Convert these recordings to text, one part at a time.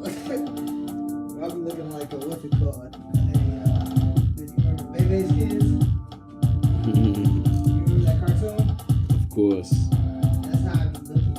I'll be looking like a what's it called? Did you remember Bebe's Kids? You remember that cartoon? Of course. That's how I be looking.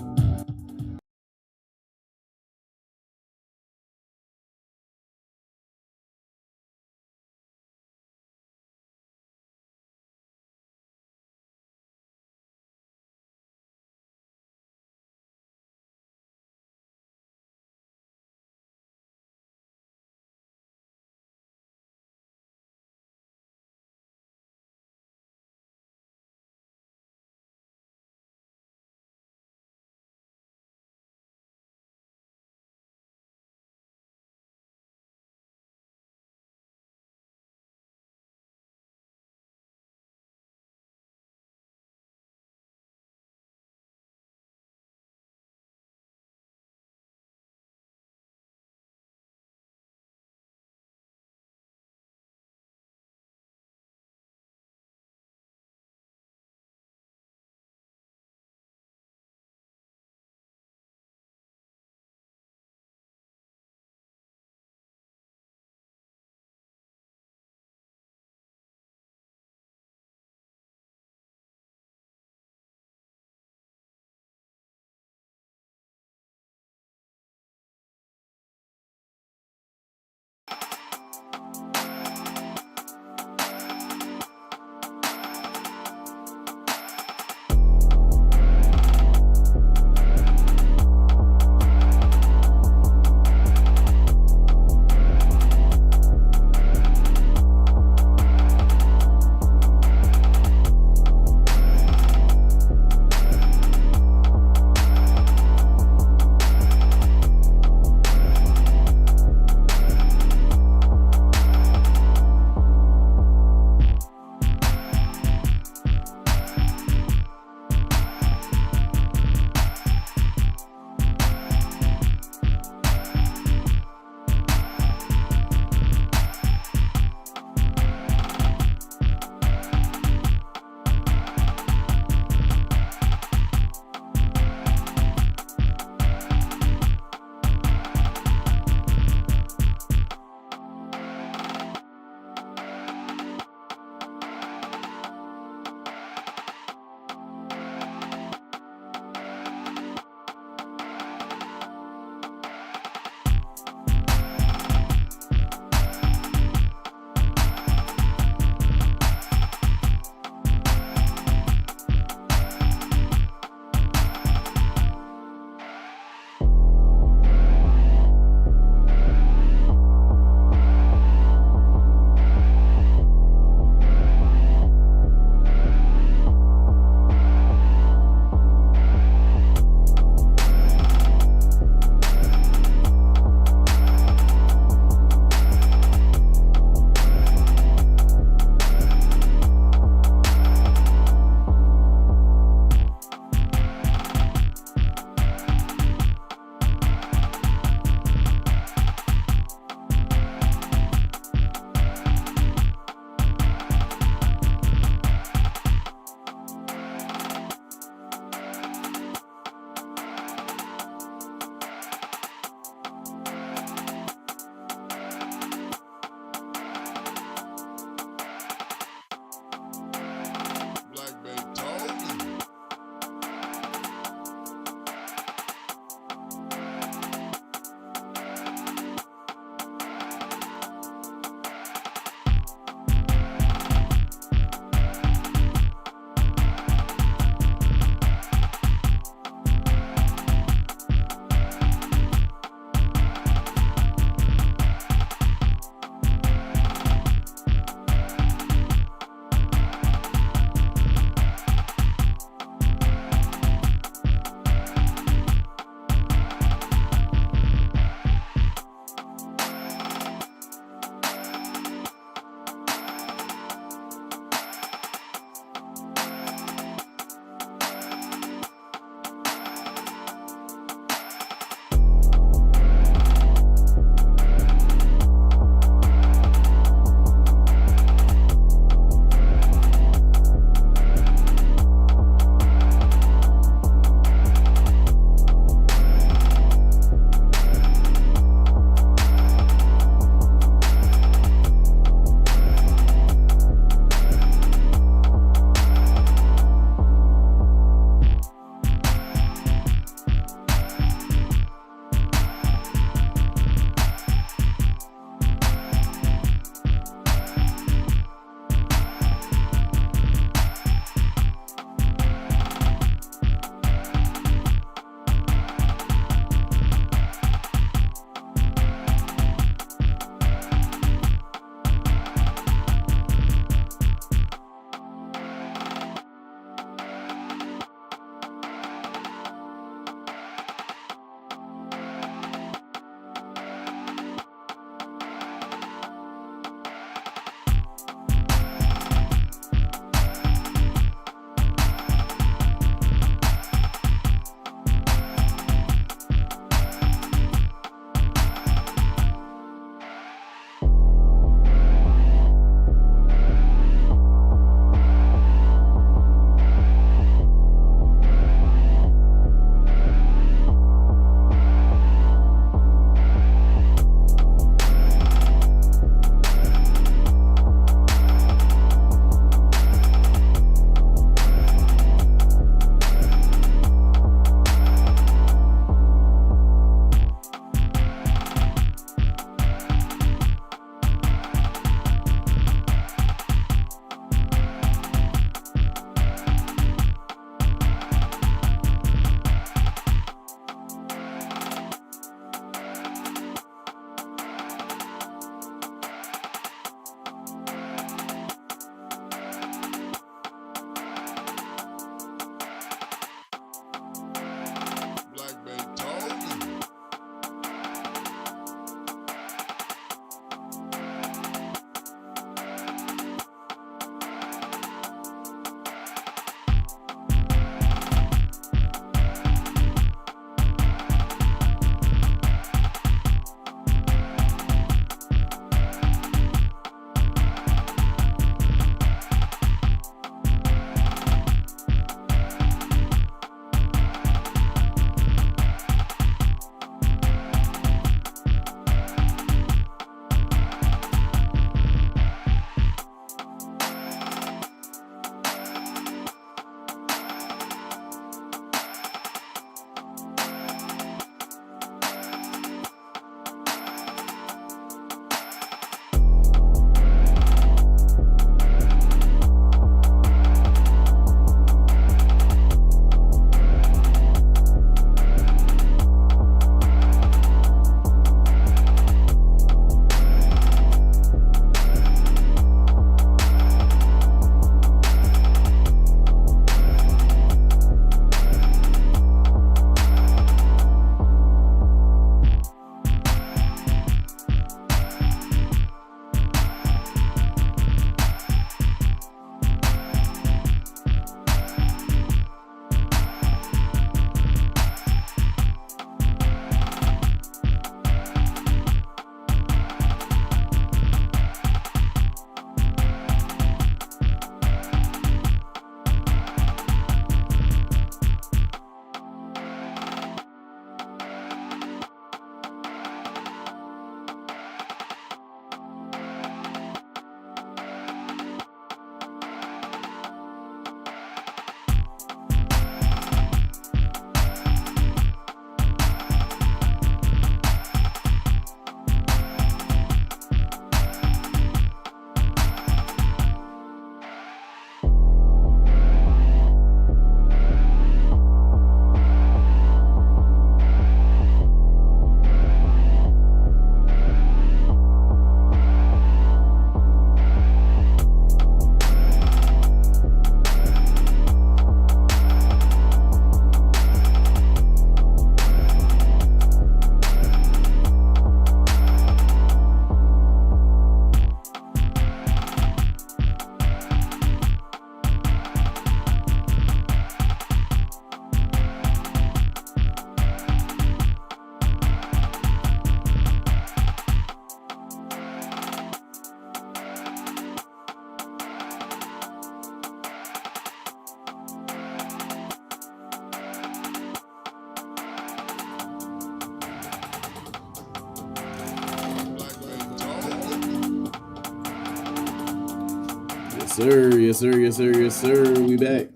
sir. Yes, sir. Yes, sir. Yes, sir. We back.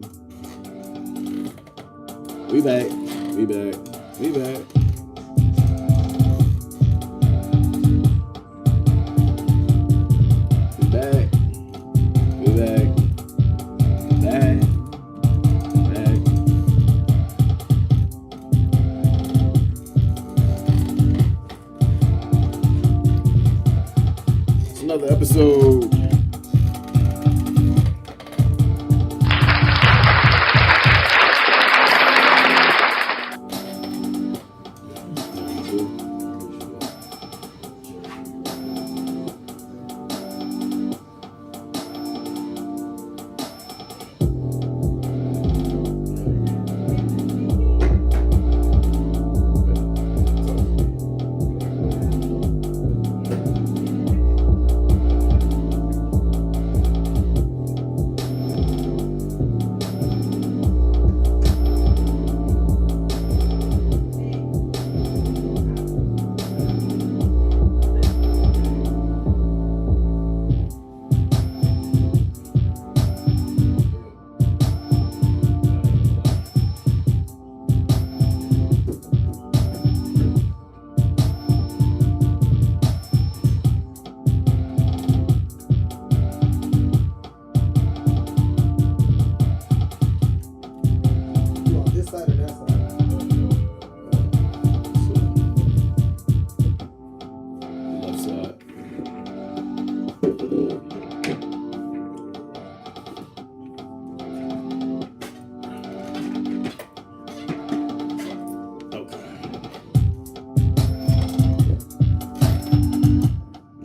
We back. We back. We back. We back. We back. Back. Back. It's another episode.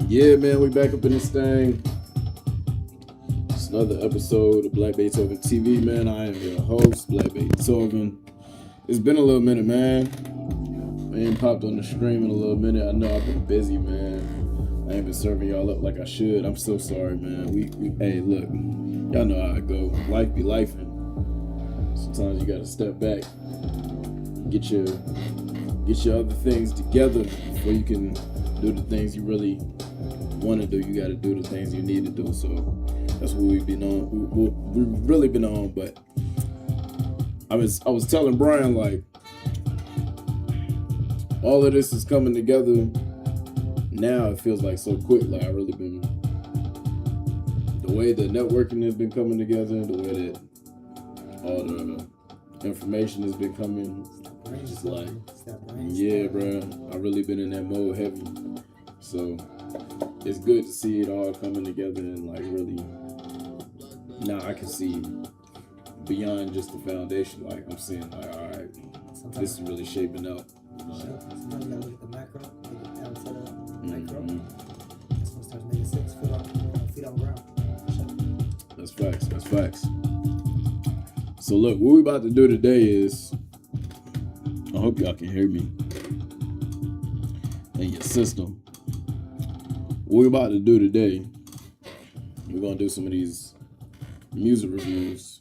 Yeah, man, we back up in this thing. It's another episode of Black Beethoven TV, man. I am your host, Black Beethoven. It's been a little minute, man. I ain't popped on the stream in a little minute. I know I've been busy, man. I ain't been serving y'all up like I should. I'm so sorry, man. Hey, look, y'all know how it go. Life be lifing. Sometimes you gotta step back, get your other things together before you can do the things you really want to do. You got to do the things you need to do. So that's what we've been on. We've really been on. But I was telling Brian, like, all of this is coming together now. It feels like so quick. Like, I really been, the way the networking has been coming together, the way that all the information has been coming. Just like, yeah, bro, I really been in that mode heavy. So it's good to see it all coming together and like really, now I can see beyond just the foundation. Like, I'm seeing like, all right, this is really shaping up. Sometimes you gotta look at the macro, look at the outside of the micro. That's when it starts making sense. Feet on ground. That's facts. That's facts. So look, what we about to do today is, I hope y'all can hear me in your system. What we're about to do today, we're going to do some of these music reviews.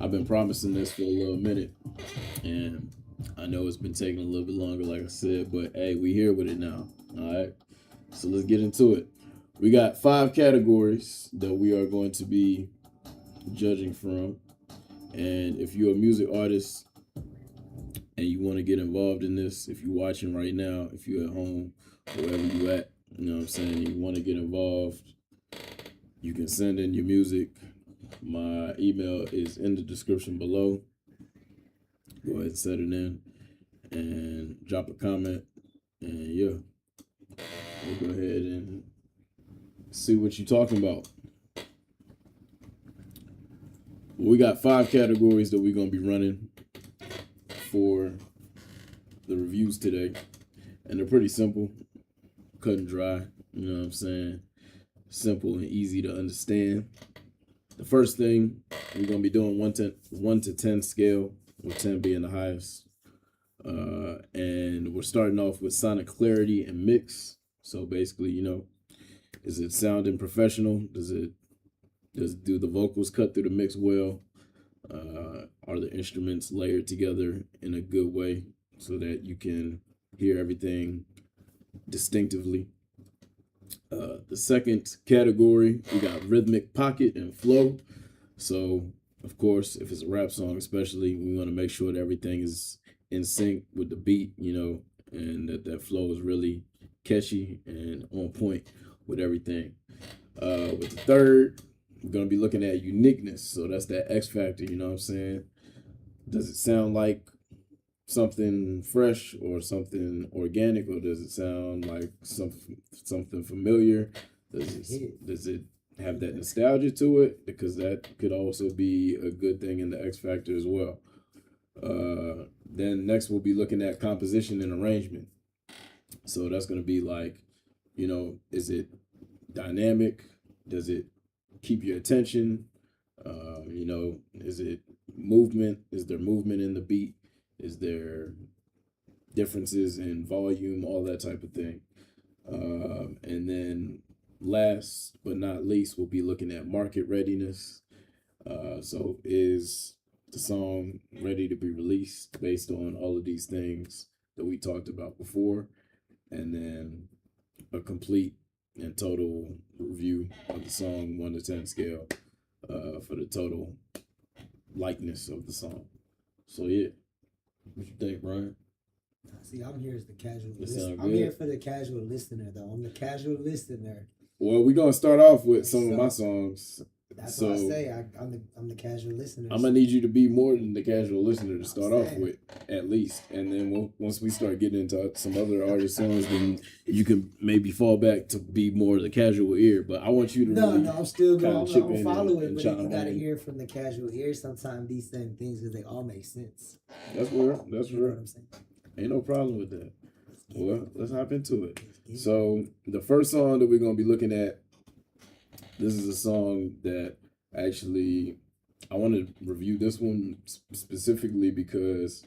I've been promising this for a little minute, and I know it's been taking a little bit longer, like I said, but hey, we here with it now, all right? So let's get into it. We got 5 categories that we are going to be judging from, and if you're a music artist and you want to get involved in this, if you're watching right now, if you're at home, wherever you at, you know what I'm saying, you want to get involved, you can send in your music. My email is in the description below. Go ahead and set it in and drop a comment, and yeah, we'll go ahead and see what you're talking about. We got 5 categories that we're going to be running for the reviews today, and they're pretty simple, cut and dry, you know what I'm saying, simple and easy to understand. The first thing, we're going to be doing 1 to 10 scale, with 10 being the highest, and we're starting off with sonic clarity and mix. So basically, you know, is it sounding professional? Do the vocals cut through the mix well? Are the instruments layered together in a good way so that you can hear everything distinctively? The second category, we got rhythmic pocket and flow. So, of course, if it's a rap song, especially, we want to make sure that everything is in sync with the beat, and that flow is really catchy and on point with everything. With the third, we're going to be looking at uniqueness. So that's that X factor, you know what I'm saying? Does it sound like something fresh or something organic, or does it sound like something familiar? Does it have that nostalgia to it? Because that could also be a good thing in the X factor as well. Then next we'll be looking at composition and arrangement. So that's going to be like, is it dynamic? Does it keep your attention? Is it movement? Is there movement in the beat? Is there differences in volume? All that type of thing. And then last but not least, we'll be looking at market readiness. So is the song ready to be released based on all of these things that we talked about before? And then a complete and total review of the song, 1 to 10 scale, for the total likeness of the song. So yeah, what you think, Brian? See, I'm here as the casual That listener. sound I'm good? here for the casual listener, though. I'm the casual listener. Well, we're gonna start off with some of my songs. That's So what I say. I'm the casual listener. I'm gonna need you to be more than the casual listener to start off Same. with, at least. And then once we start getting into some other artist songs, then you can maybe fall back to be more the casual ear. But I want you to No, really I'm still kinda going. chip I'm in gonna follow it, and but chime you gotta in. hear from the casual ear sometimes these same things because they all make sense. That's real. That's You know what real. I'm saying? Ain't no problem with that. Let's get Well, let's hop into it. it. So the first song that we're gonna be looking at, this is a song that actually I want to review this one specifically because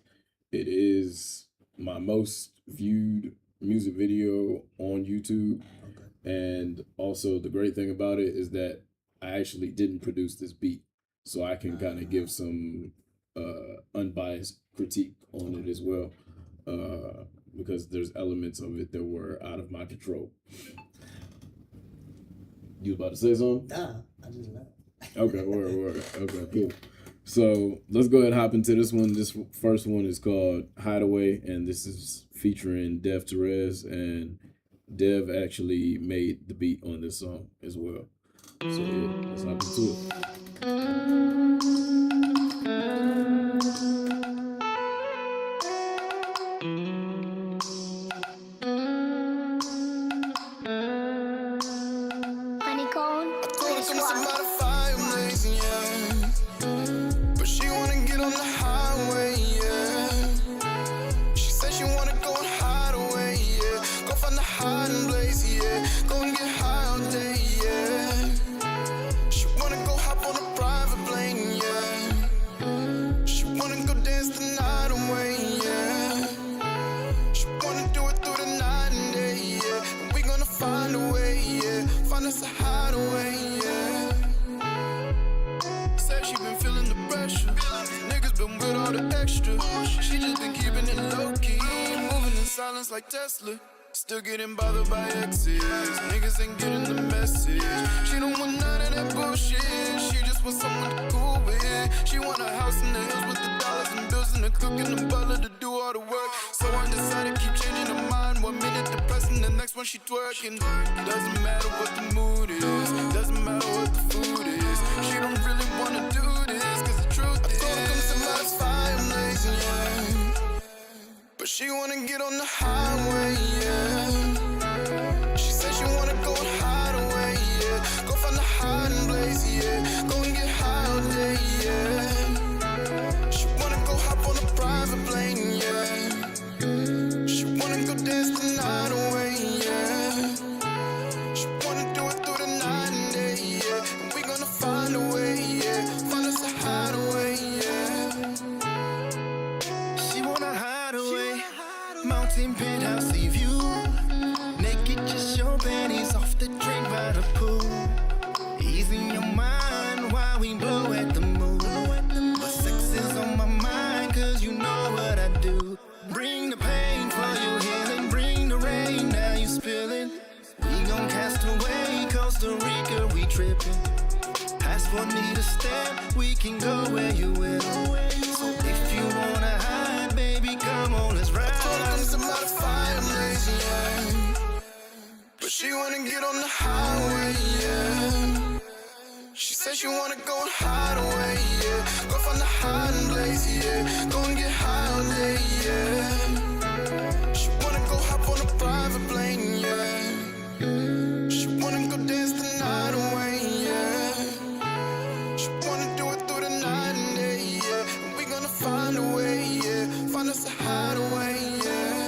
it is my most viewed music video on YouTube. Okay. And also the great thing about it is that I actually didn't produce this beat. So I can kind of give some unbiased critique on it as well. Because there's elements of it that were out of my control. You was about to say something? Nah, I just laughed. Okay, word. Okay, cool. So let's go ahead and hop into this one. This first one is called Hideaway, and this is featuring Dev Therese, and Dev actually made the beat on this song as well. So yeah, let's hop into it. Honeycomb, I told her British come sit one. by the fire blazing, yeah. But she wanna get on the highway, yeah. She said she wanna go and hide away, yeah. Go find the hiding place, yeah. Go and get high all day, yeah. She wanna go hop on a private plane, yeah. She wanna go dance the night away, yeah. She wanna do it through the night and day, yeah. And we gonna find a way, yeah. Find us a hideaway, yeah. Said she been feeling the pressure. Niggas been with all the extra. She just been keeping it low key, moving in silence like Tesla. Still getting bothered by exes. Niggas ain't getting the message. She don't want none of that bullshit. She just wants someone to cool with. She want a house in the hills with the dollars and bills and the cook and the butler to do all the work. So undecided, keep changing her mind. 1 minute depressing, the next one she twerking. Doesn't matter what the mood is. Doesn't matter what the food is. She don't really wanna do this, cause the truth is I told her come to my fire blazing, yeah. But she wanna get on the highway, yeah. She said she wanna go and hide away, yeah. Go find the hiding place, yeah. Go and get high all day, yeah. She wanna go hop on a private plane, yeah. She wanna go dance the night away, yeah. She wanna do it through the night and day, yeah. And we gonna find a way, yeah. Find us a hideaway, yeah. She wanna hide away, mountain penthouse sea view. Naked, just your panties off the drink by the pool. Easing your mind while we blow at the moon. But sex is on my mind, cause you know what I do. Bring the pain for your healing, bring the rain Costa Rica, we tripping. Ask for need to stand, we can go where you will. So if you wanna hide, baby, come on, let's ride. Talking some modify, I'm lazy, yeah. But she wanna get on the highway, yeah. She said she wanna go and hide away, yeah. Go find the hiding place, yeah. Go and get high all day, yeah. She wanna go hop on a private plane, yeah. She wanna go dance the night away, yeah. She wanna do it through the night and day, yeah. And we gonna find a way, yeah. Find us a hideaway, yeah.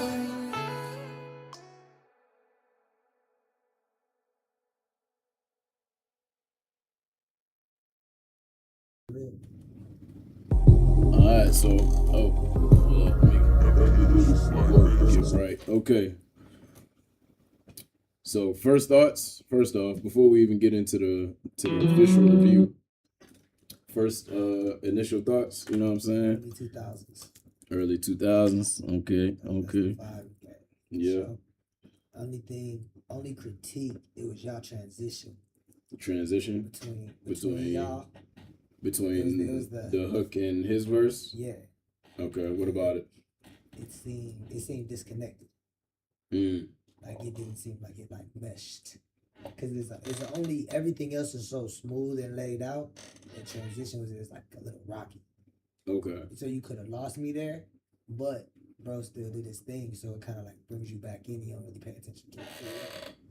Alright, so hold up, get right. Okay. So first off, before we even get into the official review, first initial thoughts, you know what I'm saying? Early 2000s. Early 2000s. Okay. Yeah. So, only critique, it was y'all transition. Transition Between y'all. Between It was the hook and his verse? Yeah. Okay, what about it? It seemed disconnected. Like it didn't seem like it like meshed. Cause it's only everything else is so smooth and laid out. The transition was just like a little rocky. Okay. So you could have lost me there, but bro still did his thing, so it kind of like brings you back in. You don't really pay attention to it.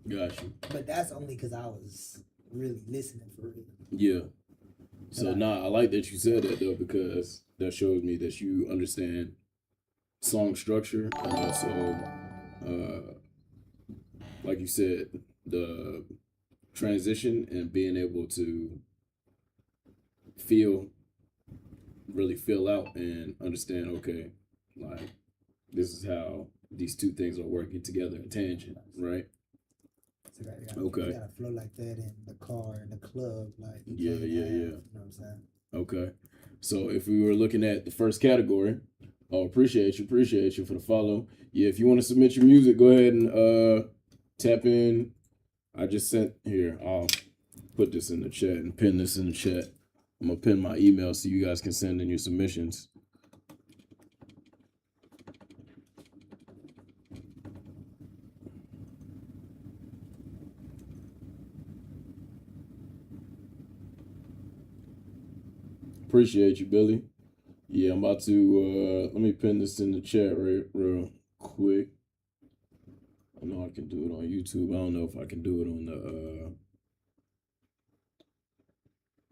Got you. But that's only because I was really listening for real. Yeah. So I like that you said that though, because that shows me that you understand song structure and also, like you said, the transition and being able to really feel out and understand, okay, like this is how these two things are working together in tangent, right? So okay. You gotta flow like that in the car, in the club, like Yeah. You know what I'm saying? Okay. So if we were looking at the first category, appreciate you for the follow. Yeah, if you want to submit your music, go ahead and tap in. I just sent here. I'll put this in the chat and pin this in the chat. I'm gonna pin my email so you guys can send in your submissions. Appreciate you, Billy. Yeah, I'm about to let me pin this in the chat real quick. I know I can do it on YouTube. I don't know if I can do it on the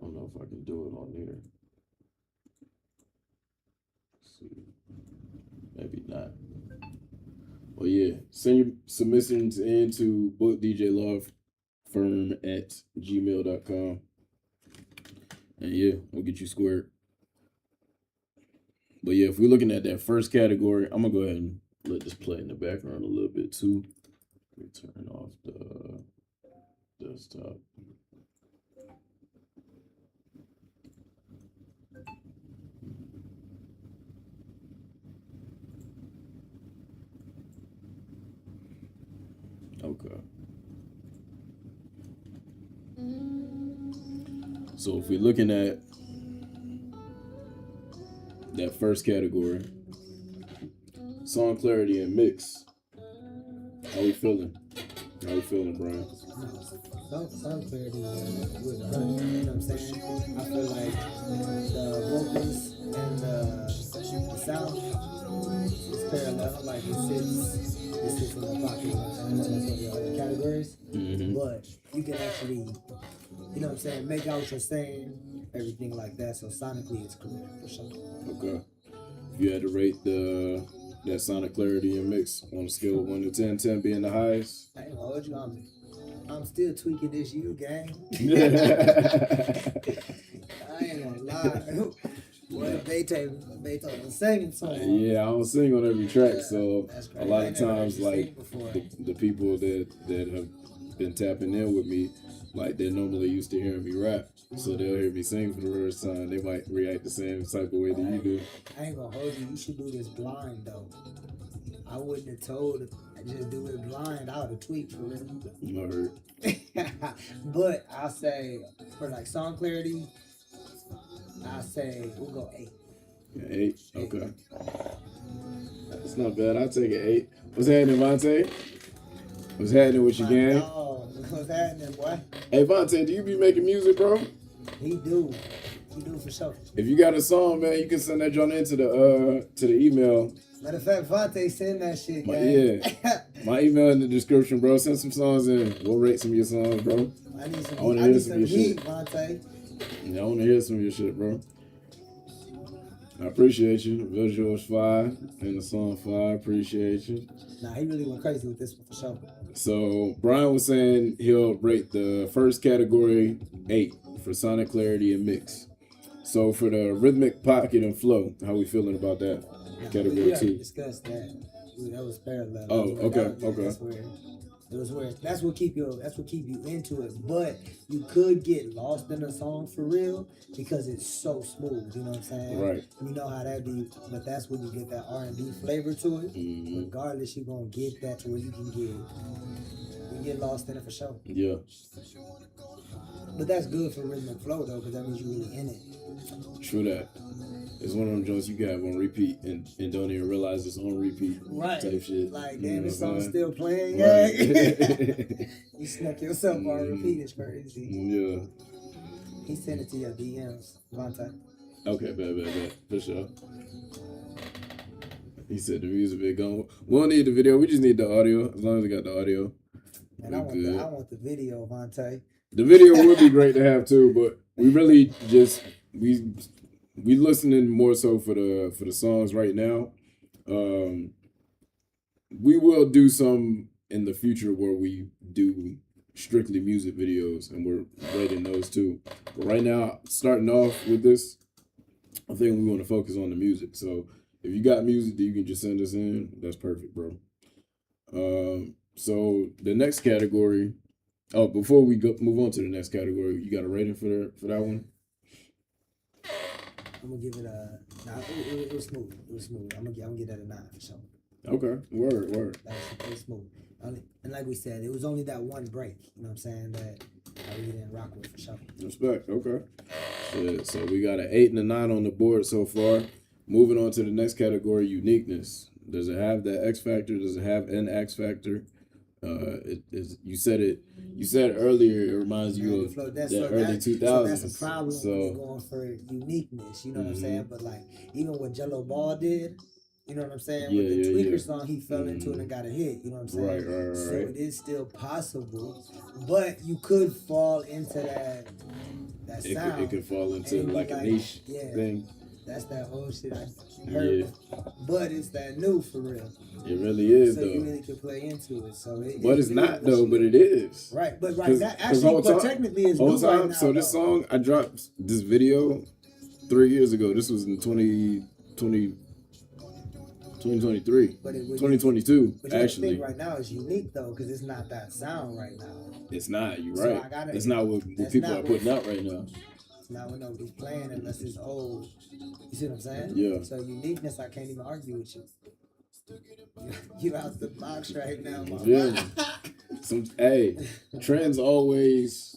I don't know if I can do it on here. Let's see. Maybe not. Well, yeah. Send your submissions into bookdjlawfirm@gmail.com. And yeah, we'll get you squared. But yeah, if we're looking at that first category, I'm gonna go ahead and let this play in the background a little bit too. Let me turn off the desktop. Okay. So if we're looking at that first category, song clarity and mix, how we feeling? How we feeling, Brian? Song clarity was good. You know what I'm saying? I feel like the vocals and the sound is parallel. Like it sits in the pocket. You know what I'm saying? That's one of the other categories. Mm-hmm. But you can actually, you know what I'm saying, make out what you're saying, everything like that. So sonically, it's clear for sure. Okay. If you had to rate that sonic clarity and mix on a scale of 1 to 10, 10 being the highest. I ain't gonna hold you. I'm still tweaking this gang. I ain't gonna lie. What Beethoven was singing song. Yeah, I don't sing on every track, so a lot of I never times, like the people that have been tapping in with me, like they're normally used to hearing me rap, so they'll hear me sing for the first time. They might react the same type of way that you do. I ain't gonna hold you. You should do this blind though. I wouldn't have told just do it blind. I would have tweaked for real. Word. But I'll say for like song clarity, I'll say we'll go 8. Yeah, 8. Okay. That's not bad. I'll take an 8. What's happening, Vontae? What's happening with your gang? What's happening, boy? Hey, Vontae, do you be making music, bro? He do for sure. If you got a song, man, you can send that joint into the email. Matter of fact, Vontae send that shit, Yeah. My email in the description, bro. Send some songs in. We'll rate some of your songs, bro. I need some. I want to hear some of your heat, shit. Vontae. Yeah, I want to hear some of your shit, bro. I appreciate you. Visuals fire and the song fire. Appreciate you. Nah, he really went crazy with this one for sure. So Brian was saying he'll rate the first category 8 for sonic clarity and mix. So for the rhythmic pocket and flow, how we feeling about that? Category 2. Discussed that. That was parallel. Oh, okay. That's what keep you into it. But you could get lost in a song for real because it's so smooth. You know what I'm saying? Right. You know how that be. But that's when you get that R&B flavor to it. Mm-hmm. Regardless, you're gonna get that to where you can get lost in it for sure. Yeah. But that's good for rhythmic flow though, because that means you're really in it. True that. It's one of them joints you can have on repeat and don't even realize it's on repeat. Right. Type shit. Like, damn, this song's still playing. Right. You snuck yourself on repeat. It's crazy. Yeah. He sent it to your DMs, Vontae. Okay, bad. For sure. He said the music bit gone. We don't need the video. We just need the audio. As long as we got the audio. And I want the video, Vontae. The video would be great to have too, but we really just we listening more so for the songs right now. We will do some in the future where we do strictly music videos, and we're rating those too. But right now, starting off with this, I think we want to focus on the music. So if you got music that you can just send us in, that's perfect, bro. So the next category. Oh, before we move on to the next category, you got a rating for that one? I'm gonna give it a. Nah, it was smooth. It was smooth. I'm gonna give that a 9 for sure. Okay, word. It was smooth. And like we said, it was only that one break. You know what I'm saying? That I really didn't rock with for sure. Respect. Okay. Shit, so we got an 8 and a 9 on the board so far. Moving on to the next category, uniqueness. Does it have that X factor? Does it have an X factor? It is. You said earlier. It reminds you of the early 2000s. So that's a problem when you're going for uniqueness. You know what I'm saying? But like even what Jello Ball did, you know what I'm saying? With the Tweaker song, he fell into it and got a hit. You know what I'm saying? Right. So it is still possible, but you could fall into that sound. It could fall into like a niche thing. That's that old shit I heard. But it's that new for real. It really is, so though. You really can play into it. So but it's not though. But it is. Right. But that actually, but technically, it's new right now. So this song, I dropped this video 3 years ago. This was in 2023. But 2022. But actually, thing right now is unique though, because it's not that sound right now. It's not. You're right. So it's not what people are putting out right now. Now when nobody's playing unless it's old. You see what I'm saying? Yeah. So uniqueness, I can't even argue with you. You out the box right now, yeah. Trends always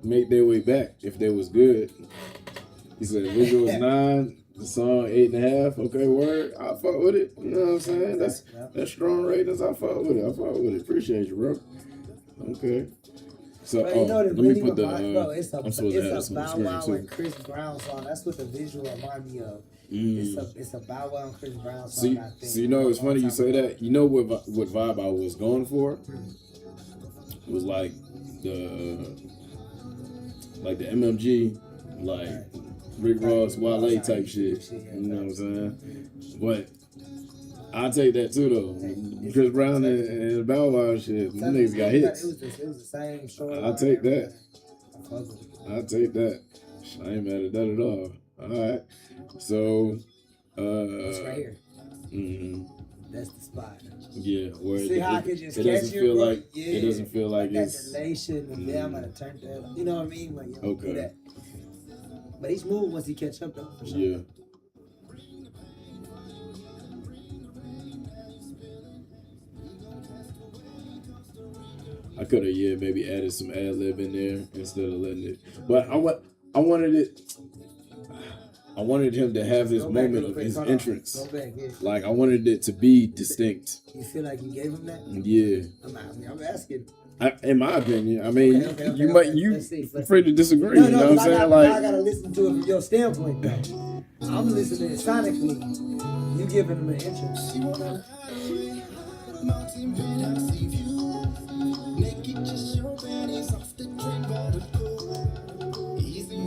make their way back if they was good. He said the visual was 9, the song 8.5. Okay, word. I fuck with it. You know what I'm saying? That's strong ratings. I fuck with it. Appreciate you, bro. Okay. So you know let me put the. It's a Bow Wow and Chris Brown song. That's what the visual remind me of. It's a Bow Wow and Chris Brown song. So you know, it's funny you say that. You know what vibe I was going for? It was like the MMG, like Rick Ross, Wale type shit. You know what I'm saying? But I'll take that too though. Chris Brown and Bow Wow shit. Them niggas got hits. It was the same story. I'll take that. I'll take that. I ain't mad at that at all. Alright. So it's right here. Mm-hmm. That's the spot. Yeah, where see how I can just it catch doesn't you, feel bro? like yeah. It doesn't feel like it's that delay shit with them at a turn down. You know what I mean? Like, okay. Do that. But he's moving once he catch up though. For sure. Yeah. I could have maybe added some ad lib in there instead of letting it. But I wanted him to have this moment of his entrance. Go back, yeah. Like I wanted it to be distinct. You feel like you gave him that? Yeah. I'm asking. In my opinion, I mean, Okay, you might let's see. afraid to disagree. No, you know what I'm saying? I gotta listen to it from your standpoint though. I'm listening sonically. You giving him an entrance.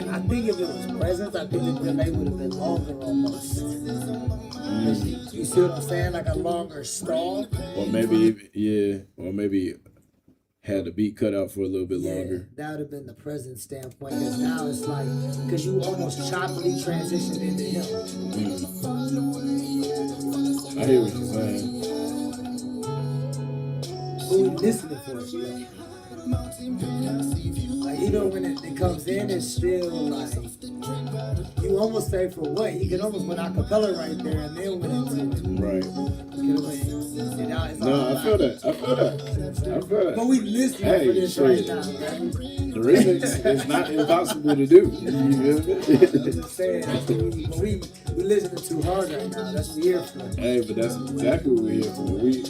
I think if it was presence, I think the delay would have been longer almost. You see what I'm saying? Like a longer stall. Or maybe had the beat cut out for a little bit longer. That would have been the present standpoint. Because now it's like, because you almost choppily transitioned into him. I hear what you're saying. Who we listening for it? Like, even when it comes in, it's still like, you almost say for what? You can almost went a cappella right there and then went into it. Right. No, I feel that. But we listening for this right now, man. The remix is not impossible to do. You feel me? I'm just saying, but we listening too hard right now. That's what we're here for. Hey, but that's exactly what we're here for.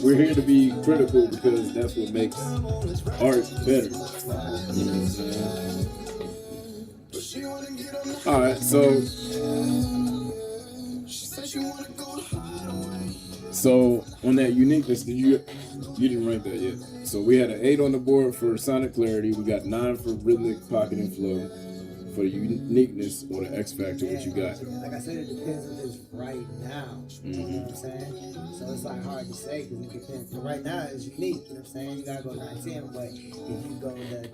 We're here to be critical because that's what makes art better. You know what I'm saying? All right, so on that uniqueness, you didn't rank that yet. So we had an 8 on the board for sonic clarity. We got 9 for rhythmic pocket and flow. For the uniqueness or the X factor, what you got? Like I said, it depends on this right now. You know what I'm saying? So it's like hard to say because it depends. So right now it's unique. You know what I'm saying? You gotta go 9-10, but if you go the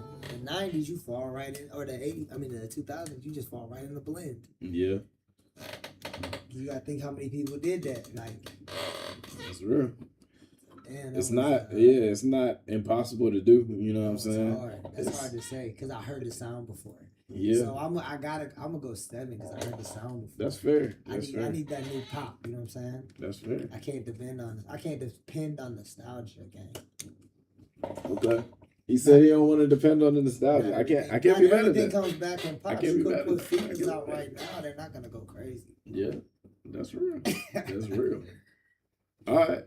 90s, you fall right in, or the 80s. I mean the 2000s, you just fall right in the blend. Yeah. You gotta think how many people did that. Like, that's real. Damn, it's not impossible to do. You know what I'm saying? That's hard to say because I heard the sound before. Yeah. So I'm gonna go 7 because I heard the sound before. That's fair. I need that new pop. You know what I'm saying? That's fair. I can't depend on nostalgia, gang. Okay. He said he don't want to depend on the nostalgia. I can't be mad at that. Everything comes back in pop. You could put features out right now. They're not gonna go crazy. Yeah, that's real. That's real. All right.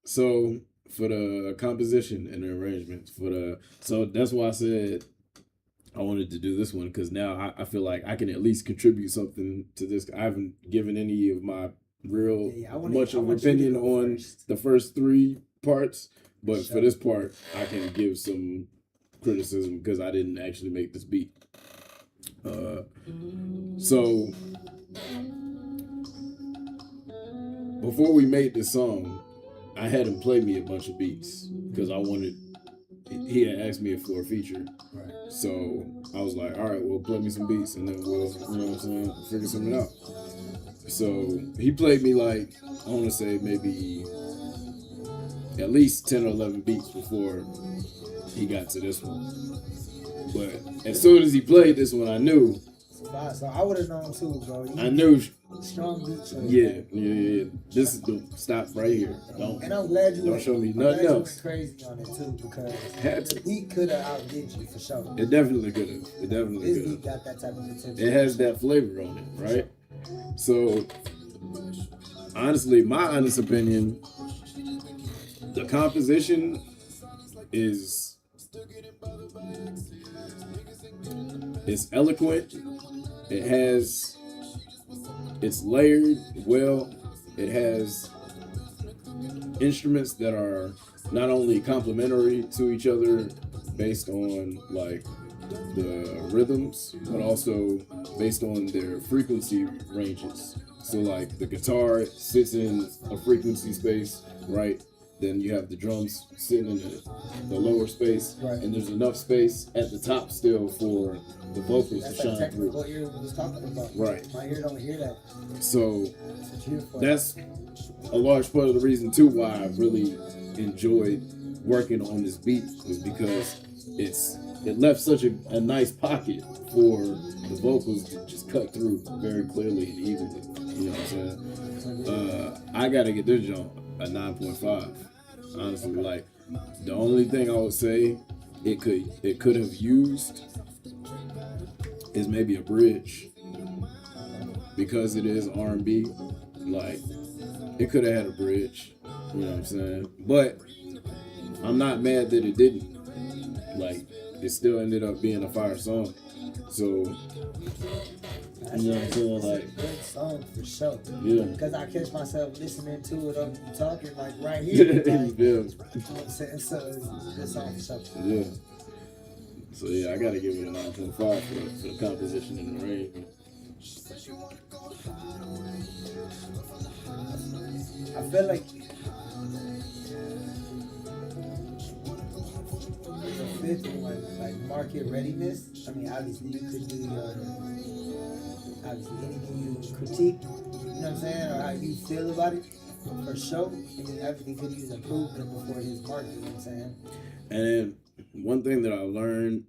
So for the composition and the arrangements, so that's why I said I wanted to do this one because now I feel like I can at least contribute something to this. I haven't given any of my real much of opinion on the first 3 parts, but for this part, I can give some criticism because I didn't actually make this beat. So before we made this song, I had him play me a bunch of beats because he had asked me for a feature. Right. So I was like, all right, well, play me some beats and then we'll, you know what I'm saying, figure something out. So he played me like, I want to say maybe at least 10 or 11 beats before he got to this one. But as soon as he played this one, I knew. So I would have known too, bro. I knew. Strong beat choice. Yeah. This is the stop right here. And I'm glad you don't show me nothing else. You went crazy on it too because the beat could have outdid you for sure. It definitely could have. This beat got that type of potential. It has that flavor on it, right? So honestly, my honest opinion, the composition is eloquent. It's layered well. It has instruments that are not only complementary to each other based on like the rhythms, but also based on their frequency ranges. So like the guitar sits in a frequency space, right? Then you have the drums sitting in the lower space, right. And there's enough space at the top still for the vocals to shine through. What you was talking about. Right. My ear don't hear that. So that's a large part of the reason too why I really enjoyed working on this beat was because it left such a nice pocket for the vocals to just cut through very clearly and evenly. You know what I'm saying? I gotta get this jump a 9.5. Honestly, like The only thing I would say it could have used is maybe a bridge, because it is R&B. Like, it could have had a bridge. You know what I'm saying? But I'm not mad that it didn't. Like, it still ended up being a fire song. So, you know what I'm saying? Like, it's a good song for sure. Yeah. Because I catch myself listening to it, I'm talking like right here. Like, Yeah. you know what I'm saying? So it's a good song for sure. Yeah. So yeah, I gotta give it a 9.5 for the composition and the arrangement. I feel like the fifth one, like market readiness. I mean, obviously you could do your, obviously anything you critique, you know what I'm saying, or how you feel about it, for sure. And then everything could use improvement before his market, you know what I'm saying? And then one thing that I learned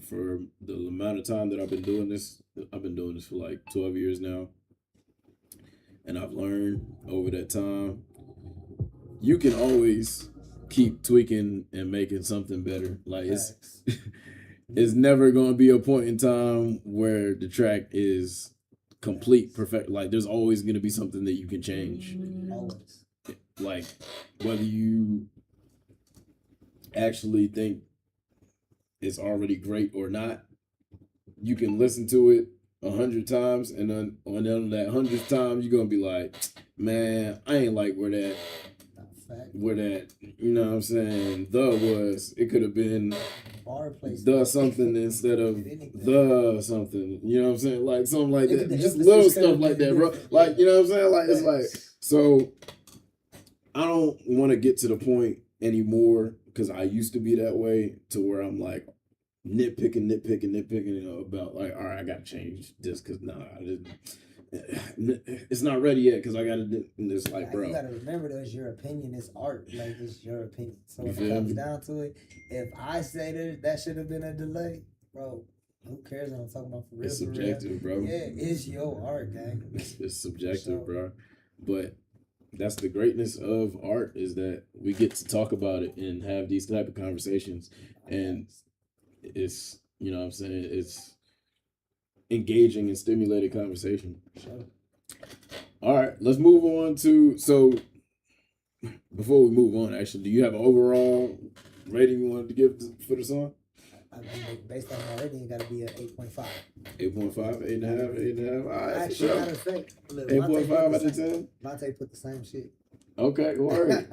for the amount of time that I've been doing this for like 12 years now. And I've learned over that time, you can always keep tweaking and making something better. Like, it's never going to be a point in time where the track is complete perfect. Like, there's always going to be something that you can change. Always. Like, whether you actually think it's already great or not, you can listen to it 100 times, and then on that 100th time, you're gonna be like, man, I ain't like where that, you know what I'm saying, it could have been the something instead of the something, you know what I'm saying, like something like that, just little stuff like that, bro, like, you know what I'm saying, like, it's like, so I don't want to get to the point anymore, because I used to be that way, to where I'm like, nitpicking, you know, about like, all right, I gotta change this because it's not ready yet because I gotta do this. Like, bro, you gotta remember that it's your opinion. It's art, like it's your opinion. So if it comes down to it, if I say that should have been a delay, bro, who cares what I'm talking about for real? It's subjective, bro. Yeah, it's your art, gang. It's subjective, bro. But that's the greatness of art, is that we get to talk about it and have these type of conversations, and it's, you know what I'm saying, it's engaging and stimulated conversation. Sure. All right, let's move on to, so before we move on, actually, do you have an overall rating you wanted to give for the song? I mean, based on my rating, it got to be an 8.5. 8.5, 8.5. All right, actually, sure. matter of fact, 8.5 out of 10? Monte put the same shit. Okay, word.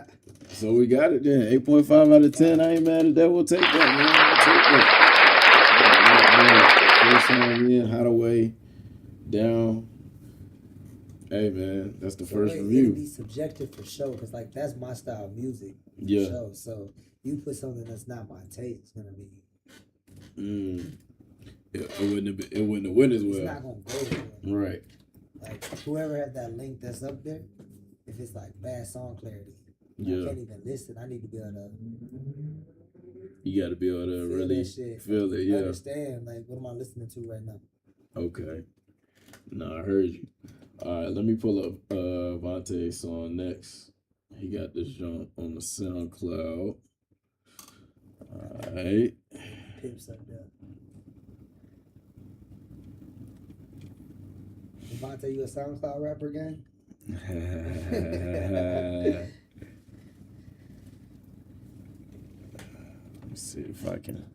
So we got it then. 8.5 out of 10. I ain't mad at that. We'll take that, man. We'll take that. First time in, Hideaway, down. Hey, man, that's the first review. It'll be subjective for sure, because like that's my style of music. Yeah. Sure. So you put something that's not my taste, it's gonna be. It wouldn't have went as well. It's not gonna go well. Right. Like whoever has that link that's up there, if it's like bad song clarity, yeah, I can't even listen. I need to be able to. You got to be able to really feel it. Yeah. Understand, like, what am I listening to right now? Okay. No, I heard you. All right, let me pull up Vontae's song next. He got this joint on the SoundCloud. All right. Pips up there. Vontae, you a SoundCloud rapper gang? Let me see if I can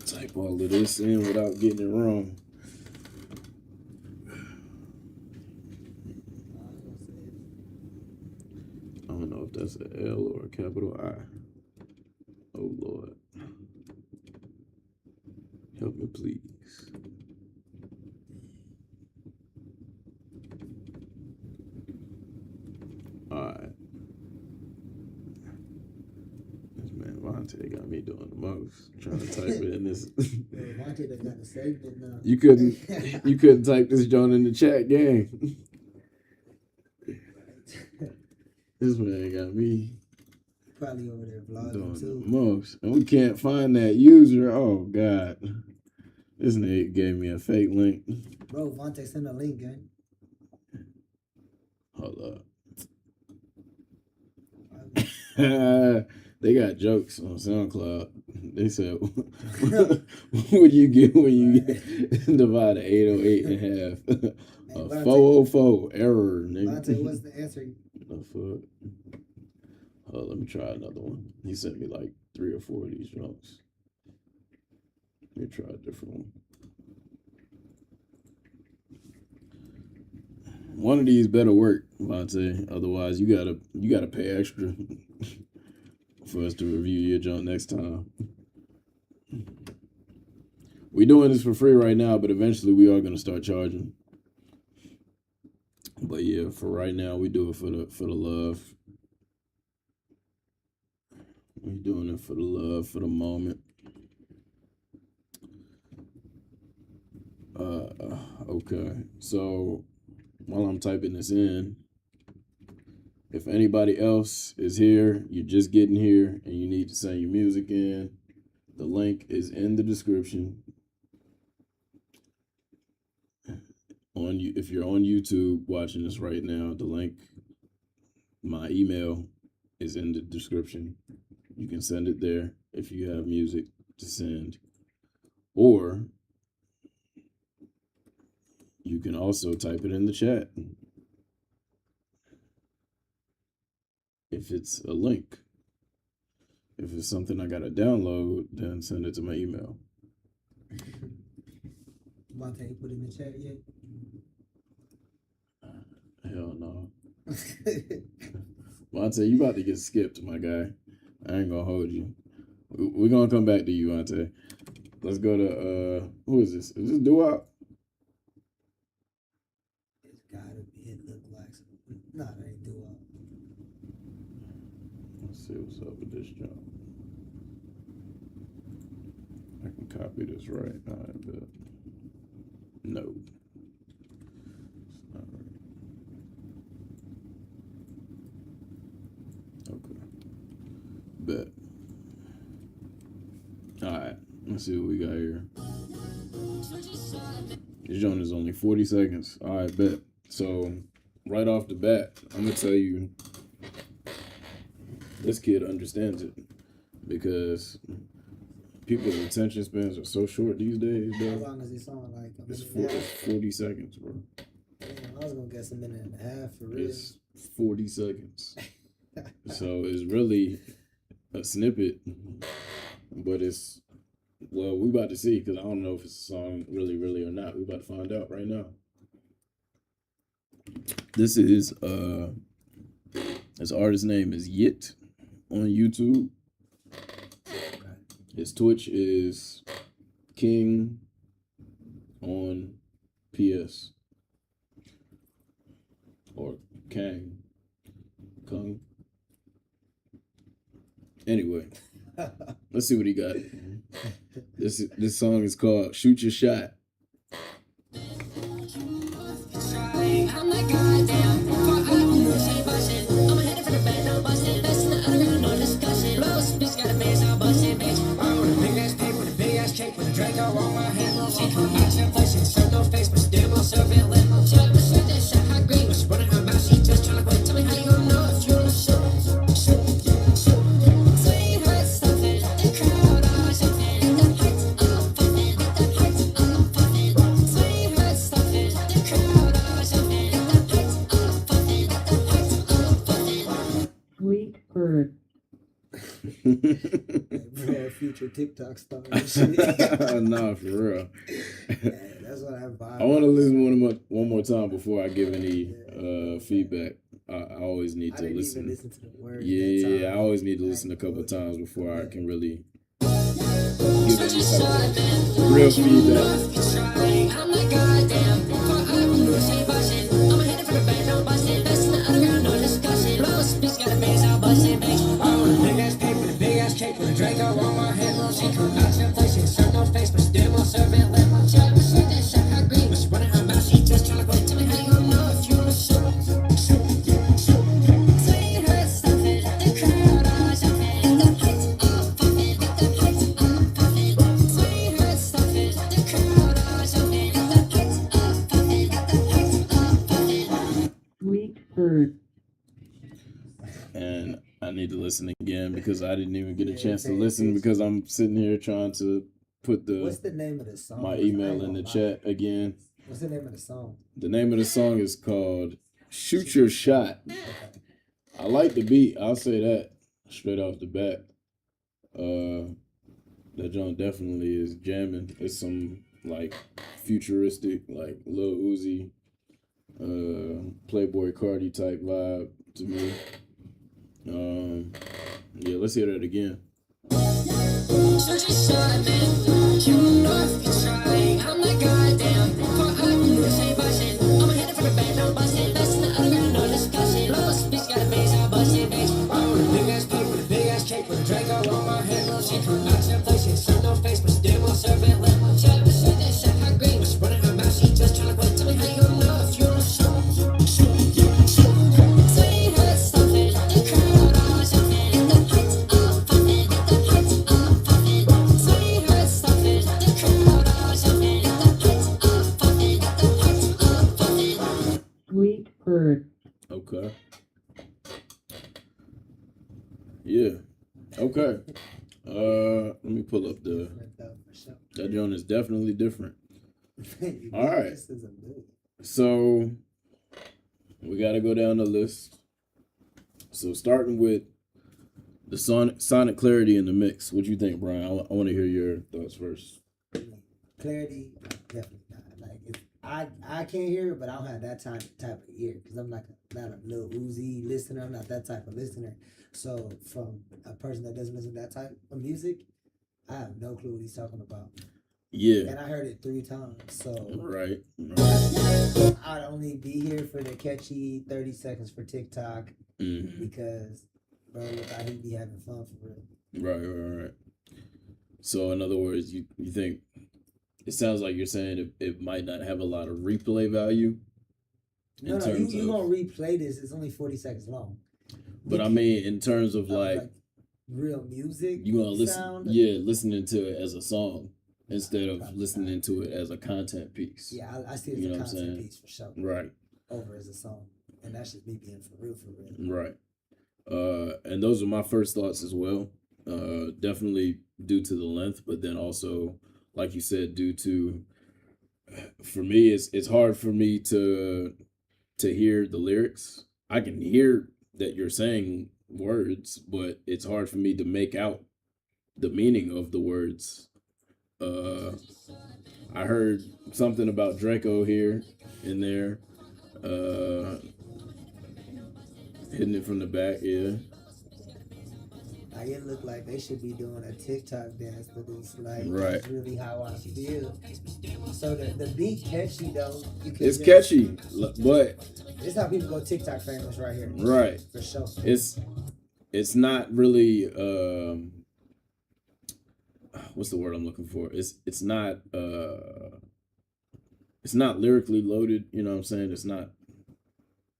type all of this in without getting it wrong. I don't know if that's an L or a capital I. Oh, Lord. Help me, please. All right. This man Vontae got me doing the most, trying to type it in this. Vontae done got the saved it now. You couldn't type this joint in the chat, gang. This man got me Probably over there vlogging doing too. the most, and we can't find that user. Oh God, this nigga gave me a fake link. Bro, Vontae sent a link, gang. Hold up. They got jokes on SoundCloud. They said, "What do you get when you divide 808 in half? A 404 error, nigga." Monte, what's the answer? The fuck? Oh, let me try another one. He sent me like 3 or 4 of these jokes. Let me try a different one. One of these better work, Monte. Otherwise, you gotta pay extra for us to review your junk next time. We're doing this for free right now, but eventually we are gonna start charging. But yeah, for right now, we do it for the love. We're doing it for the love, for the moment. Okay, so while I'm typing this in, if anybody else is here, you're just getting here, and you need to send your music in, the link is in the description. If you're on YouTube watching this right now, the link, my email, is in the description. You can send it there if you have music to send, or you can also type it in the chat if it's a link. If it's something I gotta download, then send it to my email. Monte, you put in the chat yet? Hell no. Monte, you about to get skipped, my guy. I ain't gonna hold you. We're gonna come back to you, Monte. Let's go to who is this? Is this Doo-Wop? It's gotta be. It look like some. Nah, that ain't Doo-Wop. Let's see what's up with this job. I can copy this right. All right, bet. No. It's not right. Okay. Bet. Alright. Let's see what we got here. This joint is only 40 seconds. Alright, bet. So, right off the bat, I'm going to tell you, this kid understands it. Because people's attention spans are so short these days, bro. How long is this song? Like a It's minute and a half? 40 seconds, bro. Damn, I was gonna guess a minute and a half for real. It's 40 seconds. So it's really a snippet, but it's, well, we about to see, because I don't know if it's a song really or not. We about to find out right now. This is his artist name is Yit on YouTube. His Twitch is King on PS or Kang. Kung. Anyway, let's see what he got. This song is called "Shoot Your Shot." Bro, future TikTok star and shit. Nah, for real. Yeah, that's what I vibe. I want to listen one more time before I give any feedback. I always need to listen. Listen to the words. Yeah, I always need to listen a couple times before I can really give any type of real feedback. And I need to listen because I didn't even get a Yeah, chance to paying listen attention. because I'm sitting here trying to put What's the name of the song? my I email ain't in the gonna lie. chat again. What's the name of the song? The name of the song is called "Shoot Your Shot." Okay. I like the beat. I'll say that straight off the bat. That joint definitely is jamming. It's some like futuristic, like Lil Uzi, Playboy Cardi type vibe to me. Yeah, let's hear that again. Okay. Yeah. Okay. Let me pull up the. That joint is definitely different. All right. So we got to go down the list. So starting with the sonic clarity in the mix. What you think, Brian? I want to hear your thoughts first. Clarity, definitely not. Like I can't hear it, but I don't have that type of ear because I'm not a Lil Uzi listener. I'm not that type of listener. So from a person that doesn't listen to that type of music, I have no clue what he's talking about. Yeah. And I heard it 3 times. So right. I'd only be here for the catchy 30 seconds for TikTok because bro, look, I he'd be having fun for real. Right. So in other words, you think it sounds like you're saying it might not have a lot of replay value. No, you gonna replay this. It's only 40 seconds long. But I mean, in terms of like real music, you gonna listening to it as a song instead of listening to it as a content piece. Yeah, I see it as a content piece for sure. Right. Over as a song, and that's just me being for real. Right. And those are my first thoughts as well. Definitely due to the length, but then also, like you said, due to, for me, it's hard for me to hear the lyrics. I can hear that you're saying words, but it's hard for me to make out the meaning of the words. I heard something about Draco here and there, hitting it from the back, yeah. Like it looked like they should be doing a TikTok dance to this. Like right. That's really how I feel. So the beat catchy though. It's catchy, but it's how people go TikTok famous right here. Right. For sure. It's not really what's the word I'm looking for? It's not lyrically loaded, you know what I'm saying? It's not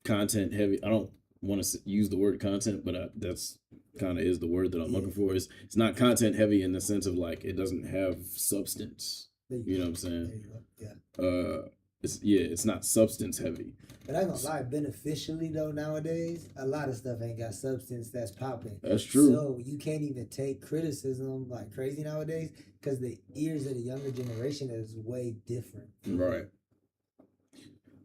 content heavy. I don't want to use the word content, but that's kind of is the word that I'm looking for. It's not content heavy in the sense of like it doesn't have substance. You know what I'm saying? Yeah. It's not substance heavy. But I'm gonna lie, beneficially though nowadays, a lot of stuff ain't got substance that's popping. That's true. So you can't even take criticism like crazy nowadays because the ears of the younger generation is way different. Right.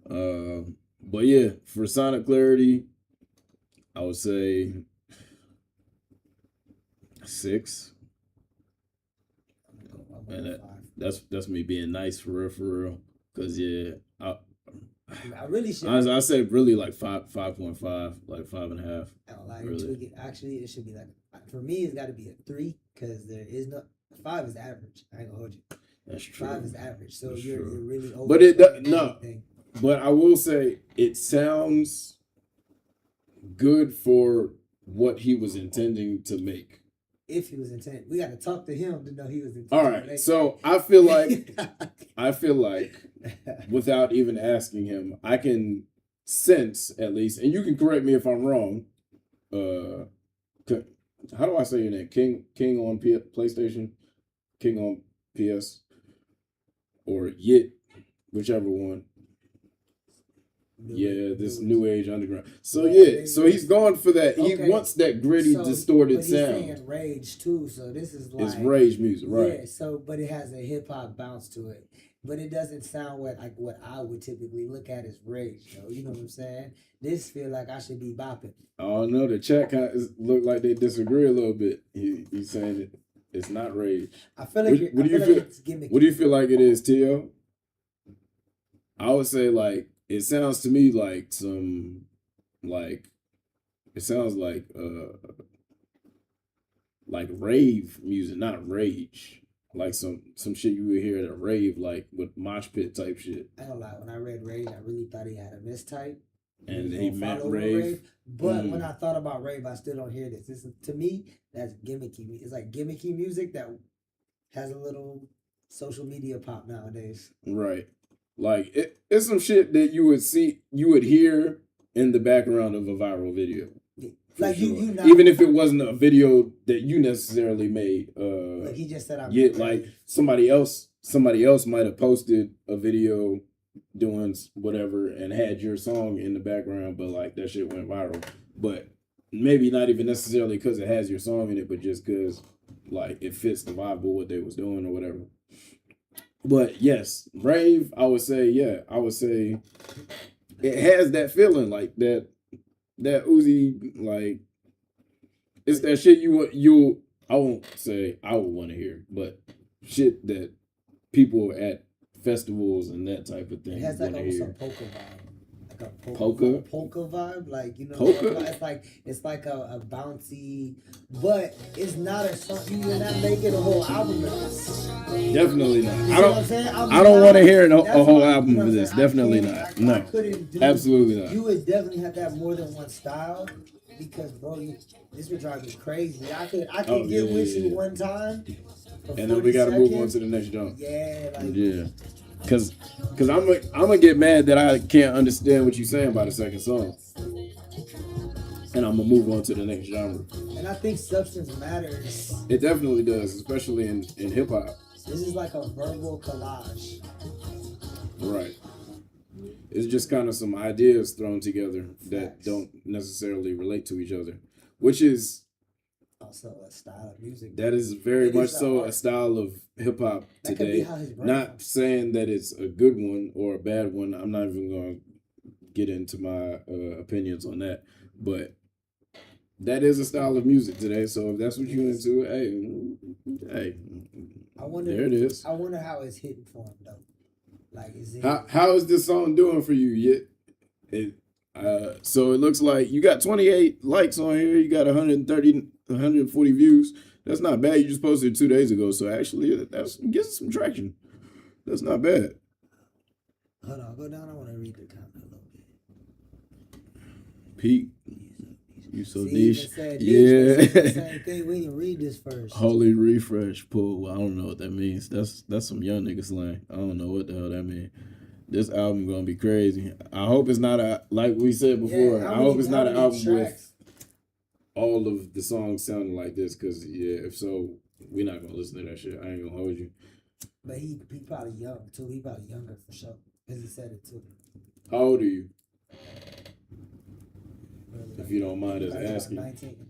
But yeah, for sonic clarity, I would say 6. And that's me being nice for real. Cause yeah, I really should. I said really like 5.5, like 5.5. Really. Actually, it should be like for me. It's got to be a 3 because there is no 5 is average. I ain't gonna hold you. That's true. 5 is average, so you're really over. But it does no. But I will say it sounds good for what he was intending to make. If he was intended, we got to talk to him to know he was intended. All right, so I feel like without even asking him, I can sense at least, and you can correct me if I'm wrong. How do I say your name? King on PlayStation, King on PS, or Yit, whichever one. this new age underground. So yeah, so he's going for that. Okay. He wants that gritty, distorted but sound. He's saying rage too, so this is like It's rage music, right? Yeah, so but it has a hip hop bounce to it. But it doesn't sound like what I would typically look at as rage, though. You know what I'm saying? This feel like I should be bopping. Oh no, the chat kind of look like they disagree a little bit. He's saying it's not rage. I feel like what do you feel? It's gimmicky. What do you feel like it is, Tio? I would say like it sounds to me like some it sounds like rave music, not rage. Like some shit you would hear at a rave, like with mosh pit type shit. I don't lie. When I read rage, I really thought he had a mistype. And he meant rave. But when I thought about rave, I still don't hear this. To me, that's gimmicky. It's like gimmicky music that has a little social media pop nowadays. Right. Like it's some shit that you would hear in the background of a viral video. Like sure. you not, even if it wasn't a video that you necessarily made. Like he just said, like somebody else might have posted a video doing whatever and had your song in the background, but like that shit went viral. But maybe not even necessarily because it has your song in it, but just because like it fits the vibe of what they was doing or whatever. But yes, rave, I would say it has that feeling like that Uzi, like it's that shit you I won't say I would want to hear, but shit that people at festivals and that type of thing. It has like almost a polka vibe. Like a polka vibe, like you know, polka? It's like a bouncy, but it's not a song. You're not making a whole album of this. Definitely not. I don't want to hear a whole album of this. Definitely not. No, absolutely not. You would definitely have to have more than one style because, bro, this would drive me crazy. I could get with you one time, and then we gotta move on to the next jump. Yeah. Cause I'm gonna get mad that I can't understand what you're saying by the second song, and I'm gonna move on to the next genre. And I think substance matters. It definitely does, especially in hip hop. This is like a verbal collage. Right. It's just kind of some ideas thrown together that don't necessarily relate to each other, which is also a style of music. That is very much so a style of hip hop today. Not saying that it's a good one or a bad one. I'm not even going to get into my opinions on that. But that is a style of music today. So if that's what you're into, hey, there it is. I wonder how it's hitting for him though. Like, is it? How is this song doing for you? So it looks like you got 28 likes on here. You got 140 views. That's not bad. You just posted it 2 days ago. So actually, that's getting some traction. That's not bad. Hold on, go down. I want to read the comment a little bit. Pete, you so niche. Yeah. Same thing. We didn't read this first. Holy refresh pool. I don't know what that means. That's some young nigga slang. I don't know what the hell that means. This album gonna be crazy. I hope it's not like we said before. I hope it's not an album with all of the songs sounding like this. Cause if so, we're not gonna listen to that shit. I ain't gonna hold you. But he probably young too. He probably younger for sure. Cause he said it too. How old are you? If you don't mind us asking. 19.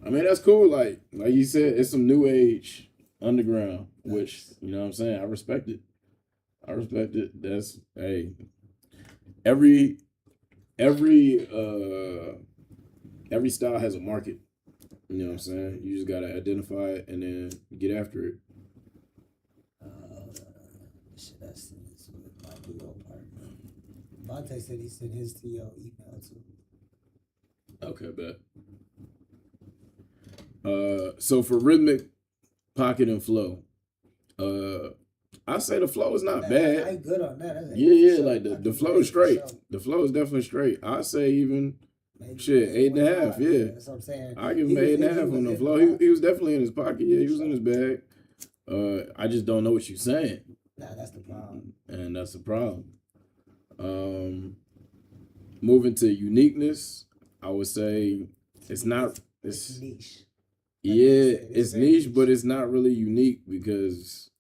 I mean, that's cool. Like you said, it's some new age underground, which, you know what I'm saying? I respect it. That's, hey, every style has a market. You know what I'm saying? You just got to identify it and then get after it. Should I send this with my duo partner? Vontae said he sent his to your email too. Okay, bet. So for rhythmic, pocket, and flow, I say the flow is not bad. I ain't good on that. Yeah, like the flow is straight. The flow is definitely straight. I say even maybe 8.5. Yeah, that's what I'm saying. I give him 8.5 on the flow. He was definitely in his pocket. Yeah, he was in his bag. I just don't know what you're saying. Nah, that's the problem. And that's the problem. Moving to uniqueness, I would say it's not. It's niche. Yeah, it's niche, but it's not really unique because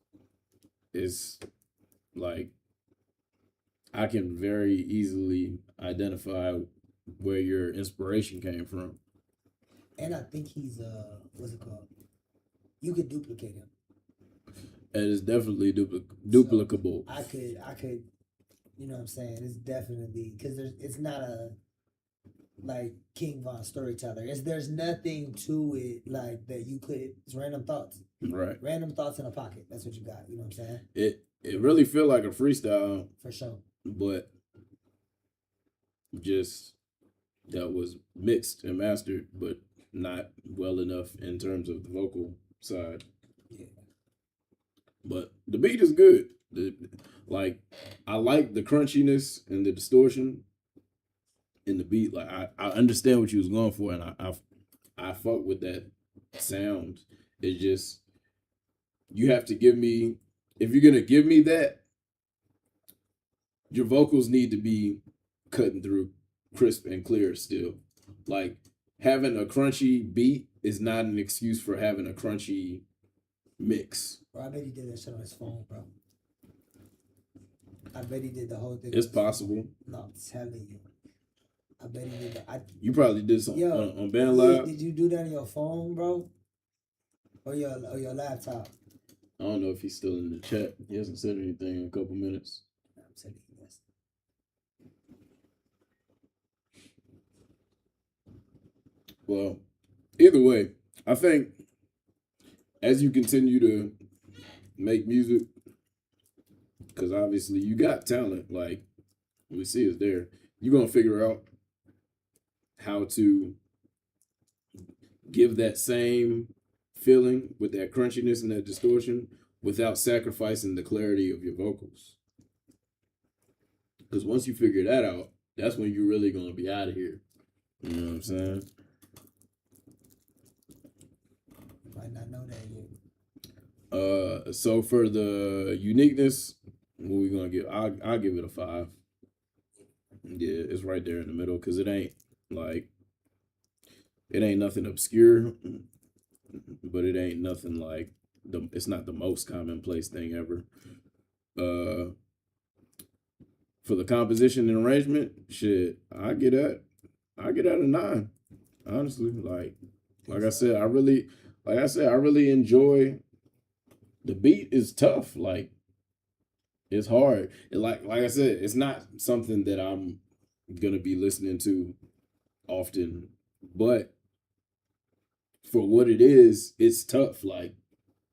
it's like I can very easily identify where your inspiration came from. And I think he's what's it called? You could duplicate him. And it's definitely So duplicable. I could, you know what I'm saying? It's definitely because it's not a like King Von storyteller. There's nothing to it like that you could. It's random thoughts, Right. random thoughts in a pocket. That's what you got. You know what I'm saying? It really feel like a freestyle, For sure. but just that was mixed and mastered, but not well enough in terms of the vocal side. Yeah. But the beat is good. Like I like the crunchiness and the distortion in the beat. Like I understand what you was going for, and I fuck with that sound. It's just you have to give me, if you're gonna give me that, your vocals need to be cutting through crisp and clear still. Like having a crunchy beat is not an excuse for having a crunchy mix. Bro, I bet he did that shit on his phone, bro. I bet he did the whole thing. It's possible. No, I'm telling you. I bet he did that. You probably did something on Band Lab. Did you do that on your phone, bro? Or your laptop? I don't know if he's still in the chat. He hasn't said anything in a couple minutes. I'm telling you, yes. Well, either way, I think as you continue to make music, because obviously you got talent, like we see is there, you're going to figure out how to give that same feeling with that crunchiness and that distortion without sacrificing the clarity of your vocals. Because once you figure that out, that's when you're really going to be out of here. You know what I'm saying? Might not know that yet. So for the uniqueness, what we gonna give? I'll give it a 5. Yeah, it's right there in the middle because it ain't nothing obscure, but it ain't nothing like it's not the most commonplace thing ever. For the composition and arrangement, shit, I get at a 9. Honestly, like I said, I really enjoy. The beat is tough. Like it's hard. Like I said, it's not something that I'm gonna be listening to often, but for what it is, it's tough. Like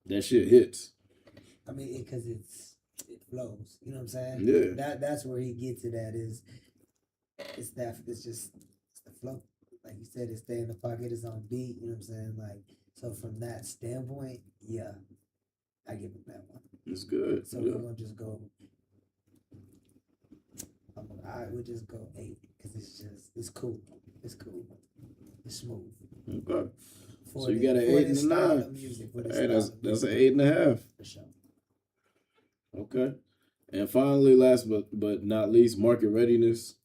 that shit hits. I mean, because it flows. You know what I'm saying? Yeah. That's where he gets it at. It's the flow. Like you said, it stay in the pocket. It's on beat. You know what I'm saying? Like so from that standpoint, yeah. I give it that one. It's good. So we're gonna just go. I would just go 8 because it's cool. It's cool. It's smooth. Okay. So you got an 8 and a 9. Hey, that's an 8.5. For sure. Okay. And finally, last but not least, market readiness.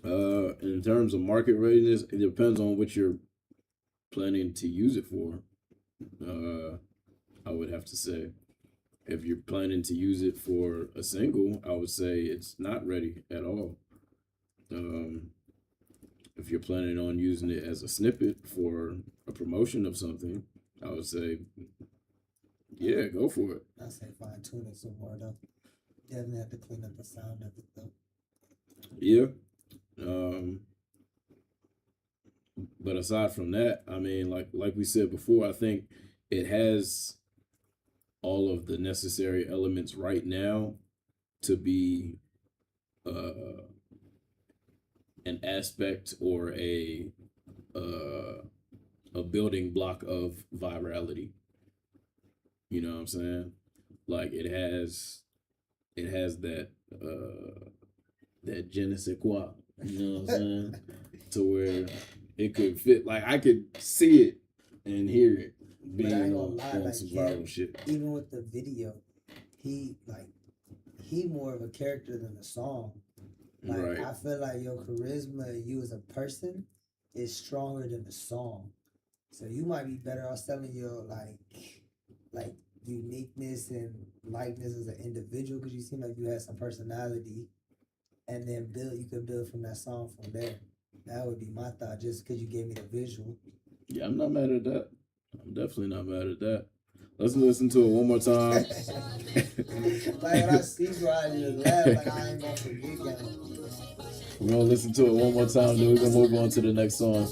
In terms of market readiness, it depends on what you're planning to use it for. I would have to say, if you're planning to use it for a single, I would say it's not ready at all. If you're planning on using it as a snippet for a promotion of something, I would say, yeah, go for it. I say fine tune it some more though. Definitely have to clean up the sound of it though. Yeah. But aside from that, I mean, like we said before, I think it has all of the necessary elements right now to be an aspect or a building block of virality. You know what I'm saying? Like it has that je ne sais quoi. You know what I'm saying? To where it could fit. Like I could see it and hear it being on some viral shit. Even with the video, he more of a character than the song. Like Right. I feel like your charisma and you as a person is stronger than the song. So you might be better off selling your like uniqueness and likeness as an individual, because you seem like you had some personality, and then you could build from that song from there. That would be my thought, just because you gave me the visual. Yeah, I'm not mad at that. I'm definitely not mad at that. Let's listen to it one more time. Like when I see you, I just laugh like I ain't gonna forget that. We're gonna listen to it one more time, then we're gonna move on to the next song.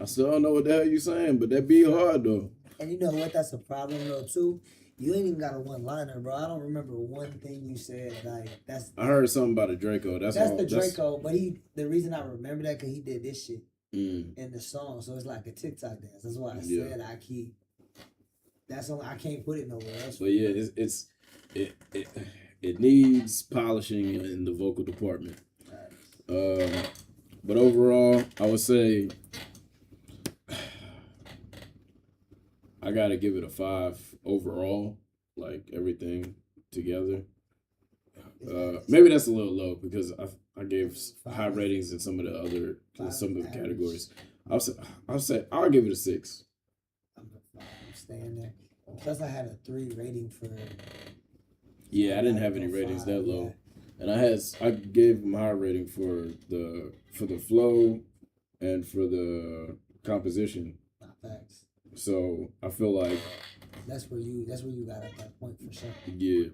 I still don't know what the hell you saying, but that beat hard though. And you know what? That's a problem though too. You ain't even got a one-liner, bro. I don't remember one thing you said. Like that's. I heard something about a Draco. That's the Draco. But the reason I remember that because he did this shit in the song, so it's like a TikTok dance. That's why I said I keep. That's all. I can't put it nowhere else. But yeah, it needs polishing in the vocal department. But overall, I would say I gotta give it a 5 overall, like everything together. Maybe that's a little low because I gave high ratings in some of the categories. I'll give it a 6. I'm staying there. Plus, I had a 3 rating for. Yeah, I didn't have any ratings that low, and I gave them high rating for the flow and for the composition. Facts. So I feel like that's where you got at that point for sure. Yeah,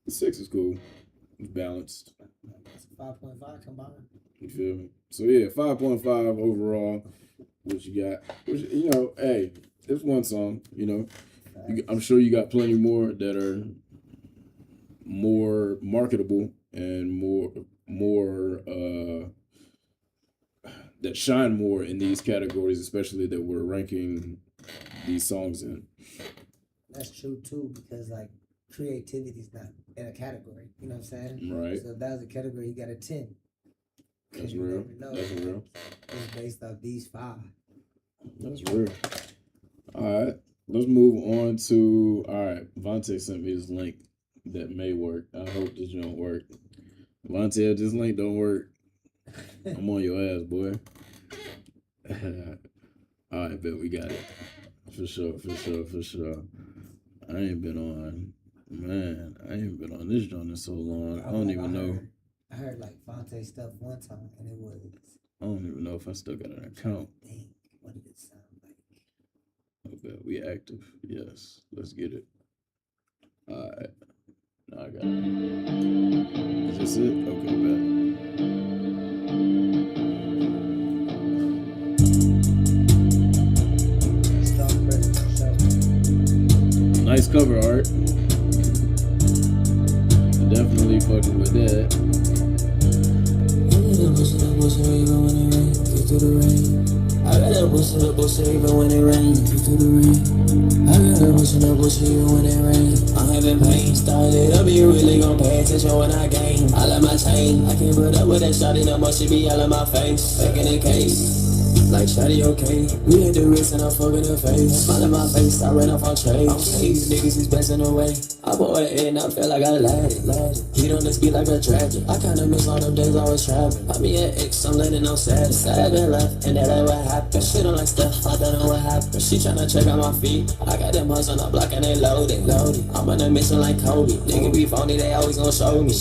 6 is cool. It's balanced. It's 5.5 combined. You feel me? So yeah, 5.5 overall. What you got? You know, hey, it's one song. You know, I'm sure you got plenty more that are more marketable and more that shine more in these categories, especially that we're ranking these songs in. That's true too, because like creativity is not in a category. You know what I'm saying? Right. So if that was a category, you got a 10. That's real. That's real. It's based off these 5. That's real. All right. Let's move on to Vontae sent me this link that may work. I hope this don't work. Vontae, if this link don't work, I'm on your ass, boy. All right, bet we got it. For sure. I ain't been on this joint in so long. I don't even know. I heard like Vontae stuff one time, and it was. I don't even know if I still got an account. Dang, what did it sound like? I bet we active. Yes, let's get it. All right. Now I got it. Is this it? Okay, bet. Nice cover art. Definitely fucking with that. I got that bullshit even when it rains. I got that bullshit even when it rains. I'm having pain, started up, you really gon' pay attention when I gain. I like my chain, I can't put up with that shawty no more, she be all in my face. Back in the case. Like shawty, okay. We hit the wrist and I'm fucking her face. Smile in my face, I ran off on trades. These niggas is bouncing away. I bought it and I feel like I lied it. He don't just be like a tragic. I kinda miss all them days I was trapping. I be an ex, I'm letting no sadness. I haven't left and that ain't what happened. Shit on like stuff, I don't know what happened. She tryna check out my feet. I got them hugs on the block and they loaded. I'm on a mission like Kobe. Nigga be phony, they always gon' show me.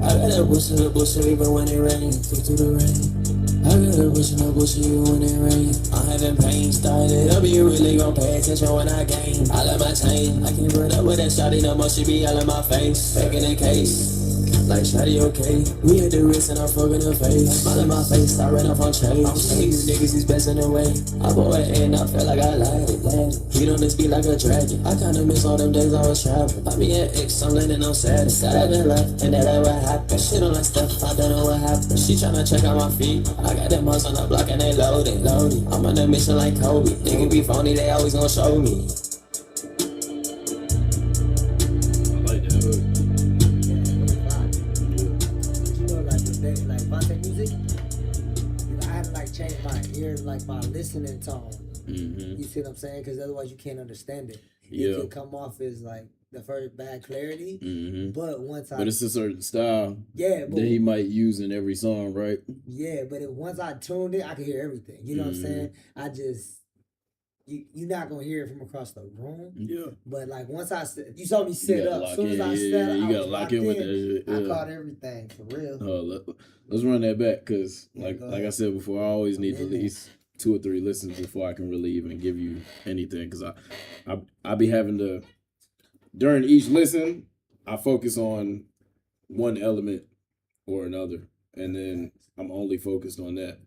I got that bullshit even when it rains. Through the rain. I got that bullshit even when it rains. I'm having pain, started up, you really gon' pay attention when I gain. I love my chain, I can't put up with that shawty no more, she be all in my face. Back in the case. Like shawty, okay. We hit the wrist and I'm fucking her face. Smile in my face, I ran off on chase. These niggas is bouncing away. I bought it and I feel like I lied it. He don't just be like a dragon. I kinda miss all them days I was trapping. I be an ex, I'm letting no sadness. I haven't left and that ain't what happened. Shit on like stuff, I don't know what happened. She tryna check out my feet. I got them hugs on the block and they loaded. I'm on a mission like Kobe. Nigga be phony, they always gon' show me. skin tone. You see what I'm saying? Because otherwise you can't understand it. It could come off as like the first bad clarity, but but it's a certain style that he might use in every song, right? Yeah, but once I tuned it, I could hear everything. You know what I'm saying? I just you're not gonna hear it from across the room. Yeah. But like once you saw me sit up. As soon as I sat up, you gotta lock in with that shit. I caught everything for real. Let's run that back because like I said before, I always need at least 2 or 3 listens before I can really even give you anything because I be having to. During each listen, I focus on one element or another, and then I'm only focused on that.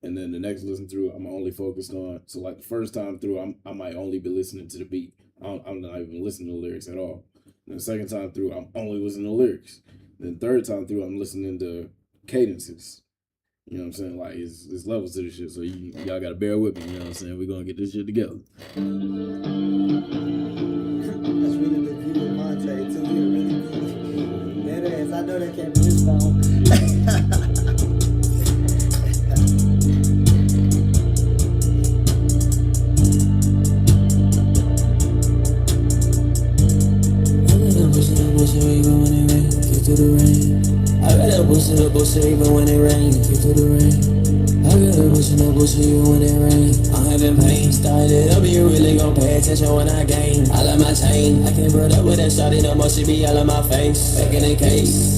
And then the next listen through, I'm only focused on. So like the first time through, I might only be listening to the beat. I'm not even listening to the lyrics at all. And the second time through, I'm only listening to lyrics. Then third time through, I'm listening to cadences. You know what I'm saying? Like it's levels to this shit. So y'all gotta bear with me. You know what I'm saying? We're gonna get this shit together. That's really the view of Monte too. You're really good. That is. I know that can't be his phone. I got a bullshit even when it rain. Get through the rain. I got a bullshit even when it rain. I'm having pain, started up, you really gon' pay attention when I gain. I love my chain, I can't put up with that shawty no more, she be all in my face. Back in the case.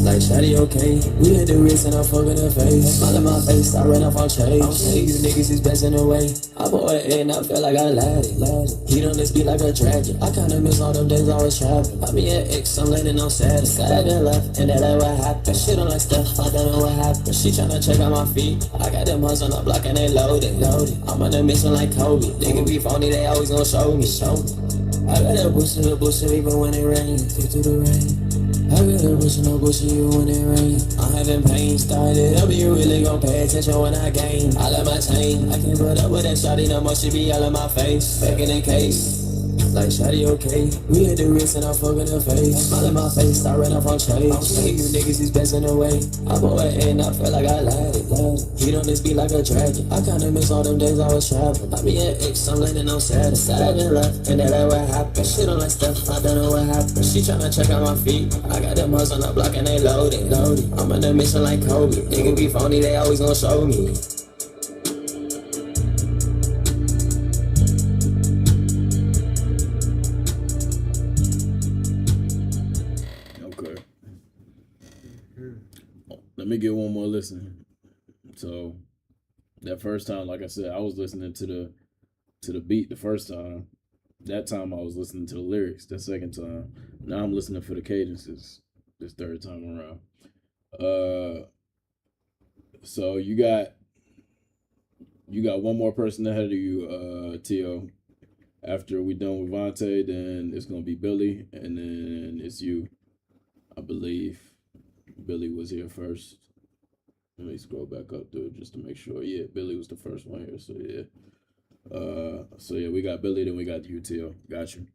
Like shawty, okay. We hit the wrist and I'm fucking her face. Smile in my face, I ran off on chase. I'm saying you niggas is best in the way. I bought it and I feel like I lied it. He on this beat like a dragon. I kinda miss all them days I was trapping. I be at X, I'm landing on Saturday. Got that left and that what happened. Shit on like stuff, I don't know what happened. She tryna check out my feet. I got them huns on the block and they loaded. I'm on a mission like Kobe. Nigga be phony, they always gon' show me. I got that bullshit even when it rain. Get through the rain. I got a bullshit even when it rain. I'm having pain, started up, you really gon' pay attention when I gain. I love my chain, I can't put up with that shawty no more, she be all in my face. Back in the case. Like shawty, okay. We hit the wrist and I'm fucking her face. Smile in my face, I ran off on chase. I'm saying you niggas is best in the way. I bought it and I feel like I lied it. He on this beat like a dragon. I kinda miss all them days I was trapping. I be at X, I'm landing on Saturday. Got that left and that what happened. Shit on like stuff, I don't know what happened. She tryna check out my feet. I got them huns on the block and they loaded. I'm on a mission like Kobe. Nigga be phony, they always gon' show me. Let me get one more listen. So that first time, like I said, I was listening to the beat the first time. That time I was listening to the lyrics. That second time, now I'm listening for the cadences. This third time around. So you got one more person ahead of you, T.O. After we done with Vontae, then it's gonna be Billy, and then it's you. I believe Billy was here first. Let me scroll back up through it just to make sure. Yeah, Billy was the first one here. So yeah. We got Billy, then we got you, T.O. Got you.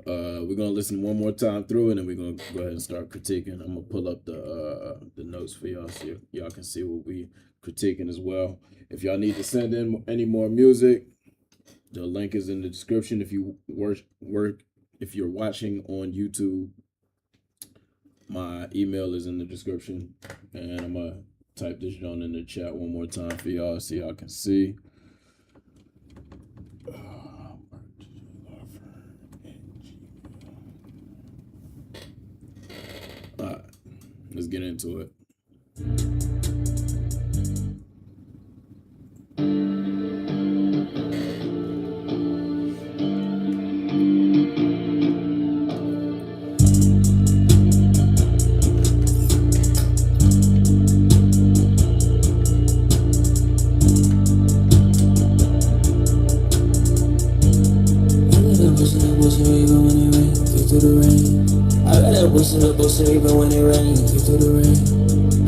We're gonna listen one more time through, and then we're gonna go ahead and start critiquing. I'm gonna pull up the notes for y'all so y'all can see what we critiquing as well. If y'all need to send in any more music, the link is in the description. If you if you're watching on YouTube, my email is in the description, and I'm gonna type this down in the chat one more time for y'all so y'all can see. All right, let's get into it. Bullshit even when it rain. Get through the rain.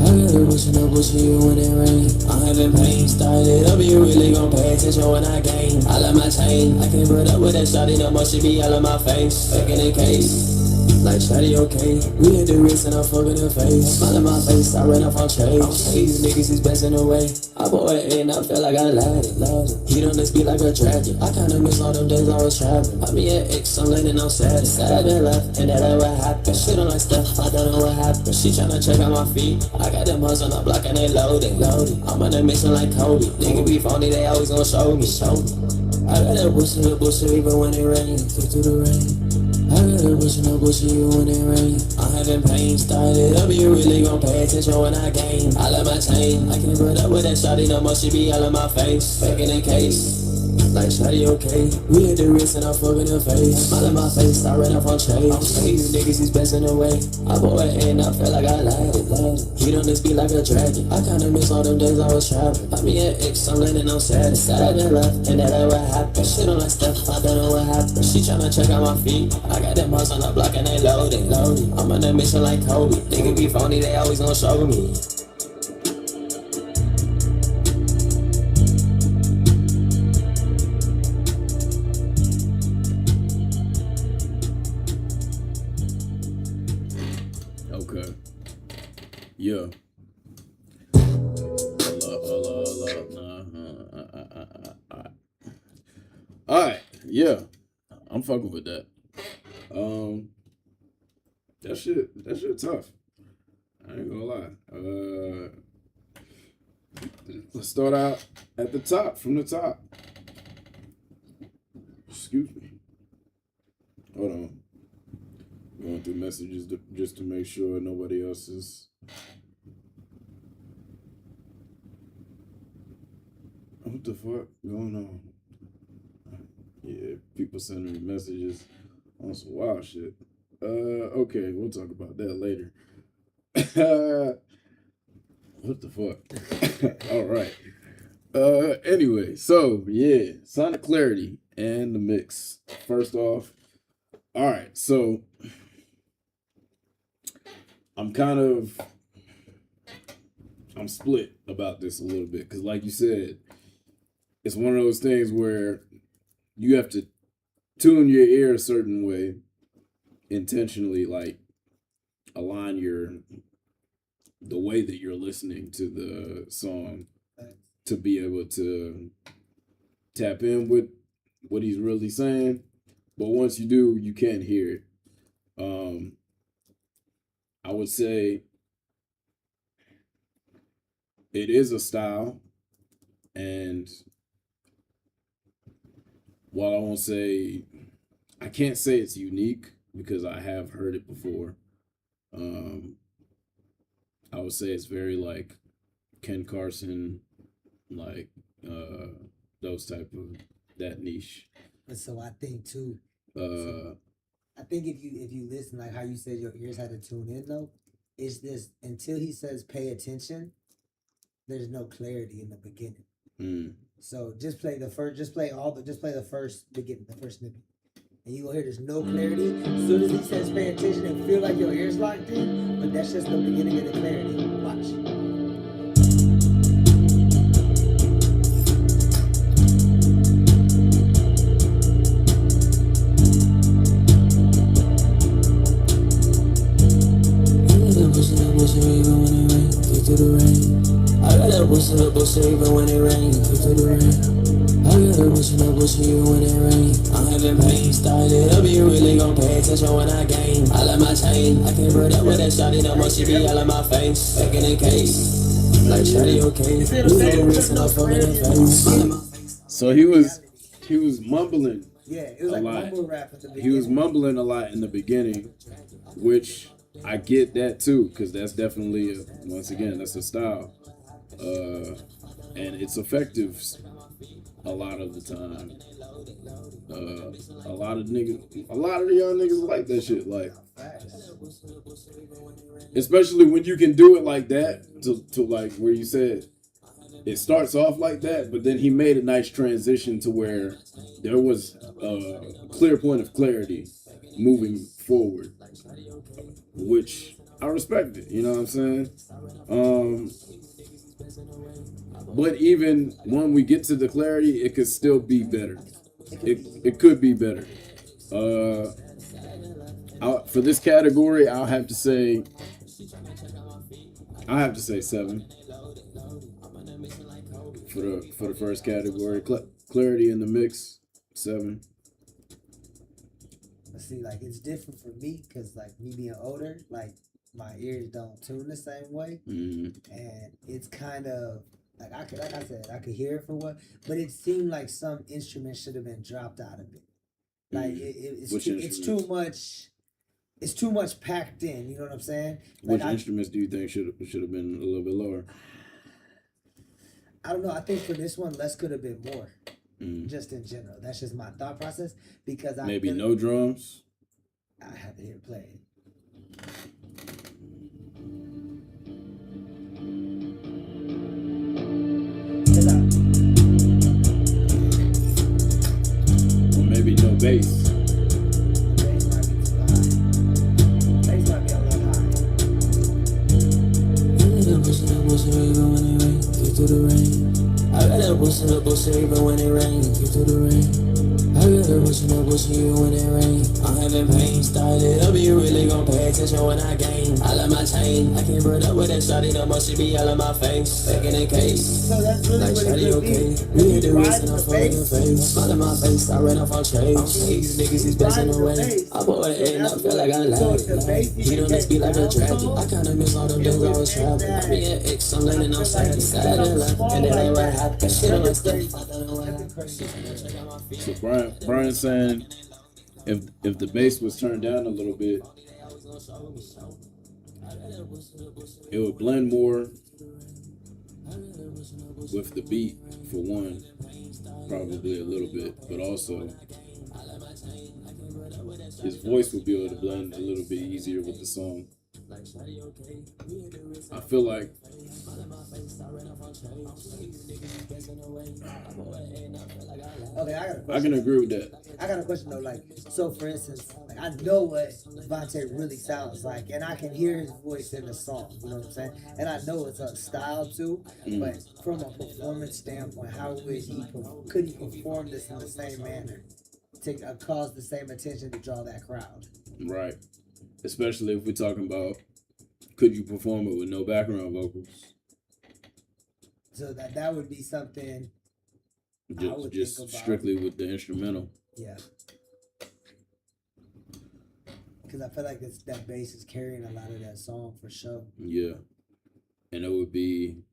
I got a bullshit even when it rain. I'm having pain, started up, you really gon' pay attention when I gain. I love my chain, I can't put up with that shawty no more, she be all in my face. Back in the case. Like shawty, okay. We hit the wrist and I'm fucking her face. Smile in my face, I ran off on chase. These niggas is best in the way. I bought it and I feel like I lied it. Heat on this beat like a dragon. I kinda miss all them days I was trapping. I be at X, I'm landing on Saturday. Said I been left and that ain't what happened. Shit on like Steph, I don't know what happened. She tryna check out my feet. I got them hoes on the block and they loaded. I'm on a mission like Kobe. Nigga be phony, they always gon' show me. I got that bush in the bush even when it rains. Kick through the rain. I got a bush in the bush even when it rains. I'm having pain, started up, you really gon' pay attention when I game. I love my chain, I can't put up with that shawty no more, she be all in my face. Back in the case, like shawty, okay. We hit the wrist and I'm fucking her face. Smile in my face, I ran off on chase. These niggas is best in the way. I bought it and I feel like I lied it. Heat on this beat like a dragon. I kinda miss all them days I was trapping. I be at X, I'm landing on Saturday. Said I been left and that ain't what happened. Shit on like Steph, I don't know what happened. She tryna check out my feet. I got them hoes on the block and they loaded. I'm on a mission like Kobe. Nigga be phony, they always gon' show me. Okay. Yeah. Hold up. Alright, yeah. I'm fucking with that. That shit tough. I ain't gonna lie. Let's start out at the top, from the top. Excuse me. Hold on. Going through messages just to make sure nobody else is. What the fuck going on? Yeah, people sending me messages on some wild shit. Okay, we'll talk about that later. What the fuck? All right. Anyway, so yeah, sonic clarity and the mix. First off, all right, so I'm split about this a little bit because, like you said, it's one of those things where you have to tune your ear a certain way intentionally, like align the way that you're listening to the song to be able to tap in with what he's really saying. But once you do, you can't hear it. I would say it is a style, and while I can't say it's unique because I have heard it before. I would say it's very like Ken Carson, like those type of that niche. And so I think too. I think if you listen, like how you said your ears had to tune in though, it's this until he says pay attention, there's no clarity in the beginning. So just play the first beginning, the first snippet. And you gonna hear there's no clarity. As soon as he says pay attention and feel like your ears locked in, but that's just the beginning of the clarity. Watch. I got that bush in the bush even when it rains. Kick through the rain. I got that bush in the bush even when it rains. I'm having pain, started up, you really gon' pay attention when I game. I like my chain, I can't put up with that shawty no more, she be all in my face. Back in the case, like shawty, okay. We gon' wrist and I'm fucking in face. So he was mumbling. Yeah, it was like mumble rap at the beginning. He was mumbling a lot in the beginning, which I get that too, because that's definitely once again that's a style, and it's effective a lot of the time. A lot of the young niggas like that shit, like especially when you can do it like that to like where you said it starts off like that, but then he made a nice transition to where there was a clear point of clarity moving forward, which I respect it, you know what I'm saying? But even when we get to the clarity, it could still be better. It could be better. For this category, I'll have to say 7 for the first category. Clarity in the mix, 7. But see, like it's different for me because like me being older, like my ears don't tune the same way, and it's kind of like I could hear it for what, but it seemed like some instrument should have been dropped out of it. Like it's too much. It's too much packed in. You know what I'm saying? Like Which instruments do you think should have been a little bit lower? I don't know. I think for this one, less could have been more. Just in general, that's just my thought process because maybe no drums. I have to hear it play. Or maybe no bass. I got that bush in the bush even when it rain. Keep through the rain. I got that bush in the bush even when it rain. I'm having pain, started up, you really gon' pay attention when I gain. I like my chain, I can't burn up with that shawty, no more she be all in my face. Back in the case, So that's really like what shawty it could okay. be. We hit the Riding wrist and I'm the full in the bass. face. Smile in my face, I ran off on chase. These niggas is best in the way. I put it in, I feel like I lied. He don't just be like a dragon. I kinda miss all them days I was trapping. I be an ex, I'm landing on sad. And then I run happy. Shit on my stuff. So Brian saying if the bass was turned down a little bit, it would blend more with the beat for one, probably a little bit, but also his voice would be able to blend a little bit easier with the song. I feel like Okay, I got a question. I can agree with that. I got a question though. Like, so for instance, like I know what Vontae really sounds like, and I can hear his voice in the song. You know what I'm saying? And I know it's a style too. But from a performance standpoint, how would could he perform this in the same manner to cause the same attention to draw that crowd? Right. Especially if we're talking about could you perform it with no background vocals? So that would be something. Just strictly with the instrumental. Yeah. Because I feel like that bass is carrying a lot of that song for sure. Yeah. And it would be,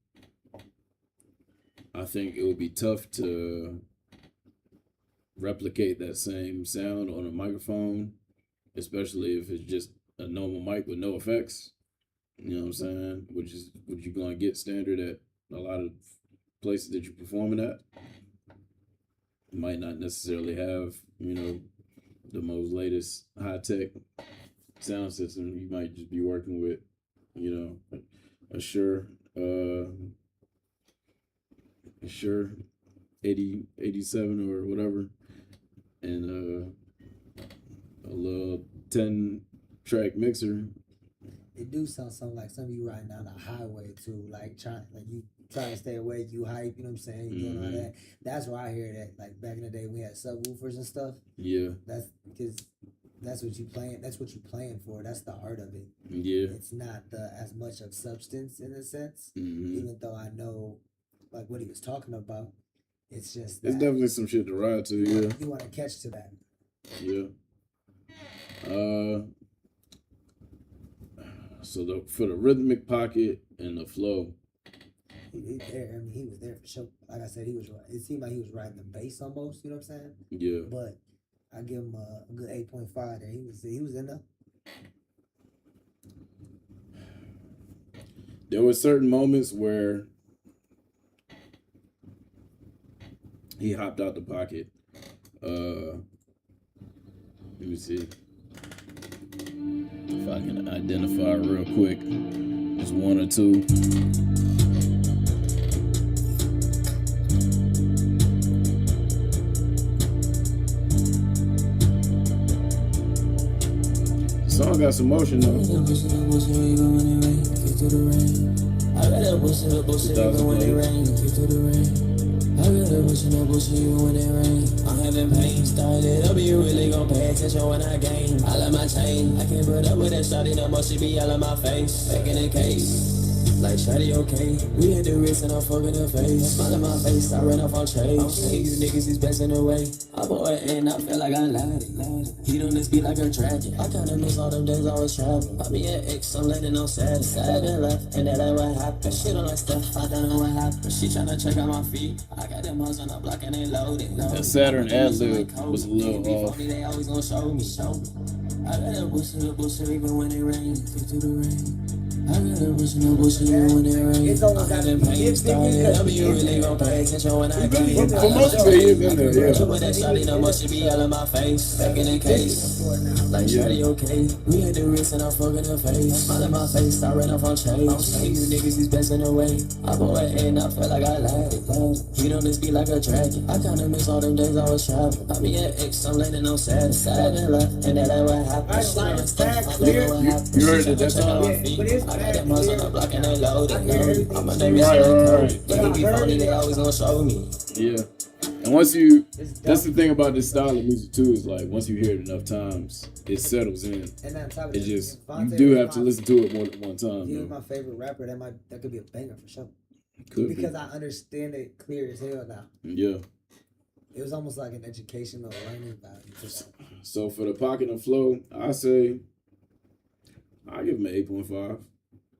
I think it would be tough to replicate that same sound on a microphone, especially if it's just a normal mic with no effects. You know what I'm saying? Which is what you're going to get standard at a lot of places that you're performing at. Might not necessarily have, the most latest high-tech sound system. You might just be working with, a Shure 87 or whatever, and a little 10-track mixer. It do sound something like some of you riding down the highway too, like you trying to stay awake, you hype, you know what I'm saying? You doing all that. That's where I hear that. Like back in the day, we had subwoofers and stuff. Yeah. That's because that's what you playing. That's what you playing for. That's the art of it. Yeah. It's not as much of substance in a sense. Even though I know, like what he was talking about, it's just. It's definitely some shit to ride to. Yeah. You want to catch to that. Yeah. So for the rhythmic pocket and the flow. He there. I mean, he was there for sure. Like I said, he was. It seemed like he was riding the bass almost. You know what I'm saying? Yeah. But I give him a good 8.5 there. He was in there. There were certain moments where he hopped out the pocket. Let me see if I can identify real quick. Just one or two. The song got some motion though. I got that bush in the bush even when it rain. Keep through the rain. I I got a bush and a bush even when it rain. I'm having pain, started up, you really gon' pay attention when I gain. I love my chain, I can't put up with that shawty no more, she be all in my face. Back in the case. Like shawty, okay. We hit the wrist and I'm fucking her face. Smile in my face, I ran off on trade. I'm saying you niggas is best in the way. I bought it and I feel like I lied. He on this beat like a dragon. I kinda miss all them days I was traveling. I be at X, I'm letting on Saturday. Sad and left, and that ain't what happened. Shit on like stuff, I don't know what happened. She tryna check out my feet. I got them hoes on the block and they loaded. That Saturn ad-lib was a little off. They always gon' show me. I got a bush in the bush even when it rains. Through the rain. I got a bush in the bush even when it rains. It's almost got to be hip thinking. You really gon' pay attention when I get For most of it, he's in there, yeah. with that shawty, no more she be all in my face. Back in the case. Like shawty, okay. We hit the wrist and I'm fucking her face. Smile in my face, I ran off on trade. I'm saying you niggas is best in the way. I bought it and I feel like I lied. He on this beat like a dragon. I kinda miss all them days I was traveling. I be at X, I'm landing on Saturday. Sad and left, and that ain't what happened. Shit on the stuff, I don't know what happened. You heard it, that's all. I got them hoes on the block and they loaded. I'm a nigga, Right. they be funny, they always gon' show me. Yeah. And once you, that's the thing about this style of music too, is like once you hear it enough times, it settles in. And on top of It that, just, you Vontae do was have to listen to it more than one time. He was Though. my favorite rapper. That could be a banger for sure. Could Because be. I understand it clear as hell now. Yeah. It was almost like an educational learning value for sure. So for the pocket and flow, I say I give him an 8.5.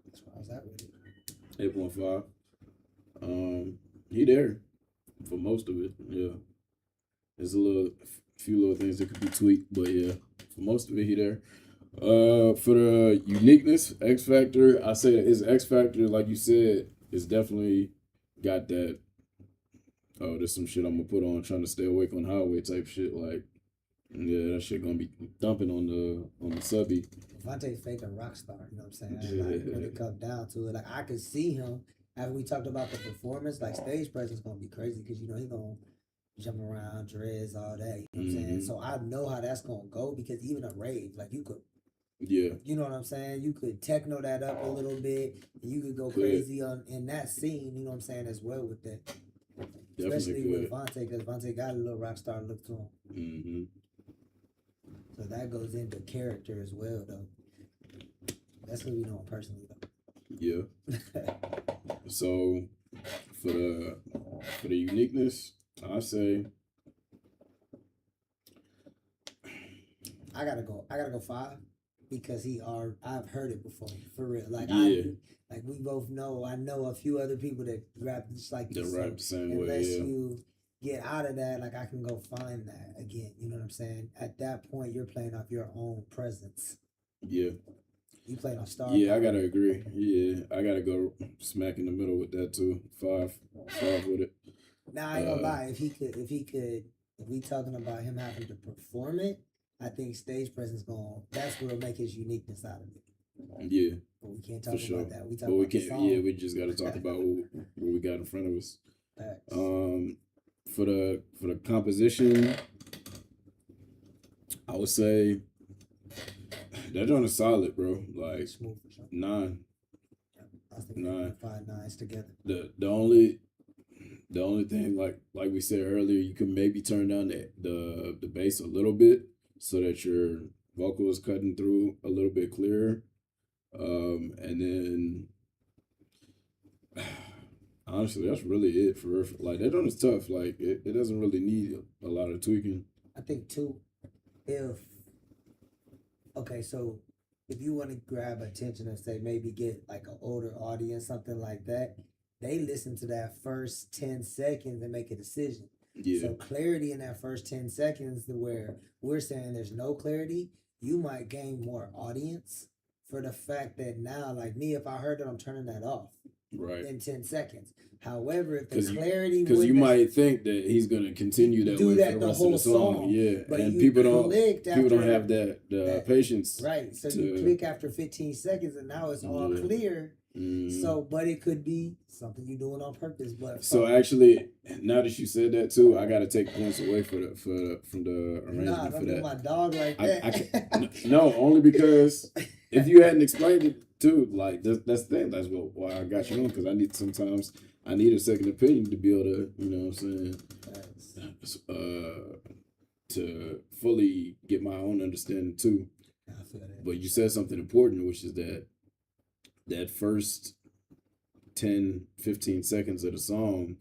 That's where I was at with it. 8.5. He there for most of it. Yeah. There's few little things that could be tweaked, but yeah, for most of it, he there. For the uniqueness, X Factor, I say his X Factor, like you said, is definitely got that. Oh, there's some shit I'm gonna put on trying to stay awake on highway type shit. Like, yeah, that shit gonna be dumping on the subby. Vontae's fake a rock star, you know what I'm saying? Like, when it comes down to it, like I could see him after we talked about the performance, like stage presence gonna be crazy because you know he's gonna jump around, dreads all day. You know what I'm saying? So I know how that's gonna go because even a rave, like you could, Yeah, you know what I'm saying? You could techno that up a little bit, and you could go crazy in that scene. You know what I'm saying as well with that, especially definitely with could. Vontae because Vontae got a little rock star look to him. Mm-hmm. So that goes into character as well, though. That's what we know him personally, though. Yeah. So for the uniqueness, I say I gotta go 5 because I've heard it before for real. Like Yeah. like we both know. I know a few other people that rap just like the this. rap the same way. Unless Yeah. you get out of that, like I can go find that again. You know what I'm saying? At that point, you're playing off your own presence. Yeah. You playing off star. Yeah, I power. gotta agree. Yeah, I gotta go smack in the middle with that too. Five with it. Now I ain't gonna lie. If we talking about him having to perform it, I think stage presence that's what'll make his uniqueness out of it. Yeah, But we can't talk for sure. about that. We talk But we about the can't. song. Yeah, we just gotta talk about what we got in front of us. Facts. For the composition, I would say that joint is solid, bro. Like Smooth for sure. 9. I was thinking Nine. 5 9s together. The only thing like we said earlier, you can maybe turn down the bass a little bit so that your vocal is cutting through a little bit clearer. And then honestly, that's really it for like that one is tough. Like it doesn't really need a lot of tweaking. I think too, so if you want to grab attention and say maybe get like an older audience, something like that, they listen to that first 10 seconds and make a decision. Yeah. So clarity in that first 10 seconds where we're saying there's no clarity, you might gain more audience for the fact that now, like me, if I heard it, I'm turning that off Right. in 10 seconds. However, if the 'Cause clarity Because you wouldn't- might think that he's gonna continue that Do way that for the the rest whole of the song. song, Yeah. but And you people clicked don't after have that patience. Right, so you to- click after 15 seconds and now it's all Yeah. clear. Mm. So, but it could be something you're doing on purpose. But So actually, now that you said that too, I gotta take points away from the arrangement nah, for don't do that. my dog like I that. No, only because if you hadn't explained it too, like that's the thing. That's why I got you on, because I need sometimes I need a second opinion to be able to, you know what I'm saying, to fully get my own understanding too. I feel that. But you said something important, which is that first 10, 15 seconds of the song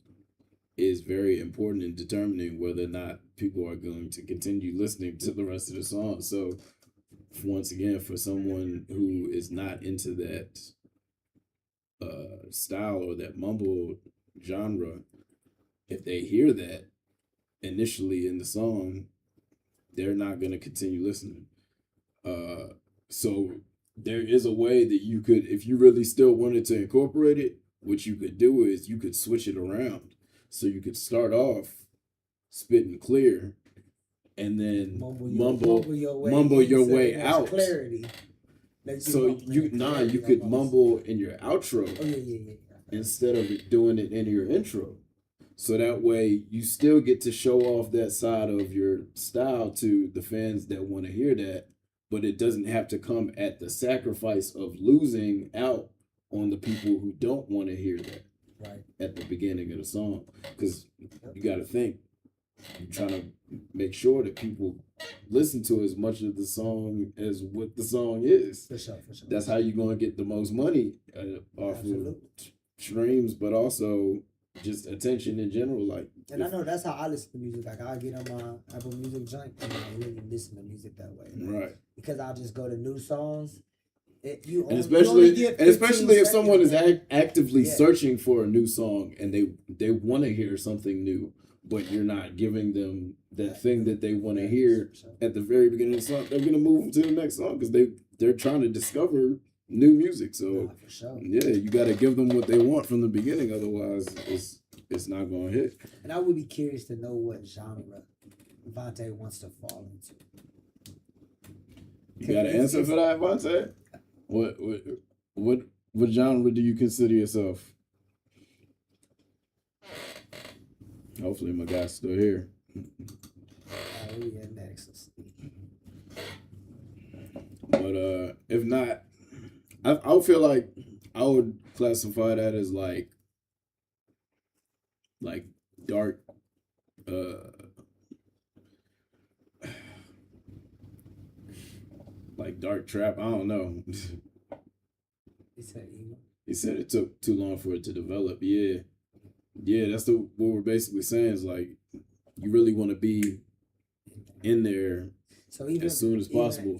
is very important in determining whether or not people are going to continue listening to the rest of the song. So once again, for someone who is not into that style or that mumble genre, if they hear that initially in the song, they're not going to continue listening. So there is a way that you could, if you really still wanted to incorporate it, what you could do is you could switch it around. So you could start off spitting clear and then mumble your way out. Clarity. So you could mumble in your outro instead of doing it in your intro. So that way you still get to show off that side of your style to the fans that want to hear that, but it doesn't have to come at the sacrifice of losing out on the people who don't want to hear that at the beginning of the song. Because you got to think, you're trying to make sure that people listen to as much of the song as what the song is. For sure. That's how you're going to get the most money off of streams, but also just attention in general. Like, and I know that's how I listen to music. Like, I get on my Apple Music joint and I really listen to music that way. Right. Because I'll just go to new songs. Especially if someone is actively searching for a new song and they want to hear something new, but you're not giving them that thing that they want to hear at the very beginning of the song, they're gonna move to the next song because they're trying to discover new music. So yeah, you got to give them what they want from the beginning, otherwise it's not gonna hit. And I would be curious to know what genre Vontae wants to fall into. You got an answer for that, Vontae? What genre do you consider yourself? Hopefully my guy's still here. We get next. But if not, I feel like I would classify that as like dark like dark trap. I don't know. He said it took too long for it to develop. Yeah, that's what we're basically saying is like you really want to be in there as soon as possible.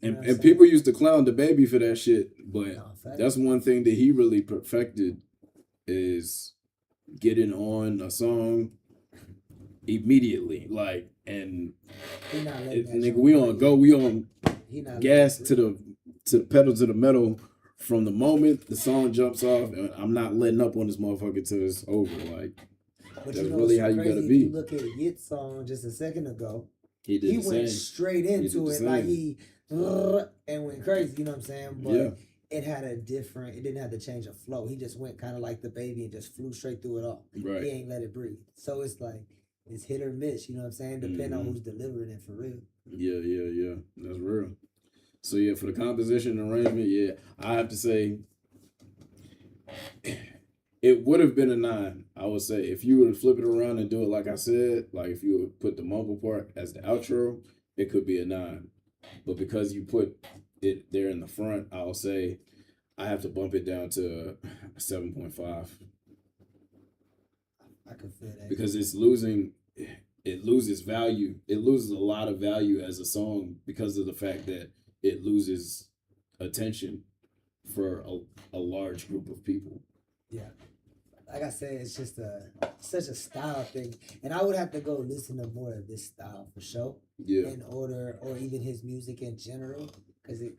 And people used to clown the baby for that shit, but that's one thing that he really perfected is getting on a song immediately, like, and nigga, we on gas to the pedal to the metal from the moment the song jumps off, and I'm not letting up on this motherfucker till it's over. Like, but that's really how you gotta be. You look at Yit's song just a second ago. He went straight into it, like he and went crazy. You know what I'm saying? But it had it didn't have to change of flow. He just went kind of like the baby and just flew straight through it all. Right. He ain't let it breathe. So it's like it's hit or miss. You know what I'm saying? Depending on who's delivering it for real. Yeah. That's real. So yeah, for the composition and arrangement, I have to say it would have been a 9. I would say if you were to flip it around and do it like I said, like if you would put the mumble part as the outro, it could be a 9. But because you put it there in the front, I'll say I have to bump it down to 7.5. I can feel that. Because it loses value. It loses a lot of value as a song because of the fact that it loses attention for a large group of people. Yeah. Like I said, it's just such a style thing. And I would have to go listen to more of this style for sure. Yeah. In order, or even his music in general. Because it,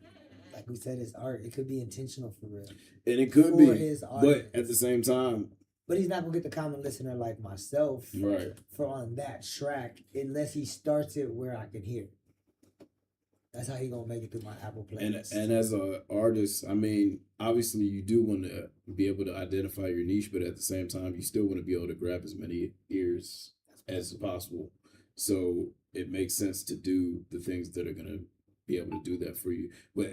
like we said, it's art. It could be intentional for real. And it could be. But at the same time. But he's not going to get the common listener like myself. Right. For on that track. Unless he starts it where I can hear it. That's how he gonna make it through my Apple playlist. And as an artist, I mean, obviously you do want to be able to identify your niche, but at the same time, you still want to be able to grab as many ears as possible. So it makes sense to do the things that are gonna be able to do that for you, but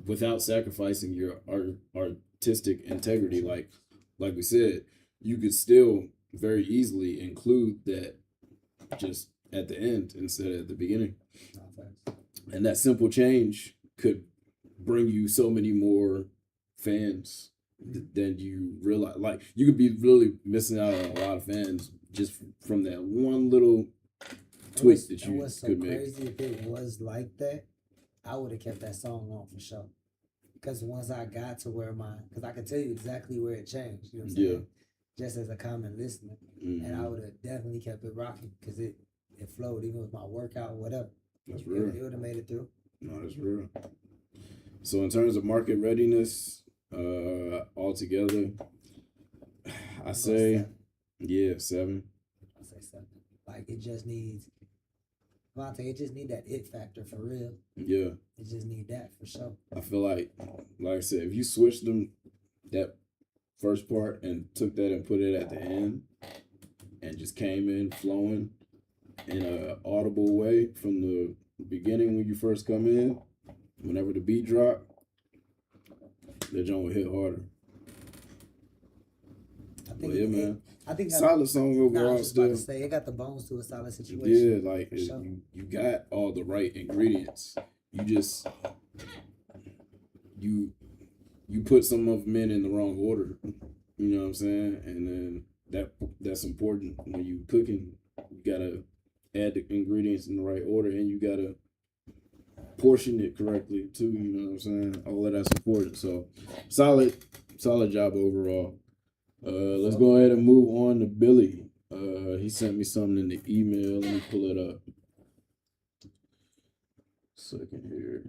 without sacrificing your artistic integrity. Like like we said, you could still very easily include that just at the end instead of at the beginning. And that simple change could bring you so many more fans than you realize. Like, you could be really missing out on a lot of fans just from that one little tweak that you what's so could make. crazy, if it was like that, I would have kept that song on for sure. Because once I got to where because I could tell you exactly where it changed, you know what I'm saying? Just as a common listener. And I would have definitely kept it rocking because it flowed even with my workout, whatever. That's real. It would have made it through. No, that's real. So in terms of market readiness, altogether, I say, 7. I say 7. Like, it just needs, Vontae, it just need that it factor for real. Yeah. It just need that for sure. I feel like I said, if you switched them, that first part, and took that and put it at the end, and just came in flowing in a audible way from the beginning when you first come in, whenever the beat drop, the joint will hit harder. Man. I think solid song overall. I was still. about to say, it got the bones to a solid situation. Yeah, like sure. you got all the right ingredients. You just you put some of them in the wrong order. You know what I'm saying? And then that's important when you cooking. You gotta add the ingredients in the right order, and you gotta portion it correctly too. You know what I'm saying? All of that's important. So solid job overall. Let's go ahead and move on to Billy. He sent me something in the email. Let me pull it up. Second here.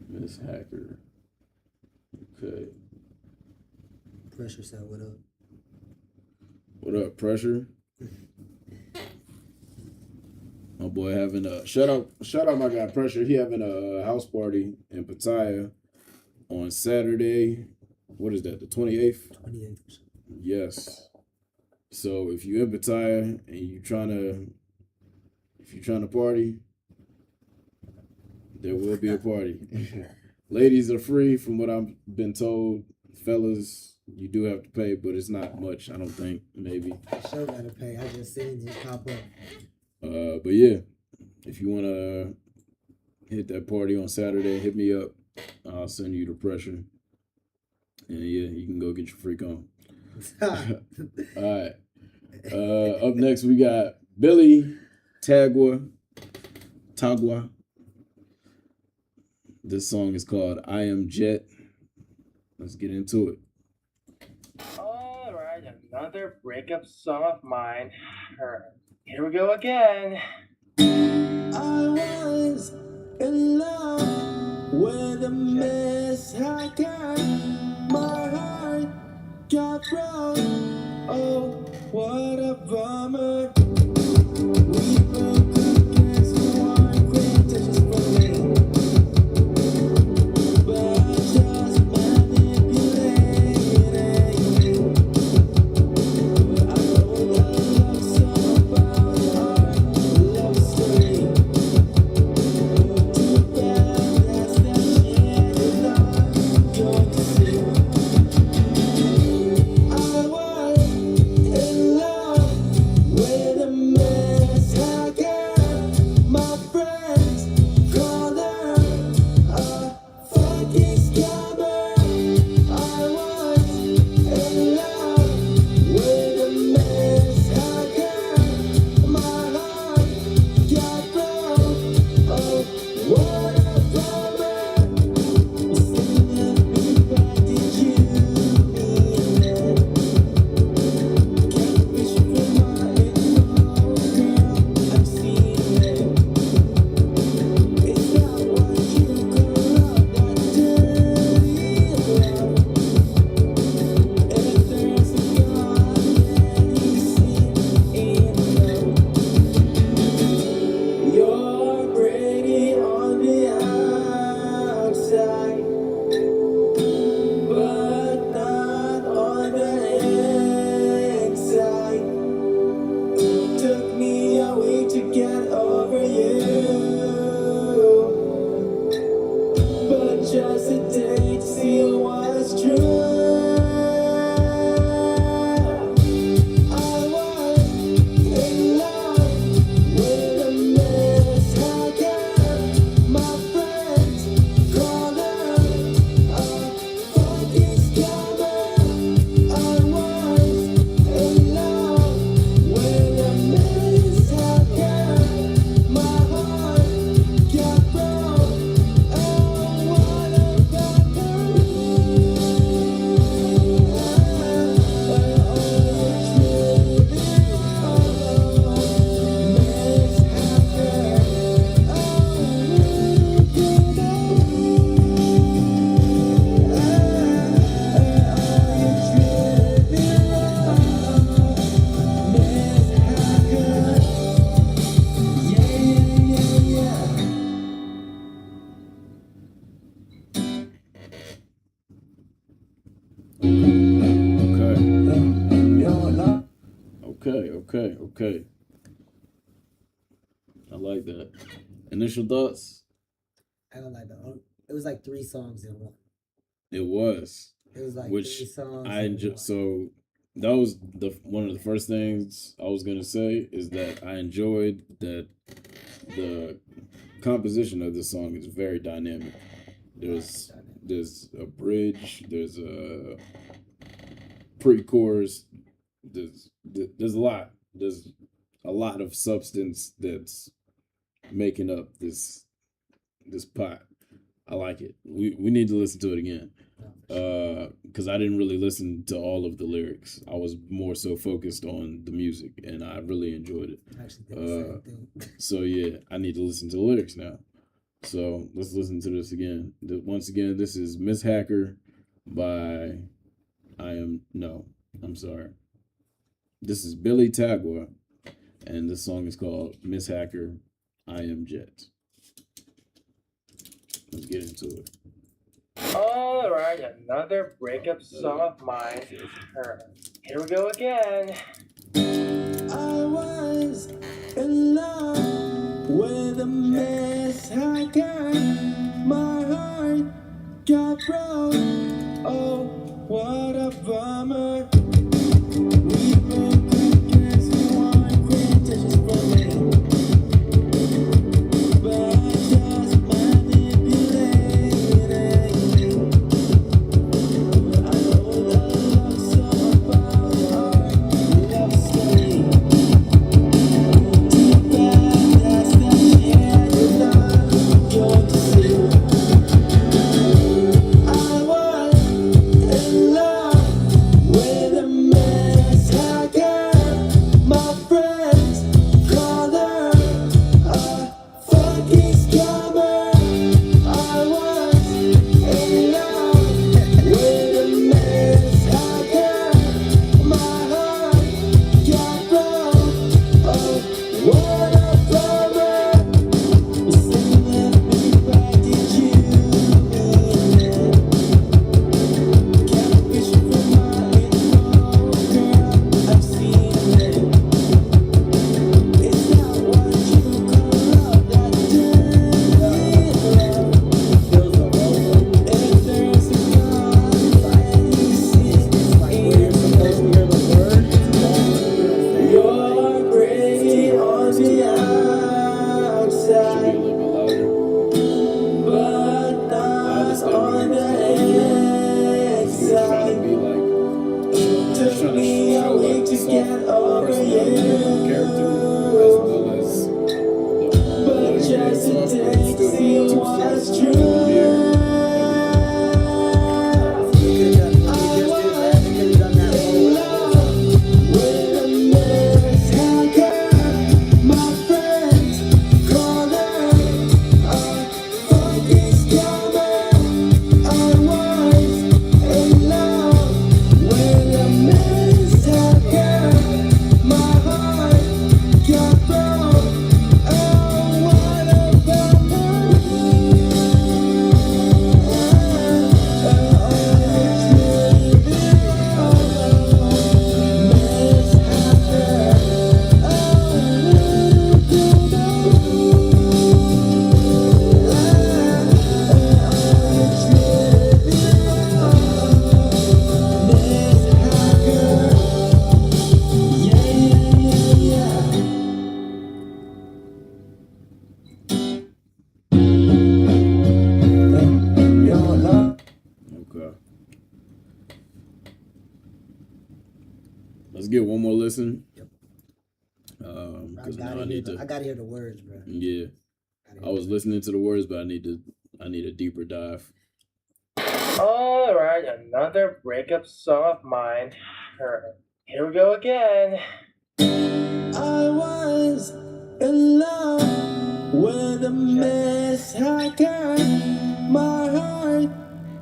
Miss Hacker. Okay. Pressure said, what up? What up, Pressure? My boy having a shout out my guy Pressure. He having a house party in Pattaya on Saturday. What is that? The 28th? 28th. Yes. So if you're in Pattaya and you're trying to party, there will be a party. Ladies are free from what I've been told. Fellas, you do have to pay, but it's not much, I don't think. Maybe. Sure gotta pay. I just seen you pop up. But yeah, if you want to hit that party on Saturday, hit me up. I'll send you the Pressure. And yeah, you can go get your freak on. All right. Up next, we got Billy Tagua. This song is called I Am Jet. Let's get into it. All right, another breakup song of mine. Here we go again. I was in love with a miss I got. My heart got broke. Oh, what a bummer. We broke up cause you weren't great just for me. But I just manipulated you. I know that love song about our love story. Too bad that's the shit you're not going to see. I was in love with a mess I got. Okay. I like that. Initial thoughts? I don't like that. It was like 3 songs in one. It was. It was like Which 3 songs. I in enjoy. one. So that was one of the first things I was gonna say is that I enjoyed that the composition of this song is very dynamic. There's a bridge. There's a pre-chorus. There's a lot. There's a lot of substance that's making up this pot. I like it. We need to listen to it again. Because I didn't really listen to all of the lyrics. I was more so focused on the music, and I really enjoyed it. I actually did the same thing. So yeah, I need to listen to the lyrics now. So let's listen to this again. Once again, this is Miss Hacker by I'm sorry. This is Billy Tagua, and this song is called Miss Hacker, I Am Jet. Let's get into it. Alright, another breakup song of mine. Here we go again. I was in love with a Miss Hacker. My heart got broke. Oh, what a bummer. We broke up 'cause we weren't quintessential for me. But I just manipulated. I know the love song about our love story. Too bad that's the shit you're not going to see. I was in love with a Miss Hacker. My friends call her a fucking scammer. I was in love with a Miss Hacker. My heart got broke. Oh, what a bummer. But still left me back to you. Can't wish for my info, girl. I've seen it. It's not what you call love, that dirty love. If there's a God, and you see It's like when you're supposed to hear the word. you're pretty on the Should be a outside, little bit louder. but not understand on what the you're trying to inside. be like, Took trying to me a show like week the to get soft over personality of the character as well as but just a taxi was true. You could have done that In love with a Miss Hacker. My friends call her a fucking scammer. I was in love with a Miss Hacker. My heart got broke. Oh, what a bummer. Okay. Let's get one more listen. Yep. I Because now gotta I need I to. gotta hear the words, bro. Yeah, I was listening to the words, but I need a deeper dive. Alright, another breakup song of mine. Here we go again. I was in love with a Miss Hacker. My heart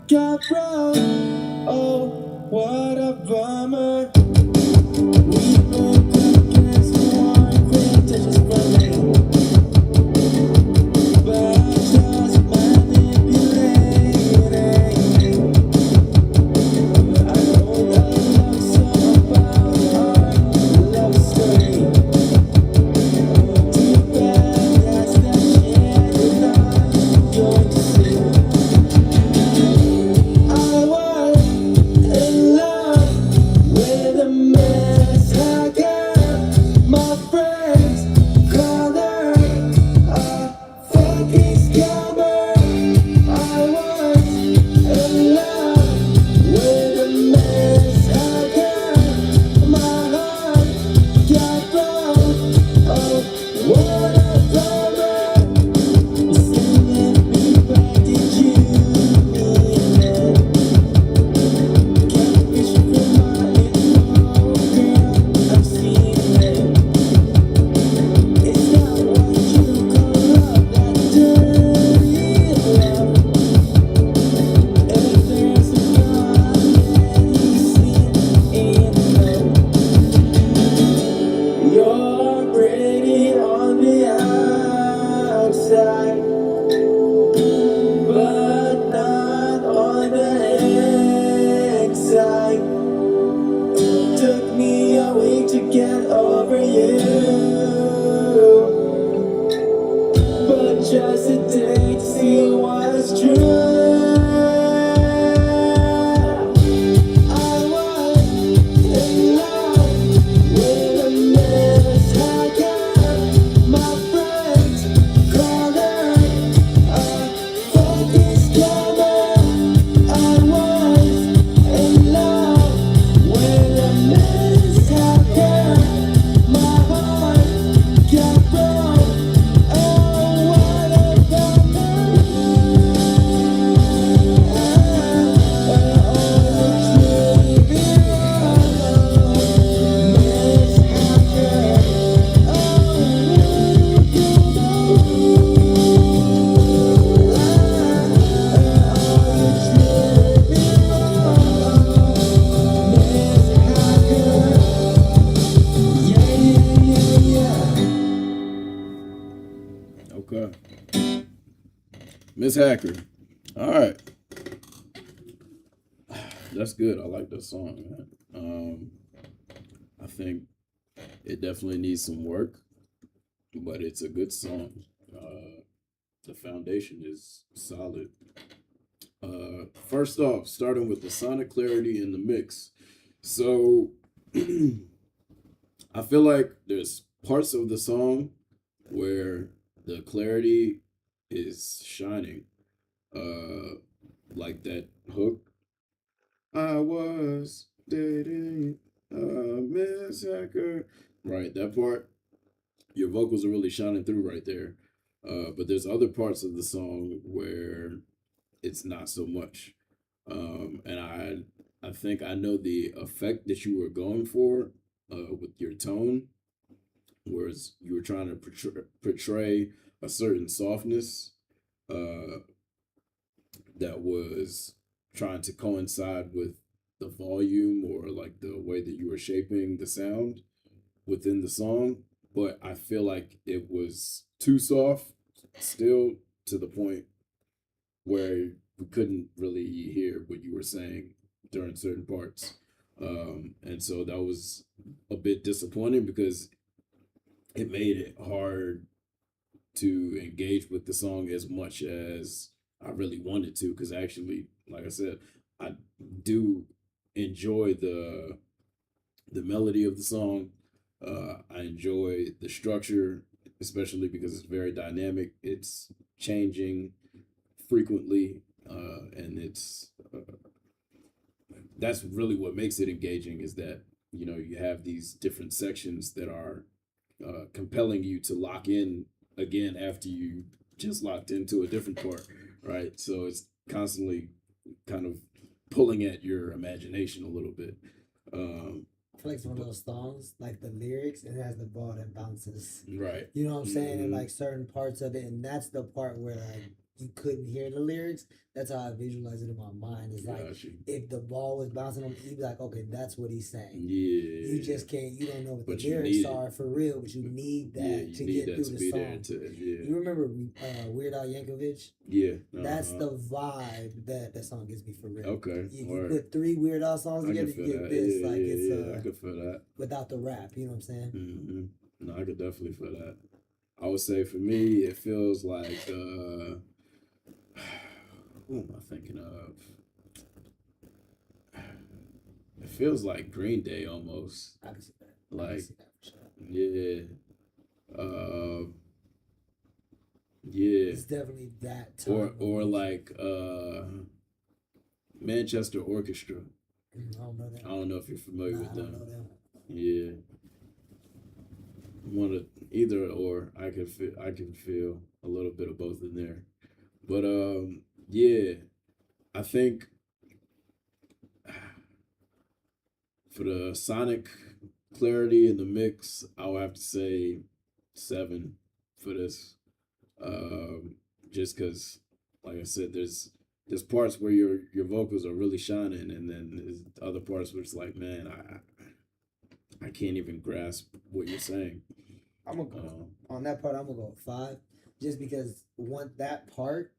got broke. Oh, what a bummer. We broke up 'cause we weren't quintessential for me. But I just manipulated. I know the love song about our love story. need to get over you, but just a day to see what's true. I was in love with a mishacker. My friends called her a focus camera. I was in love with a mishacker. My heart got broke. Oh, what about Okay. Miss Hacker. All right. That's good. I like that song, man. I think it definitely needs some work, but it's a good song. The foundation is solid. First off, starting with the sonic clarity in the mix. So I feel like there's parts of the song where the clarity is shining. Like that hook. I was dating a Miss Hacker. Right, that part. Your vocals are really shining through right there. But there's other parts of the song where it's not so much. And I think I know the effect that you were going for with your tone, whereas you were trying to portray a certain softness uh, that was trying to coincide with the volume or like the way that you were shaping the sound within the song. But I feel like it was too soft still, to the point where we couldn't really hear what you were saying during certain parts. And so that was a bit disappointing because it made it hard to engage with the song as much as I really wanted to. Because actually, like I said, I do enjoy the melody of the song. I enjoy the structure, especially because it's very dynamic. It's changing frequently, and that's really what makes it engaging. Is that you have these different sections that are compelling you to lock in again after you just locked into a different part, right? So it's constantly kind of pulling at your imagination a little bit. I feel like it's one of those songs, like the lyrics, it has the ball that bounces. Right. You know what I'm saying? And Mhm. like certain parts of it, and that's the part where like you couldn't hear the lyrics. That's how I visualize it in my mind. It's like Got you. if the ball was bouncing on, you'd be like, okay, that's what he's saying. Yeah. You just can't. You don't know what But the you lyrics need it. are for real, but you need that Yeah, you to need get that through to the be there song. to You remember Weird Al Yankovic? yeah. That's the vibe that song gives me for real. Okay. You Word. put three Weird Al songs I can together, you feel get that. this. Yeah, Like yeah, it's yeah. I could feel that. without the rap. You know what I'm saying? Mm-hmm. No, I could definitely feel that. I would say for me, it feels like who am I thinking of? It feels like Green Day almost. I can see that. I Like, can see that for sure. yeah. Yeah. It's definitely that time. Or like Manchester Orchestra. I don't know that. I don't know if you're familiar with I don't them. know them. Yeah. One of either or. I can feel a little bit of both in there. But yeah, I think for the sonic clarity in the mix, I would have to say 7 for this. Just because, like I said, there's parts where your vocals are really shining, and then there's other parts where it's like, man, I can't even grasp what you're saying. I'm gonna go on that part. I'm gonna go 5, just because that part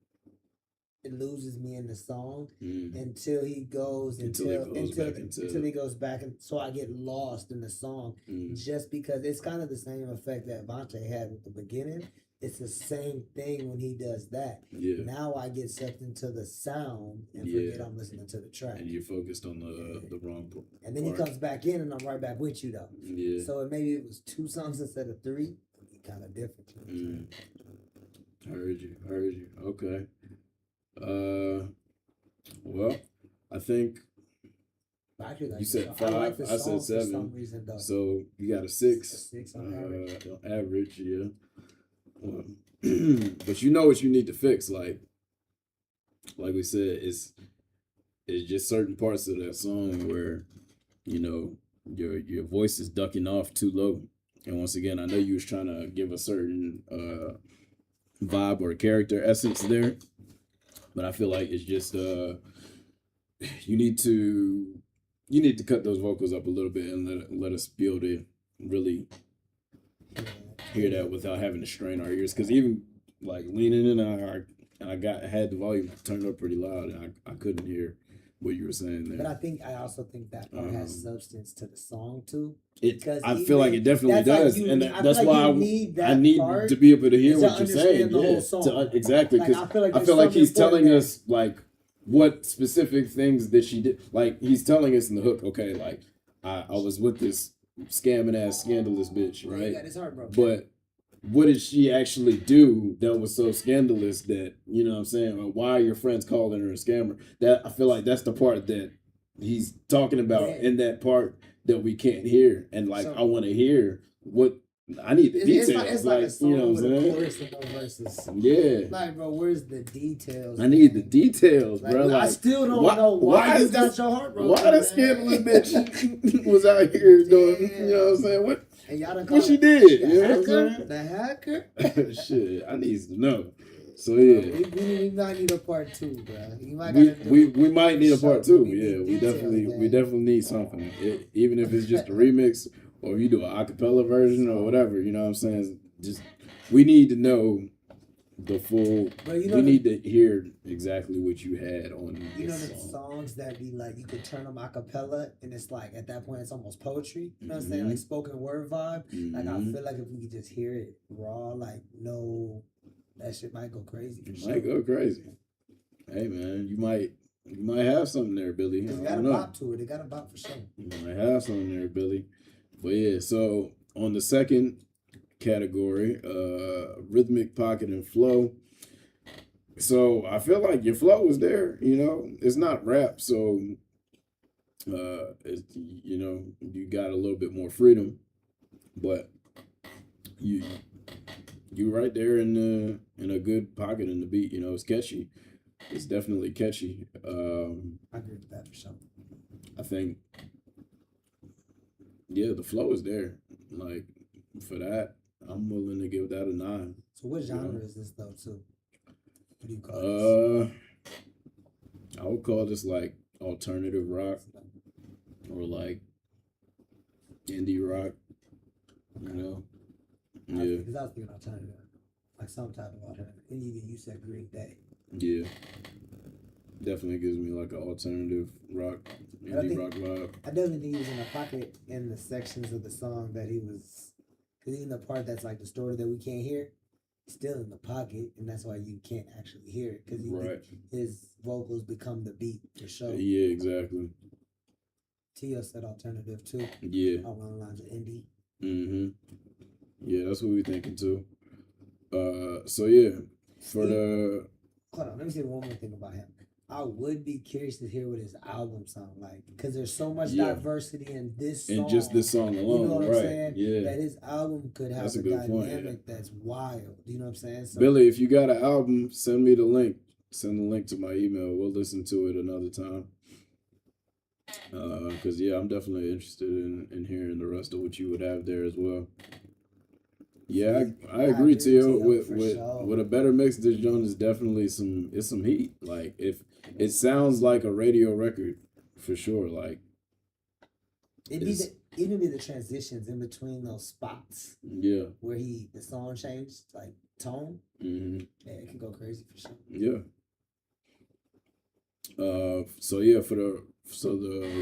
it loses me in the song Mm. until he goes Until he goes back into until he goes back, and so I get lost in the song. Mm. Just because it's kind of the same effect that Vontae had with the beginning. It's the same thing when he does that. Yeah. Now I get sucked into the sound and Yeah. forget I'm listening to the track. And you're focused on the wrong part. And then he comes back in, and I'm right back with you though. Yeah. So maybe it was 2 songs instead of 3. Kind of different. Mm. Heard you. Okay. Well, I think Actually, like you said I like 5. the I song said for some 7. reason though. So you got a 6. A 6 on average. On average, yeah. But you know what you need to fix, like we said, it's just certain parts of that song where, you know, your voice is ducking off too low. And once again, I know you was trying to give a certain vibe or character essence there, but I feel like it's just you need to cut those vocals up a little bit and let us be able to really hear that without having to strain our ears. Because even like leaning in, I had the volume turned up pretty loud, and I couldn't hear what you were saying there. But I also think that part has substance to the song too. I feel like it definitely does, like and that's like why I need to be able to hear what you're saying. Yeah, exactly. Because I feel like he's telling us like what specific things that she did. Like he's telling us in the hook, okay, like I was with this scamming ass scandalous bitch, right? He got his heart broken. But what did she actually do that was so scandalous that, you know what I'm saying? Or why are your friends calling her a scammer? That I feel like that's the part that he's talking about in that part that we can't hear. And like, I want to hear what I need the details. It's like a song you know with what I'm a saying? chorus and no verses. Yeah. Like, bro, where's the details? I need the details, bro. I Like, still don't know why you got your heart broken. Why that scandalous bitch was out here doing, you know what I'm saying? What she did? You know what I'm saying? The hacker? Shit, I need to know. So yeah, we might need a part 2, bro. We might need a part 2. Yeah, we definitely need something. Even if it's just a remix or if you do an acapella version or whatever, you know what I'm saying? Just we need to know the full. We need to hear exactly what you had on. You know the songs that be like you could turn them a cappella and it's like at that point it's almost poetry. You know what I'm saying? Like spoken word vibe. Like I feel like if we could just hear it raw, like no, that shit might go crazy. Might go crazy. Hey man, you might have something there, Billy. It got a bop to it. It got a bop for sure. You might have something there, Billy. But yeah, so on the second category, rhythmic, pocket, and flow. So I feel like your flow is there, you know. It's not rap, so it's, you know, you got a little bit more freedom, but you right there in a good pocket in the beat, you know. It's catchy. It's definitely catchy. I agree with that for sure. I think the flow is there. Like for that, I'm willing to give that a 9. So what genre is this though, too? What do you call this? I would call this like alternative rock or like indie rock. You know? Yeah. Because I was thinking alternative. Like some type of alternative. And even you said Green Day. Yeah. Definitely gives me like an alternative rock, indie rock vibe. I definitely think he was in a pocket in the sections of the song that he was. Because even the part that's like the story that we can't hear, still in the pocket, and that's why you can't actually hear it. Because his vocals become the beat for sure. Yeah, exactly. Tio said alternative too. Yeah. Along the lines of indie. Yeah, that's what we're thinking too. So yeah, for the. Hold on, let me say one more thing about him. I would be curious to hear what his album sound like because there's so much diversity in this song. And just this song alone, you know what I'm saying? Yeah. That his album could have a dynamic that's wild. You know what I'm saying? So, Billy, if you got an album, send me the link. Send the link to my email. We'll listen to it another time. Because I'm definitely interested in hearing the rest of what you would have there as well. Yeah, I agree, Tio. With a better mix, this joint is definitely some heat. Like if it sounds like a radio record for sure. Like even be the transitions in between those spots. Yeah. Where the song changed like tone. Mm-hmm. Yeah, it can go crazy for sure. Yeah. So yeah, for the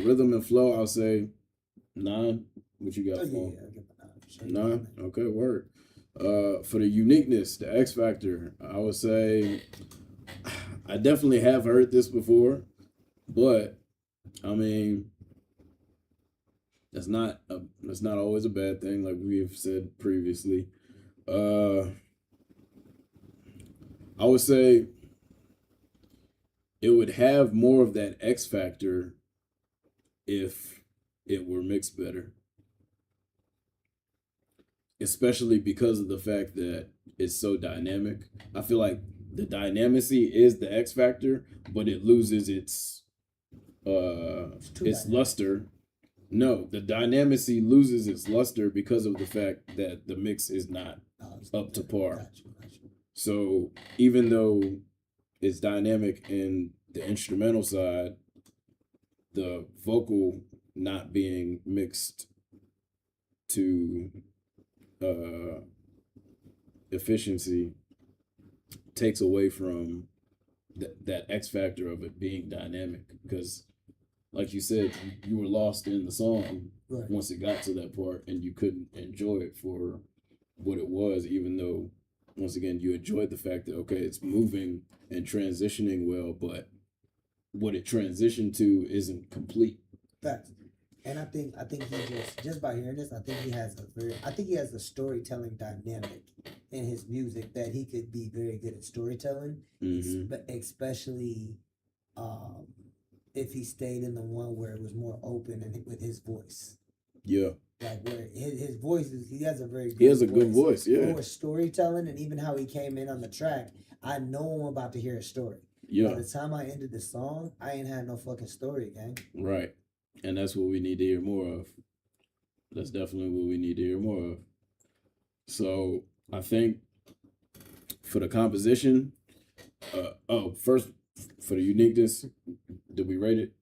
rhythm and flow, I'll say 9. What you got Oh, for yeah, I'll give it a 9 for sure. 9? Okay, word. For the uniqueness, the X factor, I would say I definitely have heard this before, but I mean that's not always a bad thing, like we've said previously. Uh, I would say it would have more of that X factor if it were mixed better, especially because of the fact that it's so dynamic. I feel like the dynamicy is the X factor, but it loses its luster. No, the dynamicy loses its luster because of the fact that the mix is not up to par. Got you. So even though it's dynamic in the instrumental side, the vocal not being mixed to efficiency takes away from that X factor of it being dynamic. Because, like you said, you were lost in the song Right. once it got to that part, and you couldn't enjoy it for what it was, even though, once again, you enjoyed the fact that, okay, it's moving and transitioning well, but what it transitioned to isn't complete. Facts. And I think he just by hearing this, I think he has a storytelling dynamic in his music that he could be very good at storytelling, but especially if he stayed in the one where it was more open and with his voice. Yeah. Like where his voice he has a very good He has a good voice, yeah. For storytelling, and even how he came in on the track, I know I'm about to hear a story. Yeah. By the time I ended the song, I ain't had no fucking story, gang. Right. And that's what we need to hear more of. That's definitely what we need to hear more of. So I think for the composition, first for the uniqueness, did we rate it?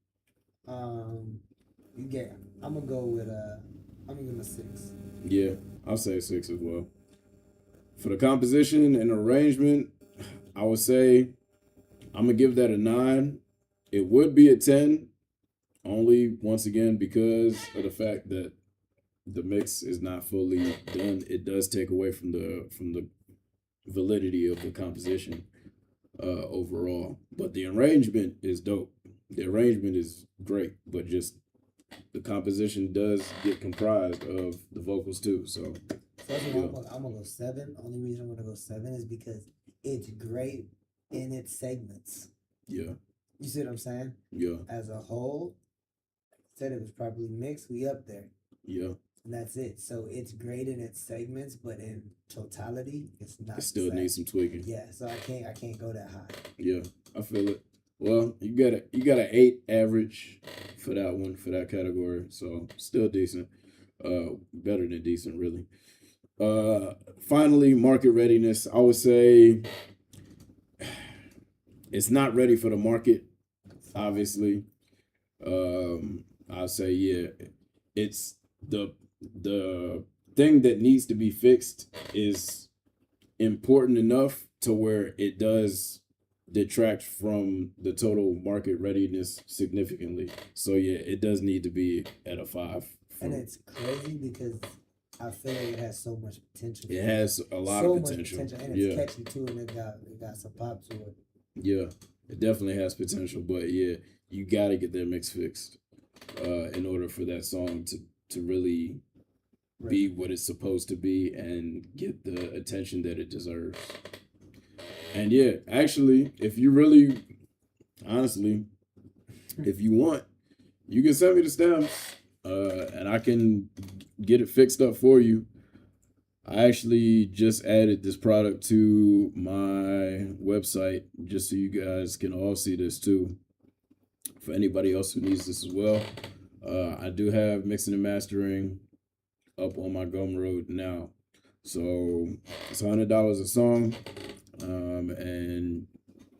Yeah, I'm gonna give him a 6. Yeah, I'll say 6 as well. For the composition and arrangement, I would say I'm gonna give that a 9. It would be a 10, only once again because of the fact that the mix is not fully done. It does take away from the validity of the composition overall. But the arrangement is dope. The arrangement is great, but just the composition does get comprised of the vocals too. So I'm gonna go 7. Only reason I'm gonna go 7 is because it's great in its segments. Yeah. You see what I'm saying? Yeah. As a whole, said it was probably mixed. We up there. Yeah. And that's it. So it's great in its segments, but in totality, it's not. It still needs some tweaking. Yeah, so I can't go that high. Yeah, I feel it. Well, you got an 8 average for that one, for that category. So still decent. Better than decent, really. Finally, market readiness. I would say it's not ready for the market, obviously. I'll say, yeah, it's the thing that needs to be fixed is important enough to where it does detract from the total market readiness significantly. So yeah, it does need to be at a 5. And it's crazy because I feel like it has so much potential. It has a lot of potential. And it's catchy too, and it got some pop to it. Yeah, it definitely has potential, but yeah, you got to get their mix fixed in order for that song to really be what it's supposed to be and get the attention that it deserves. And yeah, actually, if you really, honestly, if you want, you can send me the stems and I can get it fixed up for you. I actually just added this product to my website just so you guys can all see this too. For anybody else who needs this as well, I do have mixing and mastering up on my Gumroad now. So it's $100 a song. And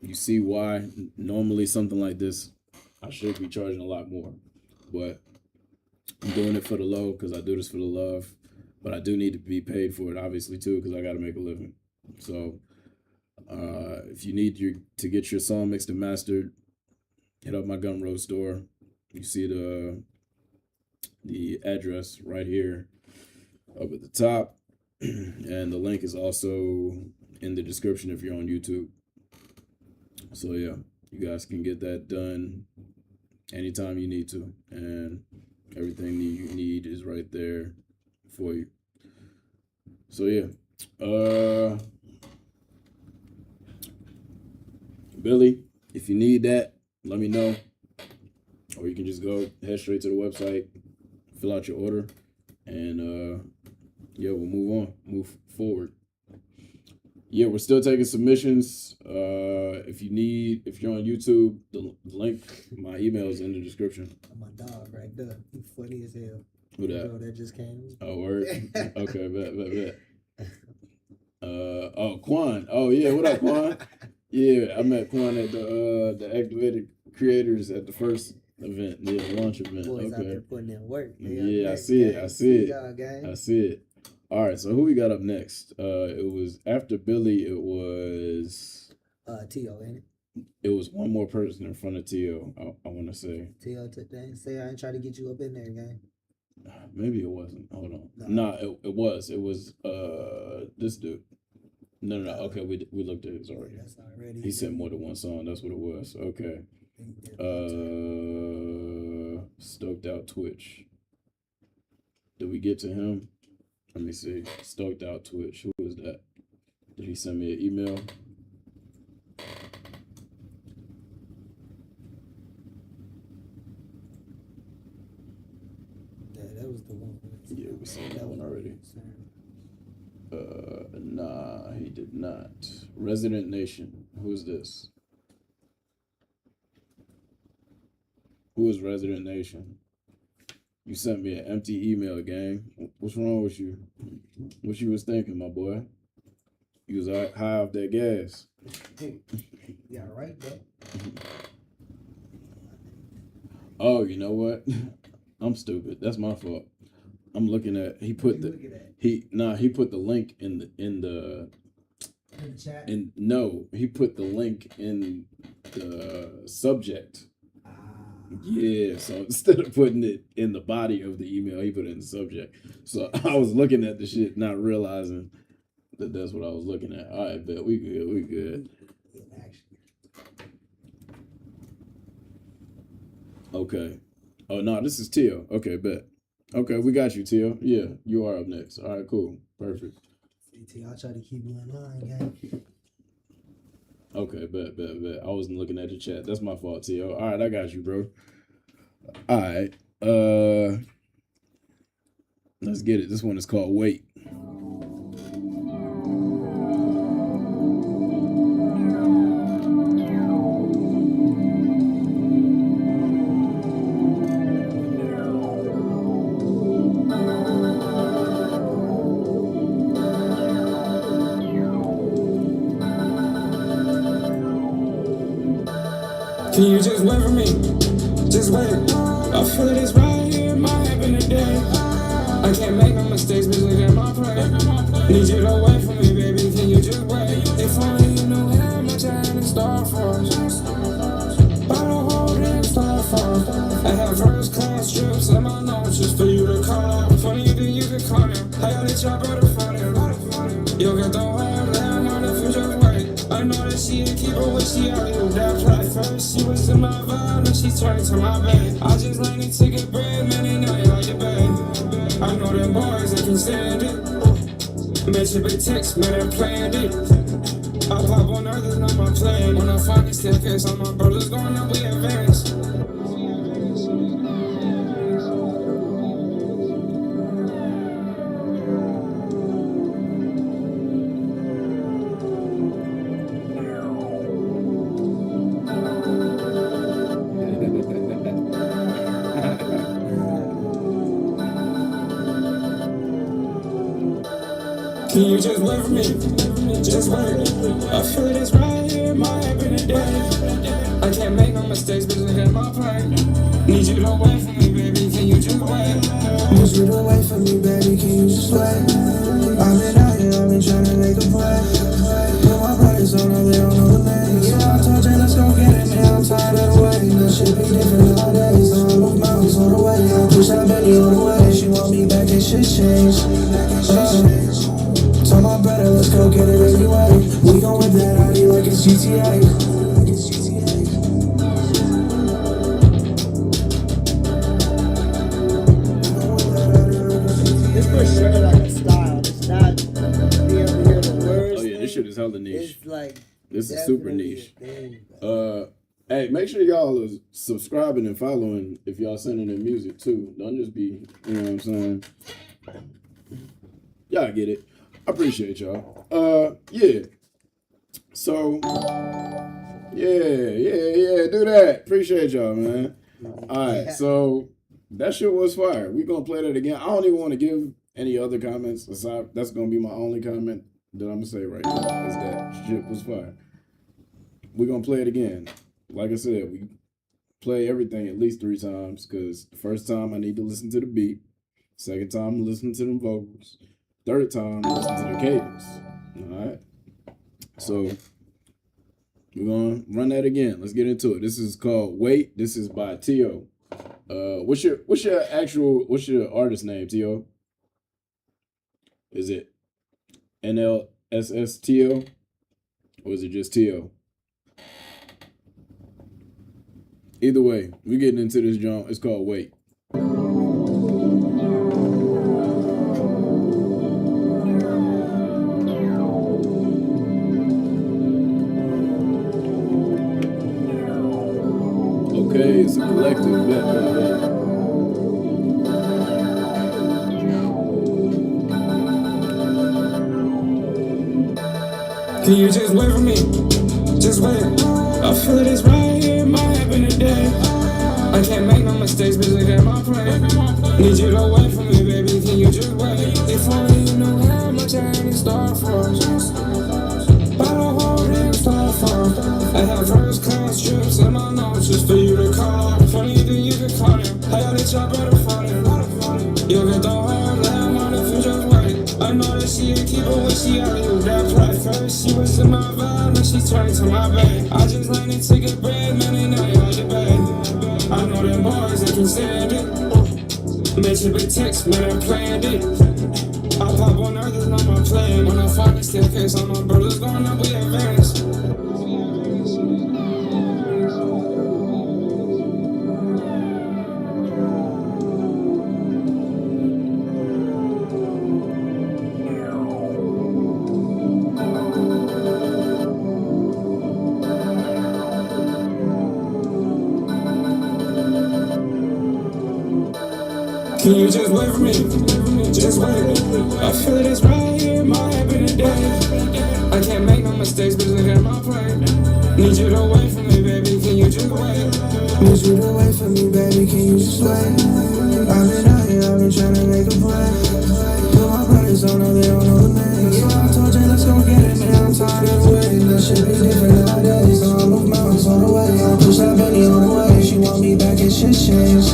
you see why normally something like this, I should be charging a lot more. But I'm doing it for the low because I do this for the love. But I do need to be paid for it, obviously, too, because I got to make a living. So if you need to get your song mixed and mastered, hit up my Gumroad store. You see the address right here up at the top. And the link is also in the description if you're on YouTube. So yeah, you guys can get that done anytime you need to. And everything that you need is right there for you. So yeah. Billy, if you need that, let me know. Or you can just head straight to the website, fill out your order, and yeah, we'll move forward. Yeah, we're still taking submissions. If you're on YouTube, the link, my email is in the description. My dog right there. He's funny as hell. Who that? Girl that just came. Oh, word. Okay, bet. Oh, Quan. Oh yeah, what up, Quan? Yeah, I met Quan at the Activated Creators at the first event, the launch event. Boys out Okay. there putting in work. Yeah, I see it. I see it. All right, so who we got up next? It was after Billy. It was T.O., ain't it? It was one more person in front of T.O. I want to say. T.O. today. Say I ain't trying to get you up in there, gang. Maybe it wasn't. Hold on. No. Nah, it was. It was this dude. No. Okay, we looked at his already. That's already. He sent more than one song. That's what it was. Okay. Stoked Out Twitch. Did we get to him? Let me see. Stoked Out Twitch. Who was that? Did he send me an email? That was the one. Yeah, we seen that one already. Nah, he did not. Resident Nation. Who's this? Who is Resident Nation? You sent me an empty email, gang. What's wrong with you? What you was thinking, my boy? You was high off that gas. Yeah, right, bro. Oh, you know what? I'm stupid. That's my fault. I'm looking at he put the link in the chat. and no, he put the link in the subject. Yeah, so instead of putting it in the body of the email, he put it in the subject. So I was looking at the shit, not realizing that that's what I was looking at. All right, bet we good. Okay. Oh no, this is Tio. Okay, bet. Okay, we got you, Tio. Yeah, you are up next. All right, cool, perfect. I'll try to keep you in line, gang. Okay, bet. I wasn't looking at the chat. That's my fault, Tio. All right, I got you, bro. All right. Let's get it. This one is called Wait. Can you just wait for me? Just wait. I feel this right here in my heaven today. I can't make no mistakes, but look at my play. Need you to wait for me, baby. Can you just wait? If only you knew how much I had in store for us. By the whole damn star for I have first class trips in my notes just for you to call out. Funny then you can call him. I got it, y'all better find him. You'll get the whole down on if you just wait. I know that she ain't keep her when she out here. That play first, she was in my vibe, and she turned to my bed. I just landed to get bread, man, they know you like it bad. I know them boys, they can stand it. Mention big text, man, they planned it. I pop on others, not my plan. When I find the staircase, all my brothers going up, we advance. Can you just wait for me? Just wait. I feel this right here in my heaven today. I can't make no mistakes, but look at my play. Need you to wait for me, baby. Can you just wait? Need you to wait for me, baby. Can you just wait? I've been out here, I've been trying to make a play. Put my brothers on, they don't know the name. So I told you, let's go get it, man. I'm tired of waiting. money on the way. She want me back and shit change. Told my brother, let's go get it anyway. We gon' whip that Audi like it's GTA. It's for sure like a style. It's not being able to hear the words. Oh yeah, this shit is hella niche. It's like This is super definitely niche. a thing, bro. Hey, make sure y'all are subscribing and following if y'all sending in music too. Don't just be, you know what I'm saying? Y'all get it. I appreciate y'all. Yeah. So, yeah, do that. Appreciate y'all, man. All right, so that shit was fire. We gonna play that again. I don't even want to give any other comments aside. That's gonna be my only comment that I'm gonna say right now is that shit was fire. We gonna play it again. Like I said, we play everything at least 3 times because the first time I need to listen to the beat. Second time, listen to them vocals. Third time, listen to the cadence. All right. So we're gonna run that again. Let's get into it. This is called Wait. This is by T.O. What's your artist name, T.O.? Is it NLSSTO or is it just T.O.? Either way, we're getting into this joint. It's called Wait. Okay, it's a collective bet. Can you just wait for me? Just wait. I feel this right here in my happen today. I can't make no mistakes, bitch, look at my play. Need you to wait for me, baby, can you just wait? If only you know how much I had in store for. By the whole damn storefront. I have first class trips in my notes just for you to call. Funny that you can call him. I got it, y'all better find him. You'll get the whole damn one if you just wait. I know that she a keeper when she out of that play. First she was in my vibe, now she turned to my babe. I just landed to get bread, man, they know you like the babe. I know them boys, they can stand it. Mention big text, man, I planned it. I pop on earth, it's not my plan. When I find the staircase, all my brothers going up, we advance. Can you just wait for me? Just wait. I feel this right here in my happen today. I can't make no mistakes, bitch, look at my play. Need you to wait for me, baby, can you just wait? Need you to wait for me, baby, can you just wait? I've been out here, I've been trying to make a play. But my brothers don't know, they don't know the name. So I told you, let's go get it, man, I'm tired of waiting. This shit be different nowadays, so I move mountains on the way. I push that Benny on the way. She want me back and shit change.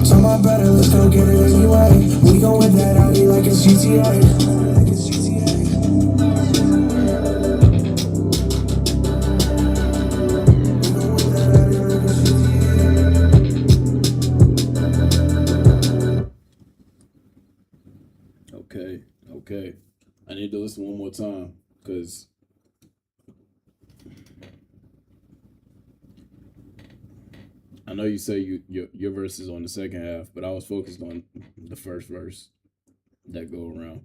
Told my brother, let's go get it anyway. We gon' whip that Audi like it's GTA. Okay. I need to listen one more time because I know you say your verse is on the second half, but I was focused on the first verse that go around.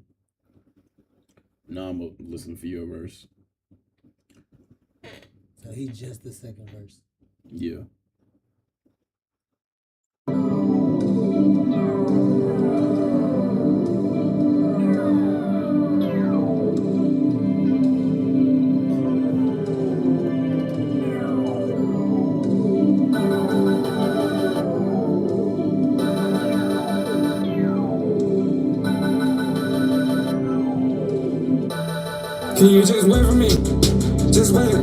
Now I'm gonna listen for your verse. So he just the second verse. Yeah. Can you just wait for me? Just wait.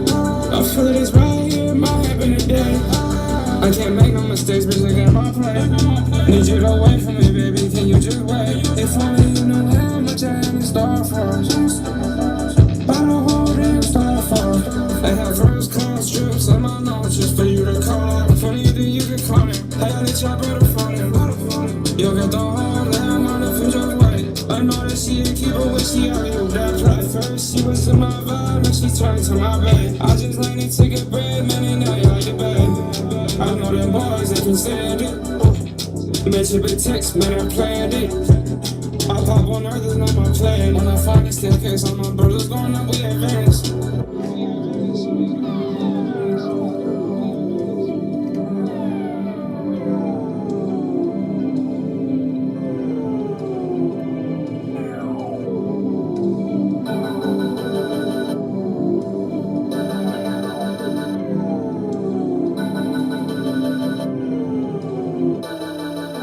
I feel this right here in my happen today. I can't make no mistakes, bitch, look at my play. Need you to wait for me, baby, can you just wait? If only you know how much I had in store for. By the whole damn storefront. I have first class trips in my notes just for you to call. Funny that you can call him. I got it, y'all better find him. never wish she already knew that play. First she was in my vibe, now she turned to my babe. I just landed to get bread, man, and now you like the babe. I know them boys, they can stand it. Met you with text, man, I planned it. I pop on earth, it's not my plan. When I find the staircase, all my brothers going up, we advance.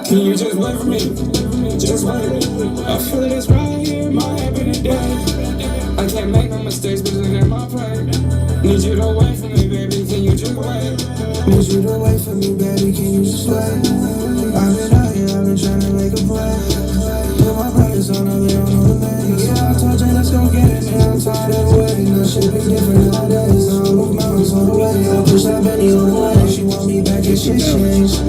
Can you just wait for me? Just wait. I feel it is right here, my happiness day. I can't make no mistakes, but look at my play. Need you to wait for me, baby, can you just wait? Need you to wait for me, baby, can you just wait? I've been out here, I've been trying to make a play. Put my brothers on, they don't know the names. Yeah, I told you, let's go get it, man, I'm tired of waiting. That shit be different nowadays. I move mountains on the way, I push that Benny on the way. She want me back and shit changed.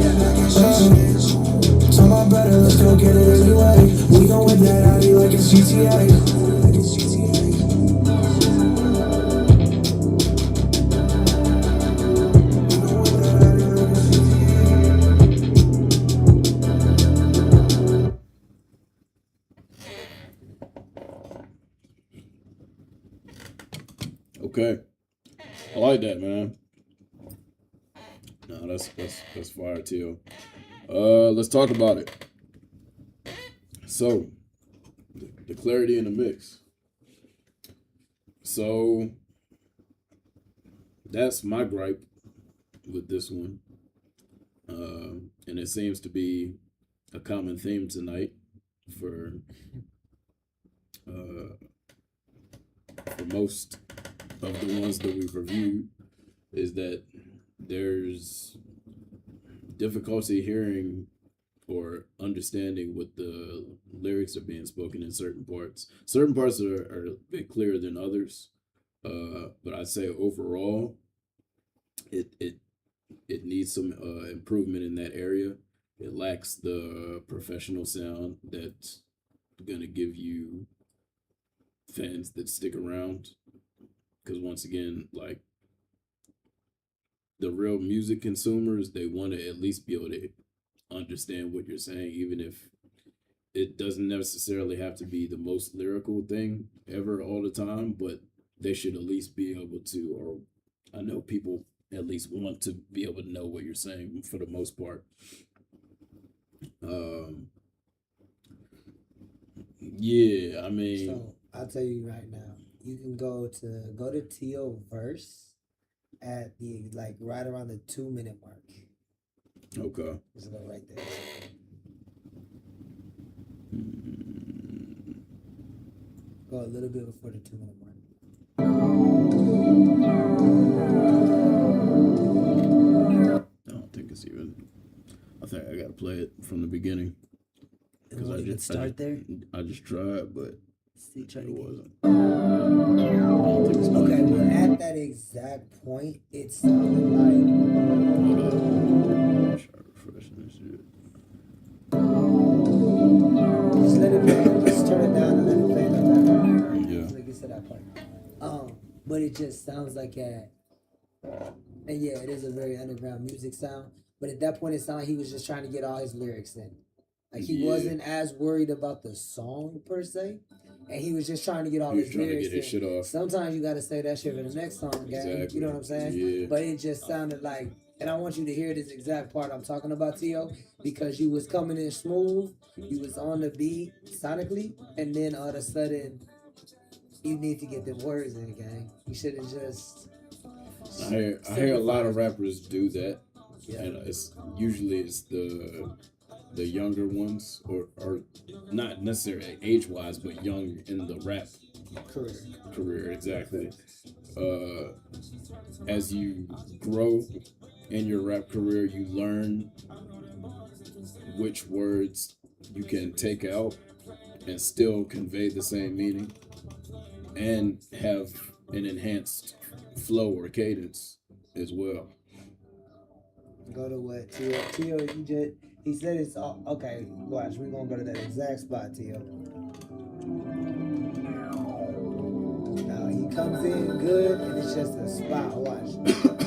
So my brother, let's go get it anyway. We gon' whip that out like it's GTA. Okay, I like that, man. No, that's fire too. Let's talk about it. So, the clarity in the mix. So, that's my gripe with this one. And it seems to be a common theme tonight for most of the ones that we've reviewed, is that there's difficulty hearing or understanding what the lyrics are being spoken in certain parts. Certain parts are a bit clearer than others, but I'd say overall, it needs some improvement in that area. It lacks the professional sound that's gonna give you fans that stick around. Because once again, like, the real music consumers, they want to at least be able to understand what you're saying, even if it doesn't necessarily have to be the most lyrical thing ever all the time, but they should at least be able to, or I know people at least want to be able to know what you're saying for the most part. Yeah, I mean, So I'll tell you right now, you can go to T.O. verse at the right around the 2-minute mark. okay. Just go right there. Go a little bit before the 2-minute mark. I don't think it's even. I think I gotta play it from the beginning. It won't even start there. I just tried, but See, try it to wasn't. I don't think it's Okay, playing. but at that exact point, it sounded like. Hold up. Try refreshing this shit. Just let it play. Just turn it down and let it play in the background. Yeah. Like you said, that part. But it just sounds like and yeah, it is a very underground music sound. But at that point, it sounded like he was just trying to get all his lyrics in. Like he wasn't as worried about the song per se, and he was just trying to get all his lyrics to get his shit off. Sometimes you gotta say that shit for the next song, gang. Exactly. You know what I'm saying? Yeah. But it just sounded like, and I want you to hear this exact part I'm talking about, T.O., because you was coming in smooth, you was on the beat sonically, and then all of a sudden, you need to get them words in, gang. You should have just. I hear a lot of rappers do that, Yeah. and it's usually the younger ones, or not necessarily age wise, but young in the rap career. Exactly. As you grow in your rap career, you learn which words you can take out and still convey the same meaning and have an enhanced flow or cadence as well. Go to what? T.O., he said it's all, okay, watch, we're gonna go to that exact spot, T.O. he comes in good, and it's just a spot. Watch.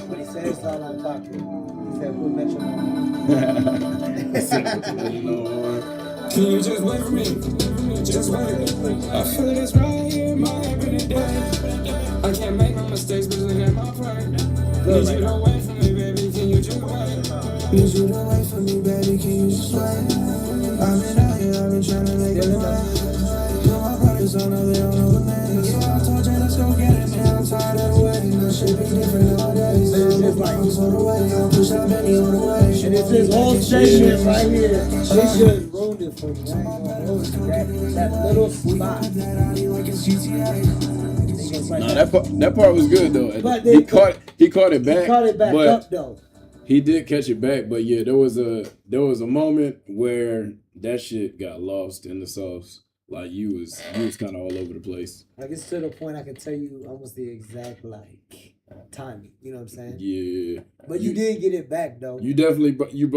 When he said it's all on pocket, he said, "Put metronome." Can you just wait for me? Just wait. I feel this right here, my every day. I can't make no mistakes, but look at my pride. Need you to wait for me, baby. Can you just wait? Need you to wait for me, baby. Can you just wait? I've been out here, I've been trying to make it right. Put my brothers on the they don't know the name. So I told you, let's go get it, man. I'm tired of the waiting. That shit be different nowadays. It's just like, I'm on the way. I'll push out Benny on the way. and it's this whole segment right here. They should ruin it for me. I ain't gonna hold you. That little spot. Nah, that part was good though. But he caught it back. He caught it back but up though. He did catch it back, but yeah, there was a moment where that shit got lost in the sauce. Like you was kind of all over the place. Like it's to the point I can tell you almost the exact like timing. You know what I'm saying? Yeah. But you did get it back though. You definitely you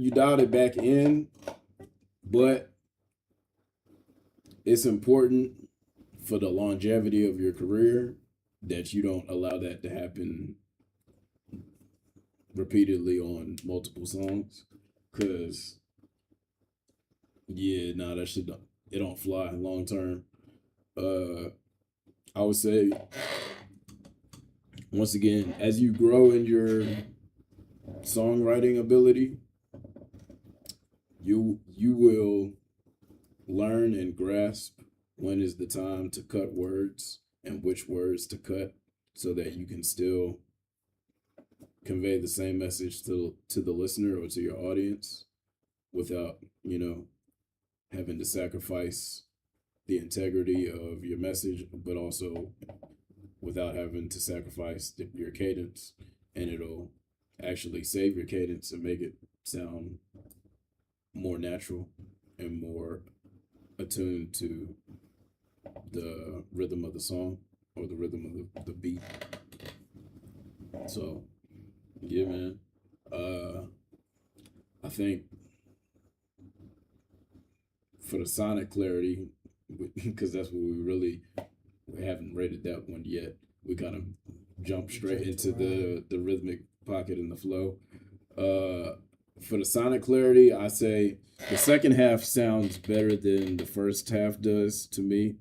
dialed it back in, but it's important for the longevity of your career that you don't allow that to happen repeatedly on multiple songs, cause that shit it don't fly long term. I would say once again, as you grow in your songwriting ability, you will learn and grasp when is the time to cut words and which words to cut so that you can still convey the same message to the listener or to your audience without, having to sacrifice the integrity of your message, but also without having to sacrifice your cadence, and it'll actually save your cadence and make it sound more natural and more attuned to the rhythm of the song or the rhythm of the beat. So yeah, man. I think for the sonic clarity, because that's what we haven't rated that one yet. We kind of jump straight into the rhythmic pocket and the flow. For the sonic clarity, I say the second half sounds better than the first half does to me.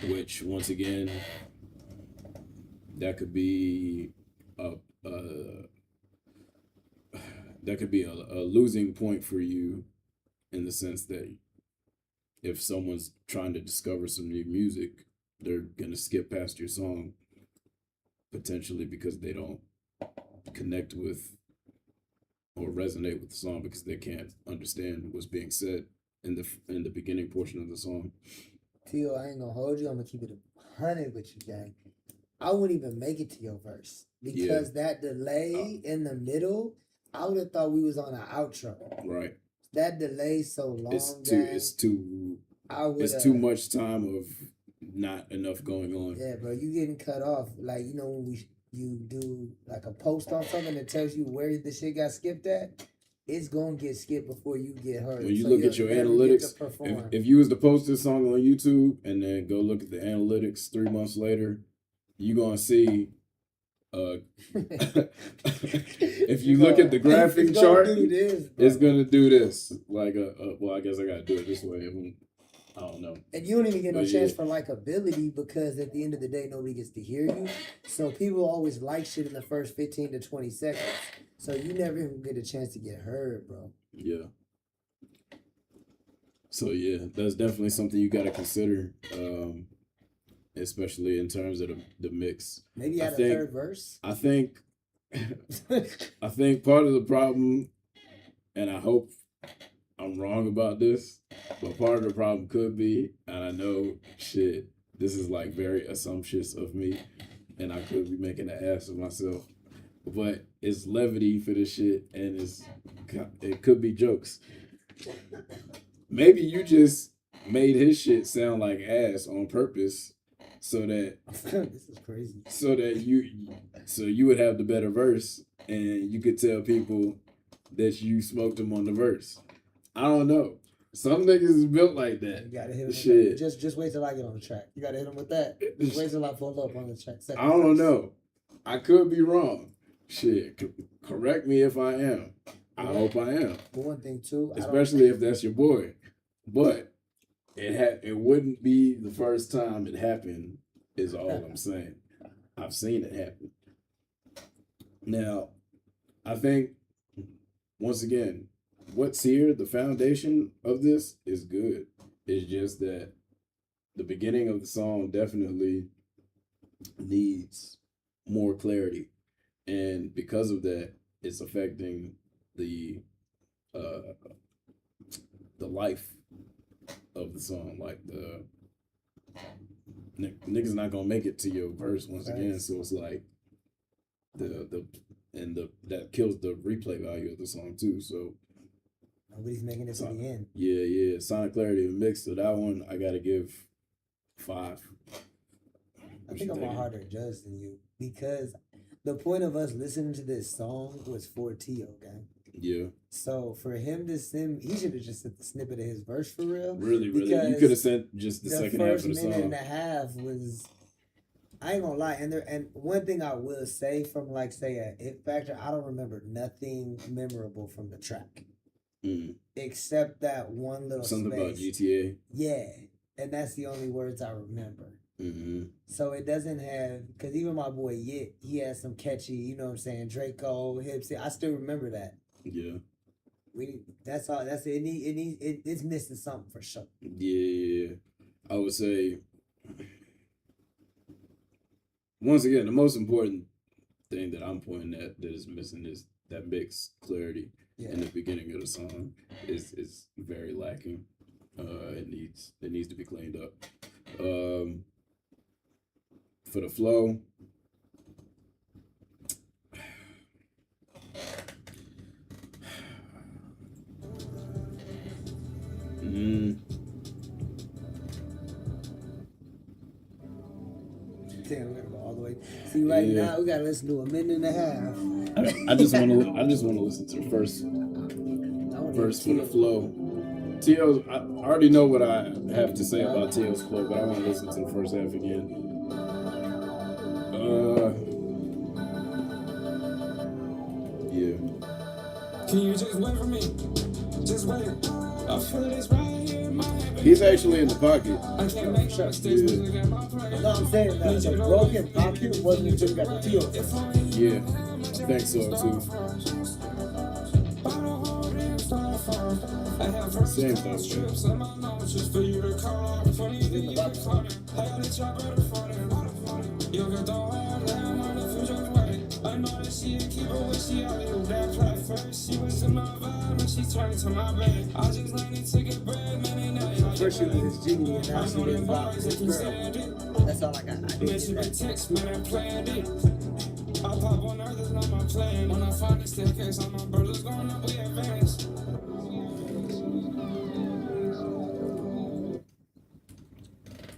Which once again, that could be a losing point for you, in the sense that if someone's trying to discover some new music, they're gonna skip past your song potentially because they don't connect with or resonate with the song because they can't understand what's being said in the beginning portion of the song. Tio, I ain't gonna hold you. I'm gonna keep it 100 with you, gang. I wouldn't even make it to your verse because that delay in the middle, I would have thought we was on an outro. Right. That delay so long. It's too much time of not enough going on. Yeah, bro, you getting cut off. Like, when you do like a post on something that tells you where the shit got skipped at, it's gonna get skipped before you get heard. When you look at your analytics, if you was to post this song on YouTube and then go look at the analytics 3 months later, you gonna see if you look at the graphic chart, it's gonna do this. Like well, I guess I gotta do it this way. I don't know. And you don't even get no chance for likability because at the end of the day, nobody gets to hear you. So people always like shit in the first 15 to 20 seconds. So you never even get a chance to get heard, bro. Yeah. So yeah, that's definitely something you gotta consider. Especially in terms of the mix. Maybe add a third verse. I think part of the problem, and I hope I'm wrong about this, but part of the problem could be, and I know this is like very assumptuous of me, and I could be making an ass of myself, but it's levity for this shit, and it could be jokes. Maybe you just made his shit sound like ass on purpose. So that this is crazy. So that you would have the better verse, and you could tell people that you smoked them on the verse. I don't know. Some niggas is built like that. You gotta hit him. Shit. Just wait till I get on the track. You gotta hit him with that. Just wait till I pull up on the track. I don't know. I could be wrong. Shit, correct me if I am. I hope I am. But one thing too, Especially if that's your boy. But it wouldn't be the first time it happened, is all I'm saying. I've seen it happen. Now, I think, once again, what's here, the foundation of this is good. It's just that the beginning of the song definitely needs more clarity. And because of that, it's affecting the life of the song. Like the niggas not gonna make it to your verse once again. So it's like that kills the replay value of the song too. So nobody's making it to the end. Yeah. Sonic clarity and mix. So that one I gotta give 5. I think I'm a harder judge than you because the point of us listening to this song was for T.O., gang. Yeah. So for him to send, he should have just sent the snippet of his verse for real. Really. You could have sent just the second half of the song. The first minute and a half was, I ain't gonna lie. And one thing I will say from like say a It Factor, I don't remember nothing memorable from the track. Except that one little something space. About GTA. Yeah. And that's the only words I remember. So it doesn't have, because even my boy Yit, he has some catchy, you know what I'm saying, Draco, Hipsy. I still remember that. Yeah. That's all. That's it. It's missing something for sure. Yeah. I would say, once again, the most important thing that I'm pointing at that is missing is that mix clarity in the beginning of the song is very lacking. It needs to be cleaned up. For the flow, Damn, we're gonna go all the way. See, right now we gotta listen to a minute and a half. I just want to listen to the first verse for the flow. T.O.'s, I already know what I have to say about T.O.'s flow, but I want to listen to the first half again. Yeah. Can you just wait for me? Just wait. I feel this right here in my head. He's actually in the pocket. I can't make sure No, I'm saying that the broken pocket wasn't until we got the T.O. Yeah, I think so too. Same though, I know that she ain't keep her when she out here with that platform. She was in my vibe and she turned to my bed. I just learned to get bread, man, ain't nothing. First she was this jiggy and now she didn't vibe with this girl. That's all I got. I did that. Text, man, I planned it. I pop on earth, it's not my plan. When I find the staircase, all my brothers going up, we advance.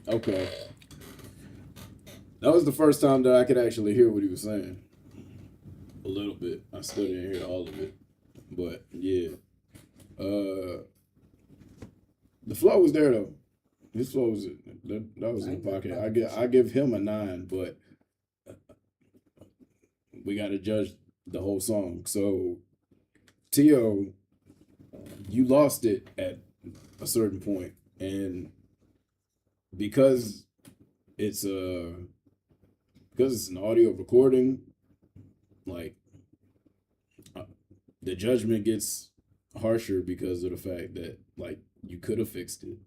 Okay. That was the first time that I could actually hear what he was saying. A little bit. I still didn't hear all of it. But yeah. The flow was there though. His flow was that was in the pocket. I give him a 9, but we gotta judge the whole song. So T.O., you lost it at a certain point, and because it's an audio recording, like the judgment gets harsher because of the fact that like you could have fixed it,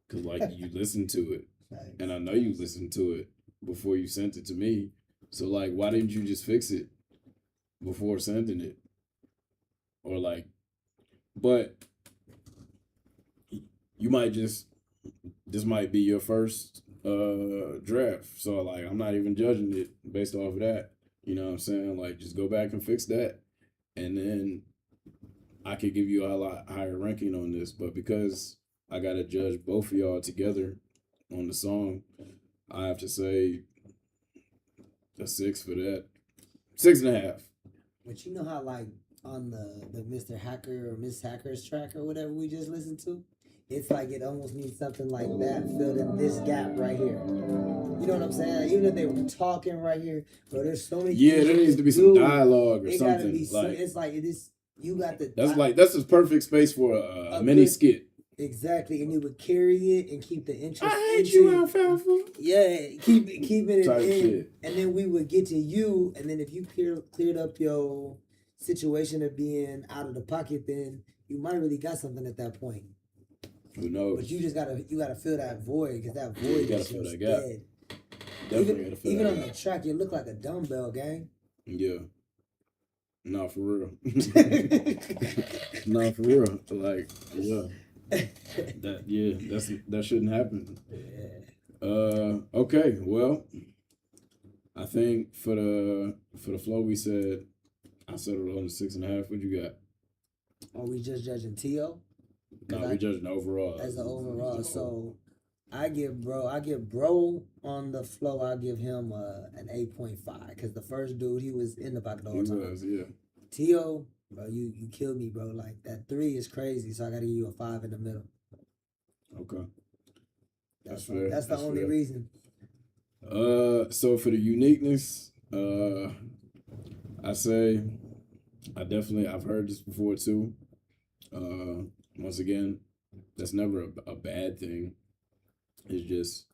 because like you listened to it, and I know you listened to it before you sent it to me. So like, why didn't you just fix it before sending it? Or like, but you might just, this might be your first draft. So like, I'm not even judging it based off of that. You know what I'm saying? Like, just go back and fix that. And then I could give you a lot higher ranking on this. But because I got to judge both of y'all together on the song, I have to say a 6 for that. 6.5. But you know how like on the Mr. Hacker or Miss Hacker's track or whatever we just listened to, it's like it almost needs something like that filled in this gap right here. You know what I'm saying? Like, even if they were talking right here, bro, there's so many. Yeah, there needs to be some dialogue or it something. Gotta be like it's like it is. You got the. That's a perfect space for a mini good, skit. Exactly, and it would carry it and keep the interest. I hate you, alfalfa. Yeah, keeping it Type in, shit. and then we would get to you, and then if you cleared up your situation of being out of the pocket, then you might really got something at that point. Who knows? But you gotta fill that void, because that void is fill that dead. Definitely gotta fill even that on gap. the track, you look like a dumbbell, gang. Yeah. Nah, for real. Nah, for real. Like, yeah. That shouldn't happen. Okay, well, I think for the flow we said I settled on the 6.5. What you got? Are we just judging T.O.? No, we judging overall. As the overall. So I give bro on the flow, I give him an 8.5. Because the first dude, he was in the pocket the whole time. He was, yeah. T.O., bro, you killed me, bro. Like, that 3 is crazy, so I gotta give you a 5 in the middle. Okay. That's fair. That's the only reason. So for the uniqueness, I say I've heard this before too. Once again, that's never a bad thing. It's just,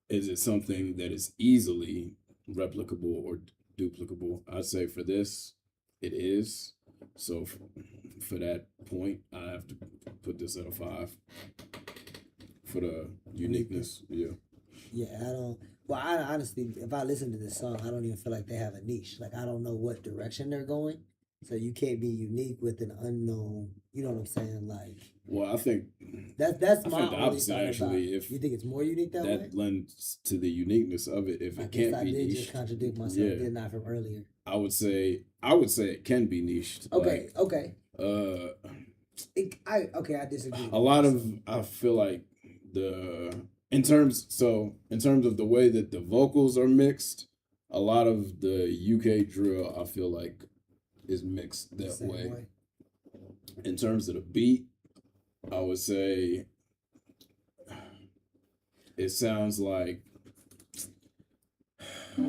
is it something that is easily replicable or duplicable? I'd say for this, it is. So for that point, I have to put this at a 5 for the uniqueness. Yeah. Yeah, I don't. Well, I honestly, if I listen to this song, I don't even feel like they have a niche. Like, I don't know what direction they're going. So you can't be unique with an unknown. You know what I'm saying? Like, well, I think that's I my think the only opposite thought actually. about. If you think it's more unique that way, lends to the uniqueness of it. If I it guess can't I be did niche, just contradict myself, yeah. didn't I, from earlier? I would say it can be niched. Okay, okay. I disagree. I feel like in terms of the way that the vocals are mixed, a lot of the UK drill I feel like is mixed that way. In terms of the beat, I would say it sounds like I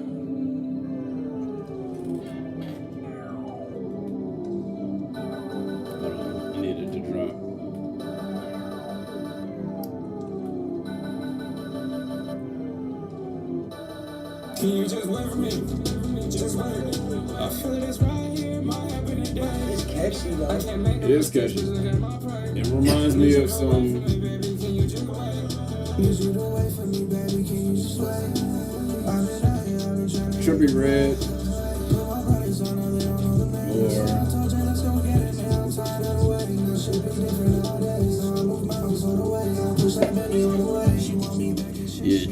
needed to drop. Can you just wait for me? Just wait. I feel this right here, might happen today. It's catchy though. It is catchy. It reminds me of some. Trippy Red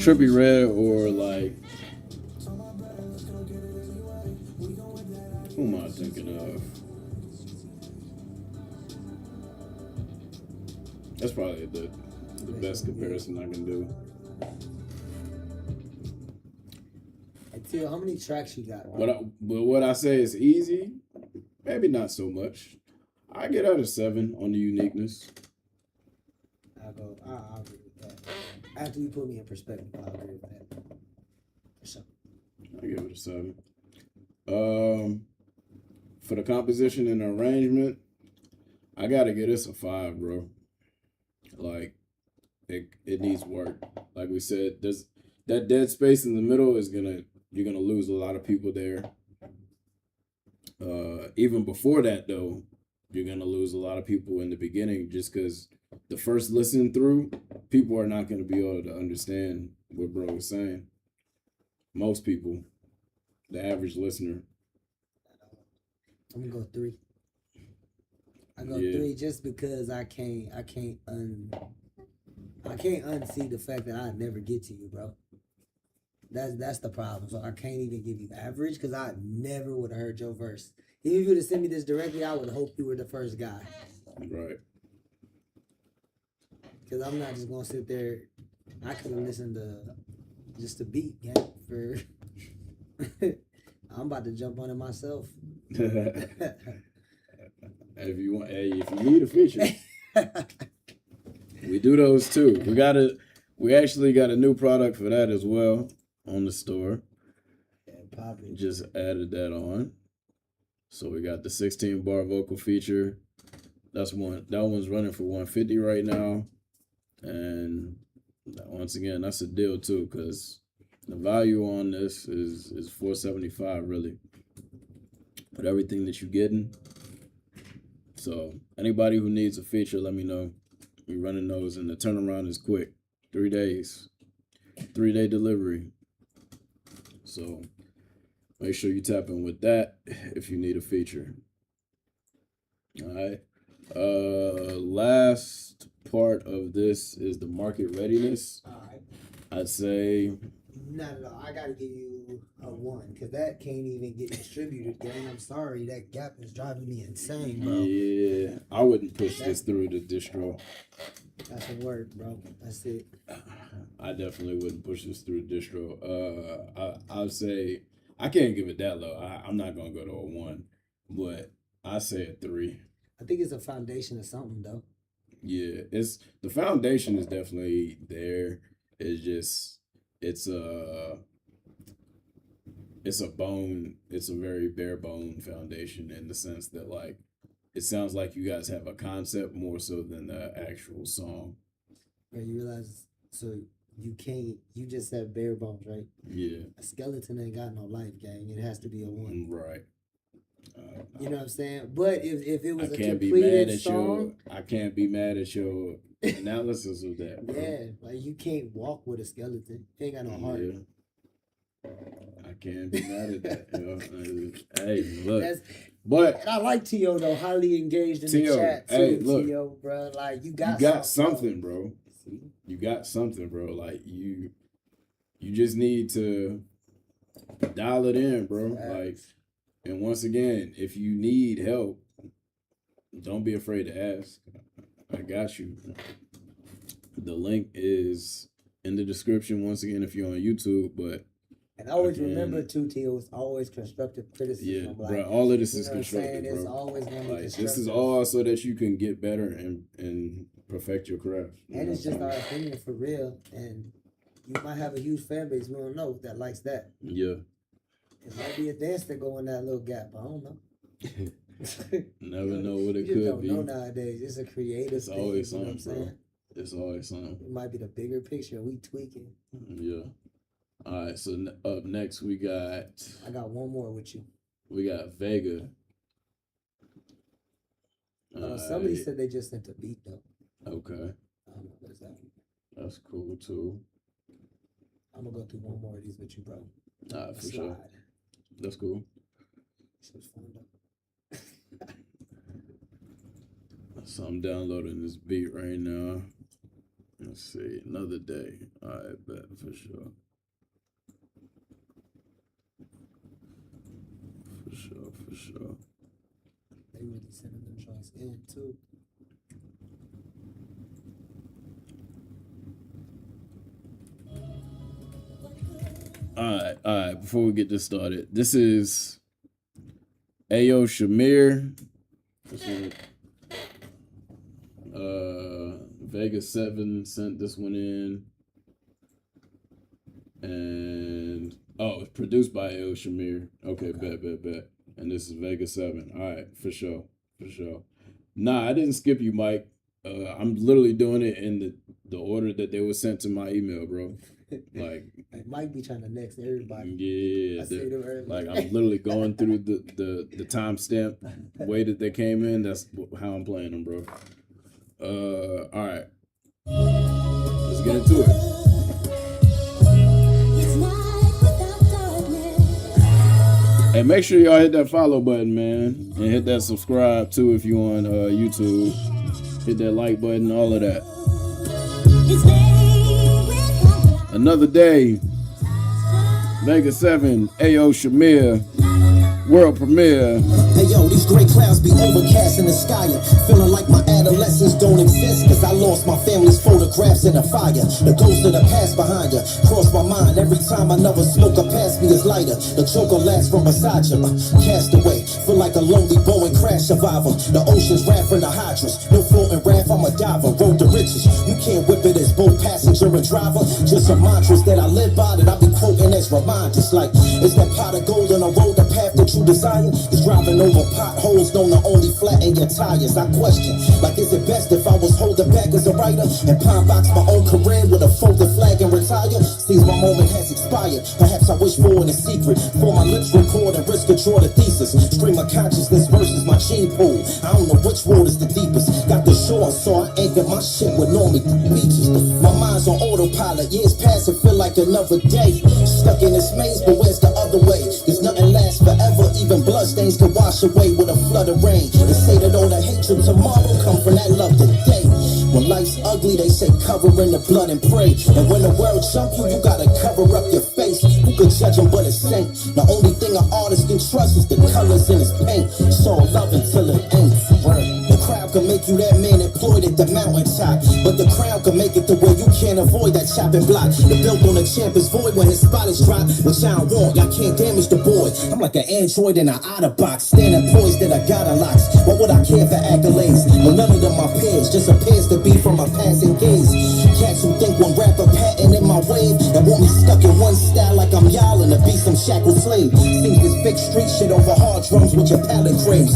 Trippy Red or like, who am I thinking of? That's probably the best comparison I can do. Till, how many tracks you got? But what I say is easy, maybe not so much. I get out of 7 on the uniqueness. I'll agree with that. After you put me in perspective, I'll agree with that. For sure. I give it a 7. For the composition and arrangement, I gotta give this a 5, bro. Like, it needs work. Like we said, there's that dead space in the middle you're gonna lose a lot of people there. Even before that though, you're gonna lose a lot of people in the beginning just because the first listen through, people are not gonna be able to understand what bro was saying. Most people, the average listener. I'm gonna go 3. I go 3 just because I can't unsee the fact that I never get to you, bro. That's the problem. So I can't even give you average because I never would have heard your verse. Even if you would have sent me this directly, I would hope you were the first guy. Right. Because I'm not just gonna sit there. I could have listened to just the beat, yeah. I'm about to jump on it myself. if you want, hey, if you need a feature, we do those too. We actually got a new product for that as well on the store. Just added that on. So we got the 16 bar vocal feature. That one's running for $150 right now. And once again, that's a deal too, because the value on this is $475 really. But everything that you're getting. So anybody who needs a feature, let me know. We're running those, and the turnaround is quick. 3 days. 3-day delivery. So make sure you tap in with that if you need a feature. All right. Last part of this is the market readiness. All right. I'd say Not at all. I gotta give you a 1 because that can't even get distributed, gang. I'm sorry, that gap is driving me insane, bro. yeah, I wouldn't push this through the distro. That's a word, bro. That's it. I definitely wouldn't push this through the distro. I'd say I can't give it that low. I'm not gonna go to a 1, but I say a 3. I think it's a foundation of something, though. Yeah, it's the foundation is definitely there. It's just it's a very bare bone foundation in the sense that like it sounds like you guys have a concept more so than the actual song. Right, you realize, so you just said bare bones, right? Yeah. A skeleton ain't got no life, gang. It has to be a 1. Right. You know what I'm saying? But if it was I a can't be mad completed at song, I can't be mad at your analysis of that, bro. yeah, like you can't walk with a skeleton. You ain't got no heart. Yeah. I can't be mad at that. You know? Hey, look. And I like T.O. though, highly engaged in T.O., the chat too. hey, look. T.O., bro, like you got something, bro. You got something, bro. Like you just need to dial it in, bro. Like, and once again, if you need help, don't be afraid to ask. I got you. The link is in the description once again if you're on YouTube, but and always remember too, T.O., it's always constructive criticism. Yeah, like, bro. All of this is you know constructive, bro. It's always gonna be constructive. This is all so that you can get better and perfect your craft. And it's just our opinion for real. And you might have a huge fan base we don't know that likes that. Yeah. It might be a dance that go in that little gap. I don't know. Never know what it you could don't be. know nowadays. It's a creative It's thing. always You know what I'm something, bro. saying? It's always something. It might be the bigger picture. We tweaking. Yeah. All right. So up next we got. I got one more with you. We got Vega. Somebody said they just sent a beat though. Okay. I don't know what is that. That's cool too. I'm gonna go through one more of these with you, bro. All right, for sure. That's cool. This was fun though. So I'm downloading this beat right now. Let's see. Another day. All right, bet for sure. For sure. They really sending them joints in too. All right. Before we get this started, this is Ayo Shamir. This one, Vega 7 sent this one in, and it's produced by Ayo Shamir. Okay, bet. And this is Vega 7. All right, for sure. Nah, I didn't skip you, Mike. I'm literally doing it in the order that they were sent to my email, bro. Like Mike be trying to next everybody. Yeah, I see them early. like I'm literally going through the timestamp way that they came in. That's how I'm playing them, bro. All right, let's get into it. Hey, make sure y'all hit that follow button, man, and hit that subscribe too if you on YouTube. Hit that like button, all of that. Another day. Vega 7, Ayo Shamir. World premiere. Hey yo, these gray clouds be overcast in the sky. Feeling like my adolescence don't exist, cause I lost my family's photographs in the fire. The ghost of the past behind you cross my mind every time another smoker pass me is lighter. The joker laughs from beside you. Cast away, feel like a lonely Boeing crash survivor. The ocean's wrath in the hydras, no floating raft, I'm a diver. Road to riches, you can't whip it as both passenger and driver. Just some mantras that I live by that I be quoting as reminders. Like, it's that pot of gold on the road, the path that you desire is driving over potholes known to only flatten your tires. I question, like, is it best if I was holding back as a writer and pine box my own career with a folded flag and retire? Seems my moment has expired. Perhaps I wish for it in secret, for my lips record and risk to draw the thesis. Stream of consciousness versus my gene pool. I don't know which road is the deepest. Got the shore, so I anchored my ship with normally beaches. My mind's on autopilot, years pass and feel like another day. Stuck in this maze, but where's the other way? There's nothing lasts forever, even bloodstains can wash away with a flood of rain. They say that all the hatred tomorrow come from that love today. When life's ugly, they say cover in the blood and pray. And when the world jump you, you gotta cover up your face. Who could judge him but a saint? The only thing an artist can trust is the colors in his paint. So love until it ain't. The crowd can make you that man employed at the mountaintop, but the crowd can make it to where you can't avoid that chopping block. The built on the champ is void when his spot is dropped, which I don't want. Y'all can't damage the boy. I'm like an android in an outer box, standing poised that I got unlocks. What would I care for accolades? Well, none of them my peers, just appears to be from a passing gaze. Cats who think one rapper patent in my wave and want me stuck in one style like I'm yowling to be some shackled slave. Seems this big street shit over hard drums with your palate craves.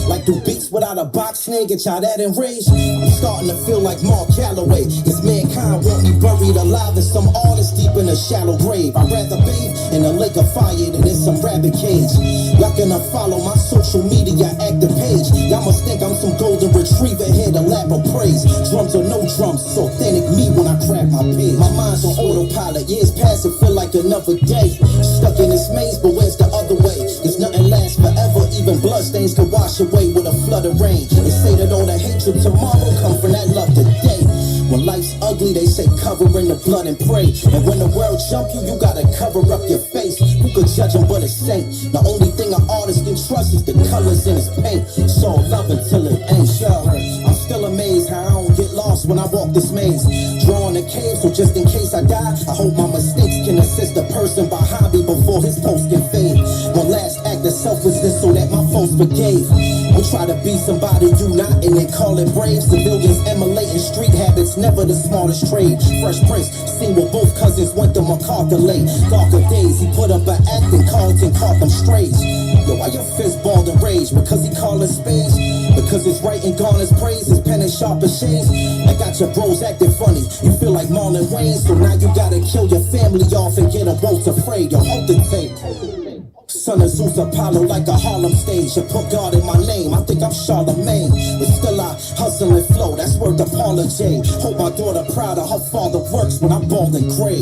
Like do beats without a box, snake, get y'all that enraged. I'm starting to feel like Mark Calloway. It's mankind want me buried alive in some artist deep in a shallow grave. I'd rather bathe in a lake of fire than in some rabbit cage. Y'all gonna follow my social media active page. Y'all must think I'm some golden retriever here to lap of praise. Drums or no drums, it's authentic me when I crack my page. My mind's on autopilot, years pass and feel like another day. Stuck in this maze, but where's the other way? There's nothing lasts forever, even bloodstains can wash away with a flood of rain. They say that all the hatred tomorrow come from that love today. When life's ugly, they say cover in the blood and pray. And when the world jump you, you gotta cover up your face. Who could judge him but a saint? The only thing an artist can trust is the colors in his paint. So love until it ain't. Sure, I'm still amazed how I don't get lost when I walk this maze. Drawing a cave, so just in case I die, I hope my mistakes can assist the person behind me before his post can fade. One last act of selflessness so that my folks forgave. We'll try to be somebody you not and then call it brave. Civilians emulating street habits, never the smartest trade. Fresh Prince, seen where both cousins went to MacArthur late. Darker days, he put up an act and Carlton caught them strays. Yo, why your fist balled in rage? Because he called us spades? Because his writing garners praise, his pen is sharp as shades. I got your bros acting funny, you feel like Marlon Wayne. So now you gotta kill your family off and get a Walter Frey. Yo, hold the tape. Son of Zeus Apollo like a Harlem stage. You put God in my name, I think I'm Charlemagne. But still I hustle and flow, that's worth the Paula J. Hope my daughter proud of her father works when I'm bald and gray.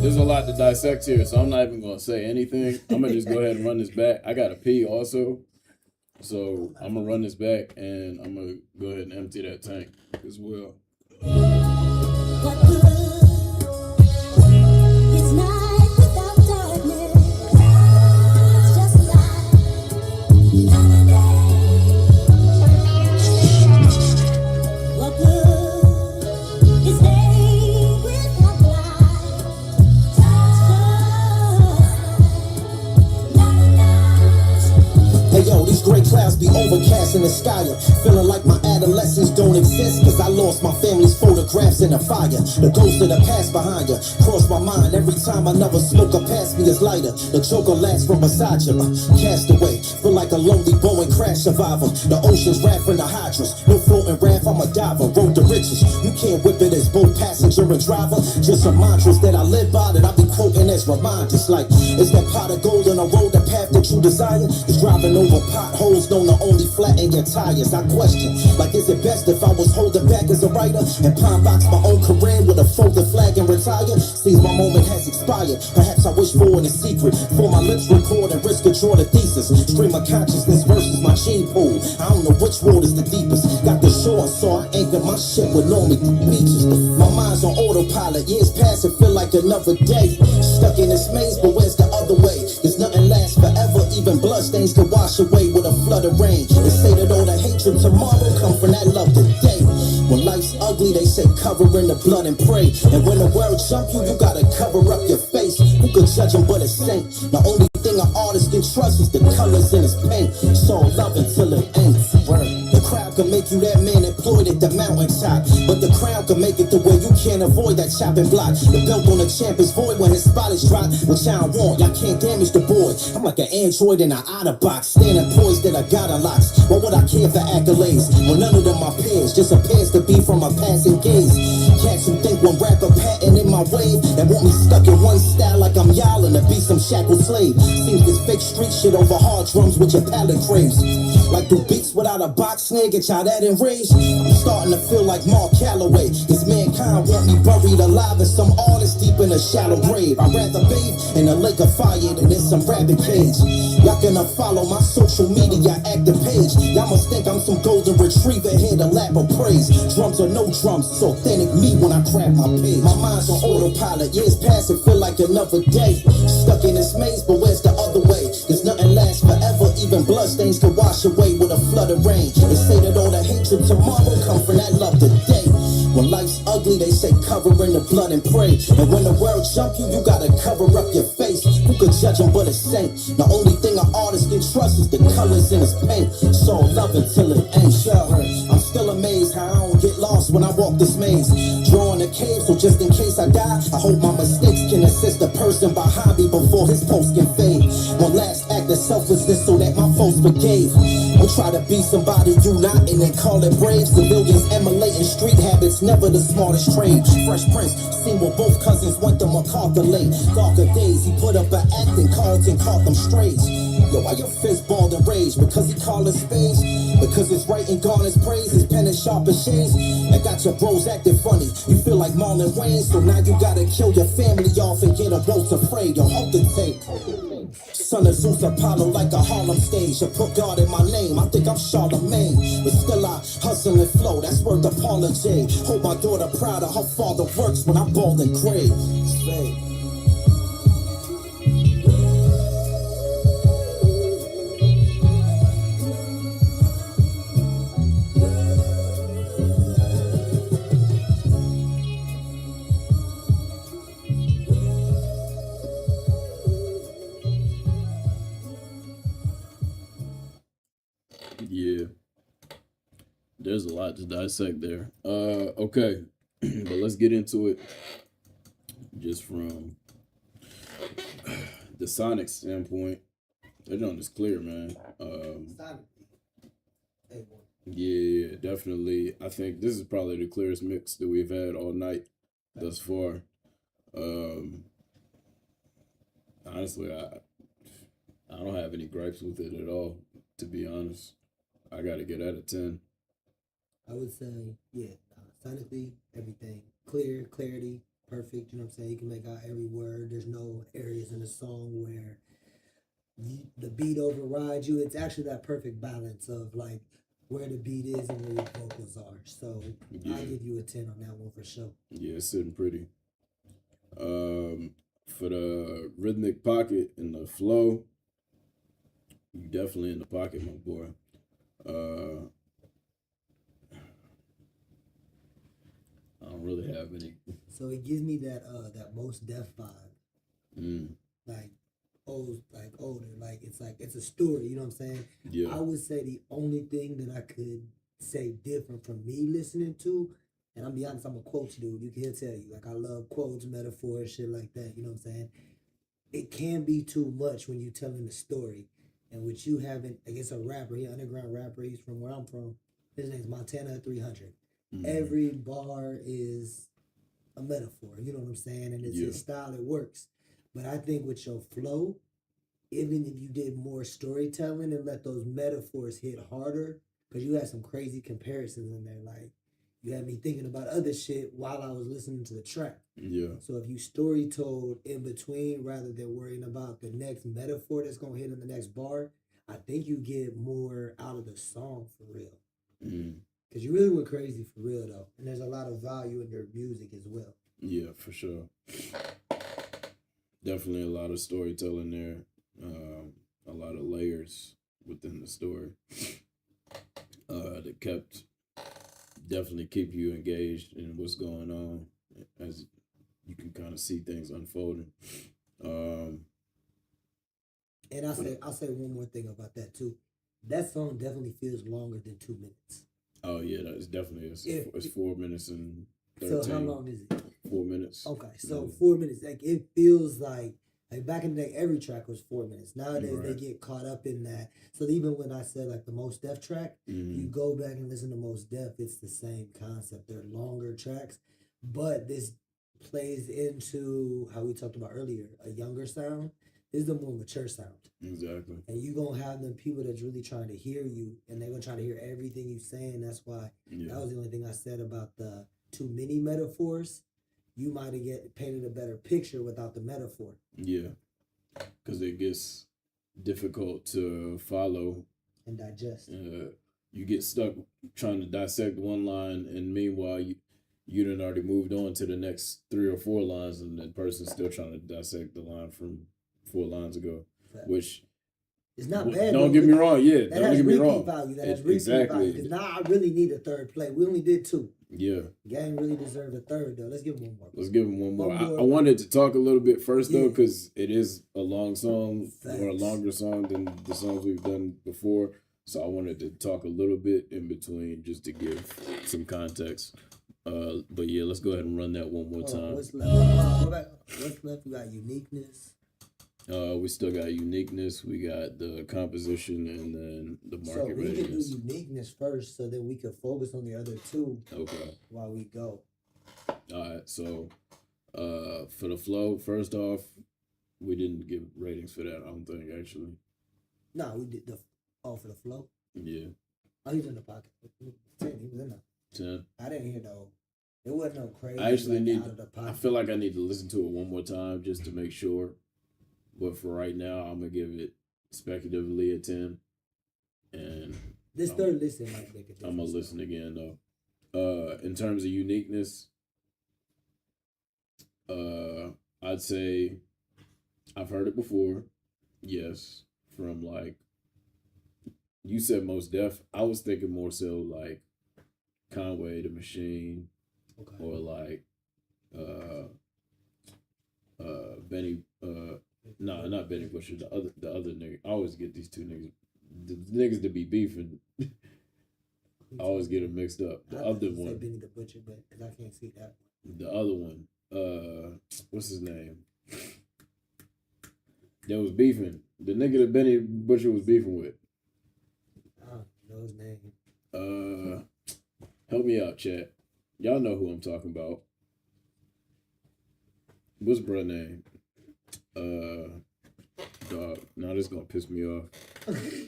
There's a lot to dissect here, so I'm not even going to say anything. I'm going to just go ahead and run this back. I got to pee also, so I'm going to run this back, and I'm going to go ahead and empty that tank as well. It's night without darkness. It's just light. Another day. What good is day without light? Hey yo, these gray clouds be overcast in the sky. Feeling like my adolescence don't exist, cause I lost my family's photographs in the fire. The ghost of the past behind you cross my mind every time another smoker pass me is lighter. The joker laughs from beside you. Cast away, feel like a lonely Boeing crash survivor. The ocean's wrath in the hydras, no floating raft, I'm a diver. Road to riches, you can't whip it as both passenger and driver. Just some mantras that I live by that I be quoting as reminders. Like, it's that pot of gold on the road, the path path that you desire is driving over potholes known to only flatten your tires. I question, like, is it best if I was holding back as a writer and pine box my own career with a folded flag and retire? Seems my moment has expired. Perhaps I wish for it in secret. For my lips record and risk a draw the thesis. Stream of consciousness versus my gene pool. I don't know which water's the deepest. Got the shore, so I anchor my ship with normally beaches. My mind's on autopilot. Years pass and feel like another day. Stuck in this maze, but where's the other way? Cause nothing lasts forever. Even bloodstains can wash away with a flood of rain. They say that all the hatred tomorrow come from that love today. When life's ugly, they say cover in the blood and pray. And when the world jump you, you gotta cover up your face. Who could judge him but a saint? The only thing an artist can trust is the colors in his paint. So love until it ain't. The crowd can make you that man employed at the mountaintop, but the crown can make it to where you can't avoid that chopping block. The belt on the champ is void when his spot is dropped. Which I don't want, y'all can't damage the boy. I'm like an android in an outer box, standing poised that I got unlocks. Why would I care for accolades when none of them are peers? Just appears to be from a passing gaze. Cats who think one rapper patent in my wave and want me stuck in one style like I'm yowling to be some shackled slave. Seems this fake street shit over hard drums with your palate craves. Like do beats without a box snare, get y'all that enraged? I'm starting to feel like Mark Calloway. This mankind want me buried alive as some artist deep in a shallow grave. I'd rather bathe in a lake of fire than in some rabbit cage. Y'all gonna follow my social media active page. Y'all must think I'm some golden retriever here to lap of praise. Drums or no drums, it's authentic me when I grab my page. My mind's on autopilot, years pass and feel like another day. Stuck in this maze, but where's the other way? Cause nothing lasts forever, even bloodstains can wash away with a flood of rain. They say that all the hatred tomorrow come from that love today. When life's ugly, they say cover in the blood and pray. And when the world jump you, you gotta cover up your face. Who could judge him but a saint? The only thing an artist can trust is the colors in his paint. So love until it ain't. I'm still amazed how I don't get lost when I walk this maze. Drawing a cave, so just in case I die, I hope my mistakes can assist the person behind me before his post can fade. One last act of selflessness so that my folks forgave. We'll try to be somebody uniting and call it brave. Civilians emulating street habits, never the smartest trade. Fresh Prince, seen where both cousins went to MacArthur late. Darker days, he put up an act and Carlton caught them strays. Yo, why your fist balled and rage? Because he called us spades? Because his writing garners praise, his pen is sharp as shades. And got your bros acting funny, you feel like Marlon Wayne. So now you gotta kill your family off and get a Walter Frey. Yo, hold the tape. Son of Zeus Apollo like a Harlem stage. You put God in my name, I think I'm Charlemagne. But still I hustle and flow, that's worth apology. Hold my daughter proud of her father works when I'm bald and gray. Yeah, there's a lot to dissect there. Okay, but let's get into it. Just from the sonic standpoint, that joint is clear, man. Yeah, definitely. I think this is probably the clearest mix that we've had all night thus far. Honestly, I don't have any gripes with it at all, to be honest. I gotta get out of 10. I would say, yeah, sonically, everything. Clarity, perfect, you know what I'm saying? You can make out every word. There's no areas in the song where the beat overrides you. It's actually that perfect balance of like where the beat is and where your vocals are. So Yeah. I'll give you a 10 on that one for sure. Yeah, it's sitting pretty. For the rhythmic pocket and the flow, you definitely in the pocket, my boy. I don't really have any. So it gives me that most deaf vibe. Like older. Like it's a story, you know what I'm saying? Yeah. I would say the only thing that I could say different from me listening to, and I'll be honest, I'm a quotes dude. You can tell you. Like I love quotes, metaphors, shit like that, you know what I'm saying? It can be too much when you telling the story. And with you having, I guess a rapper, he underground rapper, he's from where I'm from. His name's Montana 300. Every bar is a metaphor, you know what I'm saying? And it's his style, it works. But I think with your flow, even if you did more storytelling and let those metaphors hit harder, because you had some crazy comparisons in there. Like, you had me thinking about other shit while I was listening to the track. Yeah. So if you story told in between rather than worrying about the next metaphor that's gonna hit in the next bar, I think you get more out of the song for real. Cause you really went crazy for real though, and there's a lot of value in your music as well. Yeah, for sure. Definitely a lot of storytelling there. A lot of layers within the story. That kept definitely keep you engaged in what's going on as you can kind of see things unfolding. And I'll say one more thing about that too. That song definitely feels longer than 2 minutes. Oh yeah, that's definitely it's 4 minutes and 13. So how long is it? 4 minutes. Okay, so 4 minutes. Like it feels like back in the day, every track was 4 minutes. Nowadays they get caught up in that. So even when I said like the Most Def track, you go back and listen to Most Def, it's the same concept. They're longer tracks, but this plays into how we talked about earlier, a younger sound. This is the more mature sound. Exactly. And you gonna have them people that's really trying to hear you, and they're gonna try to hear everything you saying. That's why that was the only thing I said about the too many metaphors. You might have painted a better picture without the metaphor. Yeah, because it gets difficult to follow and digest. You get stuck trying to dissect one line, and meanwhile you done already moved on to the next 3 or 4 lines, and that person's still trying to dissect the line from 4 lines ago, which it's not bad. Don't get me wrong. Yeah, that don't get me wrong. Value. That has repeat value. Because now I really need a third play. We only did 2. Yeah. Gang really deserved a third though. Let's give him one more. Let's give him one more. I wanted to talk a little bit first though, because it is a long song or a longer song than the songs we've done before. So I wanted to talk a little bit in between just to give some context. But yeah, let's go ahead and run that one more time. What's left? What's left? We got uniqueness. We still got uniqueness. We got the composition and then the market readiness. So we can do uniqueness first, so then we can focus on the other 2. Okay. While we go. All right. So, for the flow, first off, we didn't give ratings for that. I don't think actually. No, we did for the flow. Yeah. Oh, he was in the pocket. 10. He was in there. 10. I didn't hear no. It wasn't no crazy. I actually out of the pocket. I feel like I need to listen to it one more time just to make sure. But for right now, I'm gonna give it speculatively a 10. And this third listen might make a difference. I'm gonna listen again though. In terms of uniqueness, I'd say I've heard it before. Yes, from like you said, Most Def. I was thinking more so like Conway the Machine, or like Benny. No, not Benny Butcher. The other nigga. I always get these 2 niggas. The niggas that be beefing. I always get them mixed up. The other one. Say Benny the Butcher, but because I can't see that one. The other one. What's his name? That was beefing. The nigga that Benny Butcher was beefing with. I don't know his name. Help me out, chat. Y'all know who I'm talking about. What's bruh name? Dog. Now this gonna piss me off.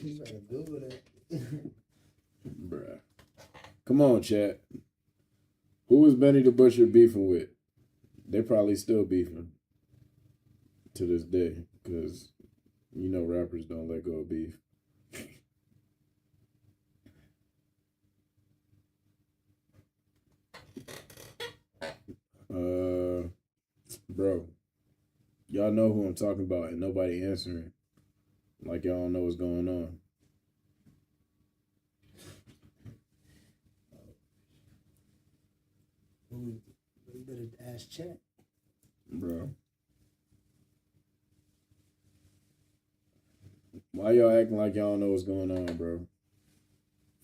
You better Google that. Bruh. Come on, chat. Who was Benny the Butcher beefing with? They probably still beefing to this day, because you know rappers don't let go of beef. Bro, y'all know who I'm talking about, and nobody answering. Like y'all don't know what's going on. We better ask chat. Bro. Why y'all acting like y'all don't know what's going on, bro?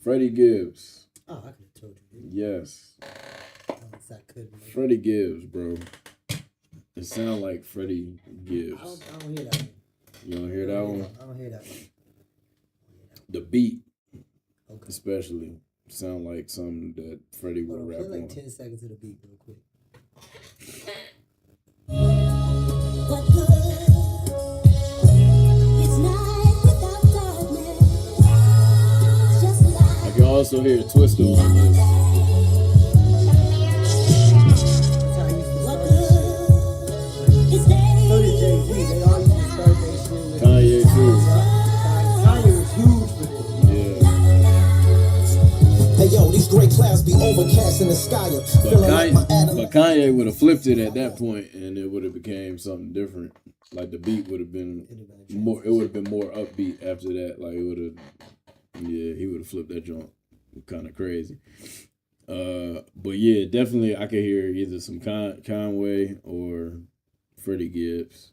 Freddie Gibbs. Oh, I could have told you. Yes. I couldn't. Freddie Gibbs, bro. It sounds like Freddie Gibbs. I don't hear that one. You don't hear that one? I don't hear that one. The beat, especially, sound like something that Freddie would rap play like on. 10 seconds of the beat real quick. What good is also hear Twister on this. That's how I used to start that shit. So did Jay-Z. They all used to start that shit with Kanye too. Kanye was huge for this. Yeah. Hey yo, these gray clouds be overcast in the sky. Feeling like my But Kanye would have flipped it at that point, and it would have became something different. Like the beat would have been more. It would have been more upbeat after that. Like it would have. Yeah, he would have flipped that joint. Kind of crazy. But yeah, definitely I could hear either some Conway or Freddie Gibbs.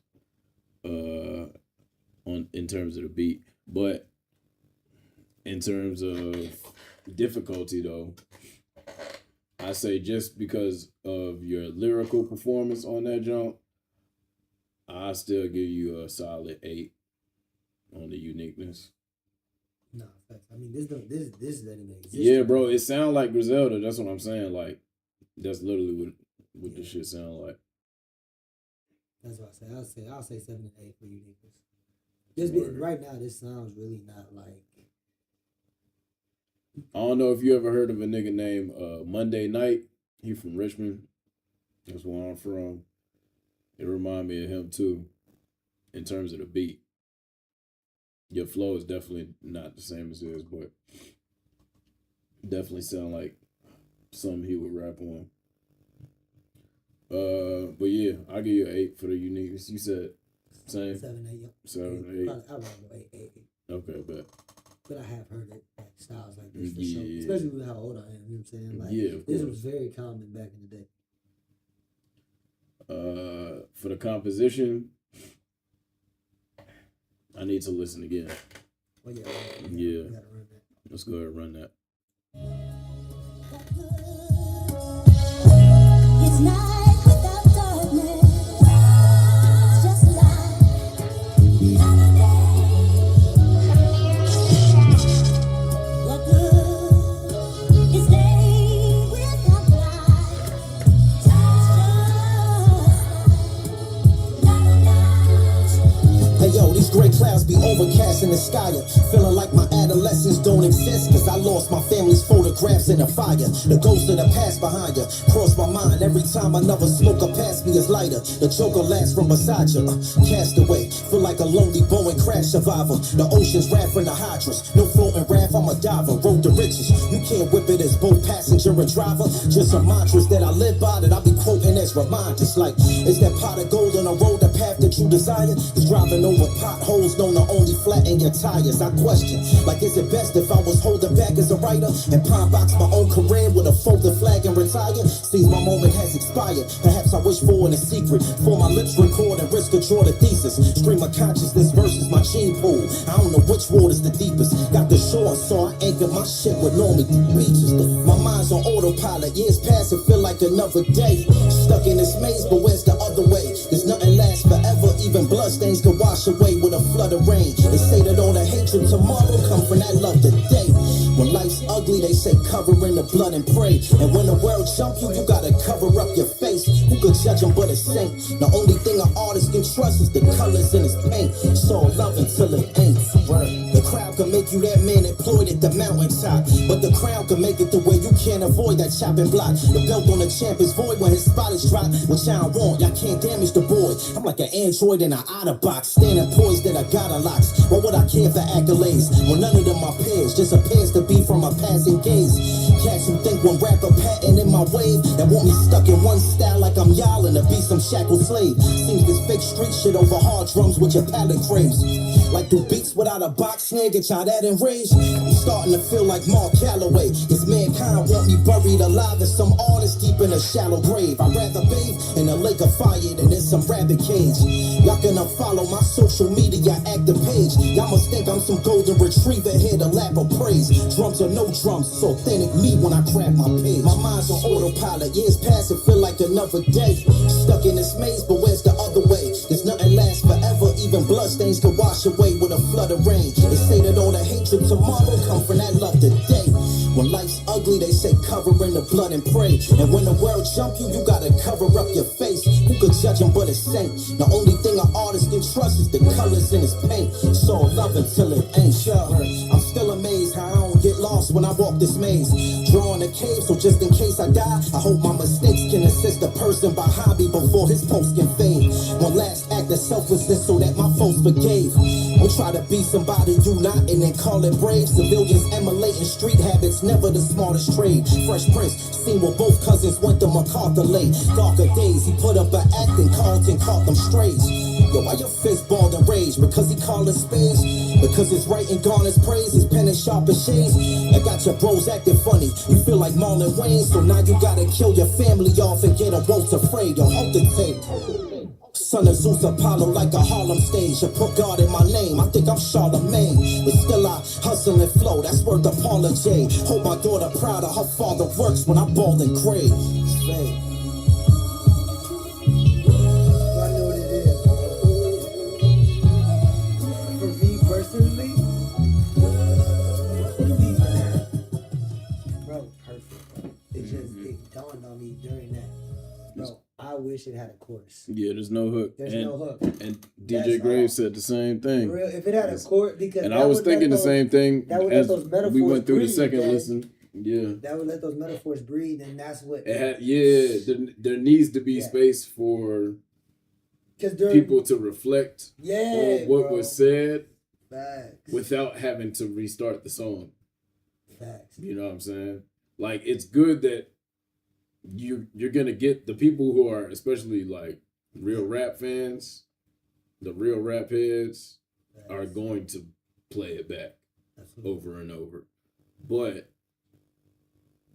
In terms of the beat, but in terms of difficulty though, I say just because of your lyrical performance on that jump, I still give you a solid 8 on the uniqueness. No, facts. I mean, this doesn't even exist. Yeah, bro, it sounds like Griselda. That's what I'm saying. Like, that's literally what this shit sound like. That's what I say. I'll say 7 and 8 for uniqueness. Just right now, this sounds really not like. I don't know if you ever heard of a nigga named Monday Night. He from Richmond. That's where I'm from. It remind me of him too, in terms of the beat. Your flow is definitely not the same as his, but definitely sound like something he would rap on. But yeah, I'll give you an 8 for the uniqueness. You said same? 7, 8. Yep. 7, 8. Probably, I'd rather go 8. Okay, bet. But I have heard it, like styles like this for Yeah. sure. Especially with how old I am, you know what I'm saying? Like, Yeah, of this course. was very common back in the day. For the composition, I need to listen again. Oh yeah. Yeah. We gotta run that. Let's go ahead and run that. It's night without darkness. It's just light. Another day. What good is day without light? It's just another night. Hey yo, these gray clouds be overcast in the sky. Feeling like my adolescence don't exist, cause I lost my family's photographs in the fire. The ghost of the past behind you cross my mind every time another smoker past me is lighter. The joker laughs from beside you. Cast away, feel like a lonely Boeing crash survivor. The ocean's wrath from the hydras. No floating raft, I'm a diver. Road to riches, you can't whip it as both passenger and driver. Just some mantras that I live by that I be quoting as reminders. Like, is that pot of gold on the road, the path that you desire? Is driving over potholes known to only flatten your tires. I question, like, is it best if I was holding back as a writer and pine box my own career with a folded flag and retire? Seems my moment has expired. Perhaps I wish for it in secret. For my lips record and risk a draw the thesis. Stream of consciousness versus my gene pool. I don't know which water's the deepest. Got the shore, so I anchor my ship with normally beaches. My mind's on autopilot. Years pass and feel like another day. Stuck in this maze, but where's the other way? There's nothing lasts forever. Even bloodstains can wash away with a flood of rain. They say that all the hatred tomorrow come from that love today. When life's ugly, they say cover in the blood and pray. And when the world jump you, you gotta cover up your face. Who could judge him but a saint? The only thing an artist can trust is the colors in his paint. It's all love until it ain't. The crowd can make you that man employed at the mountaintop, but the crown can make it the way you can't avoid that chopping block. The belt on the champ is void when his spot is dropped. Which I don't want, y'all can't damage the boy. I'm like an android in an outer box, standing poised that I got a locks. Why would I care for accolades when none of them are peers? Just appears to be from a passing gaze. Cats who think one rapper patent in my wave, that want me stuck in one style like I'm yowling to be some shackled slave. Seems this fake street shit over hard drums with your palate craves. Like do beats without a box snare get y'all that enraged? I'm starting to feel like Mark Calloway. This mankind want me buried alive as some artist deep in a shallow grave. I'd rather bathe in a lake of fire than in some rabbit cage. Y'all gonna follow my social media active page. Y'all must think I'm some golden retriever here to lap of praise. Drums or no drums, it's authentic me when I grab my page. My mind's on autopilot, years pass and feel like another day. Stuck in this maze, but where's the other way? There's nothing lasts forever, even bloodstains can wash away with a flood of rain. They say that all the hatred tomorrow come from that love today. When life's ugly, they say cover in the blood and pray. And when the world jump you, you gotta cover up your face. Who could judge him but a saint? The only thing an artist can trust is the colors in his paint. It's all love until it ain't. Sure, I'm still amazed how I don't get lost lost when I walk this maze. Drawing a cave, so just in case I die, I hope my mistakes can assist the person behind me before his post can fade. One last act of selflessness so that my folks forgave. Don't try to be somebody you not and then call it brave. Civilians emulating street habits, never the smartest trade. Fresh Prince, seen where both cousins went to MacArthur late. Darker days, he put up an act and Carlton caught them strays. Yo, why your fist balled in rage? Because he called us spades? Because his writing garners praise, his pen is sharp as shades. I got your bros acting funny, you feel like Marlon Wayne. So now you gotta kill your family off and get a Walter Frey. Yo, hold the tape. Son of Zeus Apollo like a Harlem stage. You put God in my name, I think I'm Charlemagne. But still I hustle and flow, that's worth a Paula J. Hope my daughter proud of her father works when I ball and grade. I know what it is, bro. For me personally, who do we even have? Bro, perfect, bro. It dawned on me during that. Bro, I wish it had a chorus. Yeah, there's no hook. There's no hook. And DJ Graves said the same thing. For real, if it had a chorus, because and I was thinking the same thing that would as let those metaphors we went through the breathe, second man. listen. Yeah. That would let those metaphors breathe, and that's what. It had, there needs to be space for people to reflect on what was said. Facts. Without having to restart the song. Facts. You know what I'm saying? Like, it's good that you're gonna get the people who are, especially like real rap fans, the real rap heads, are going to play it back over and over. But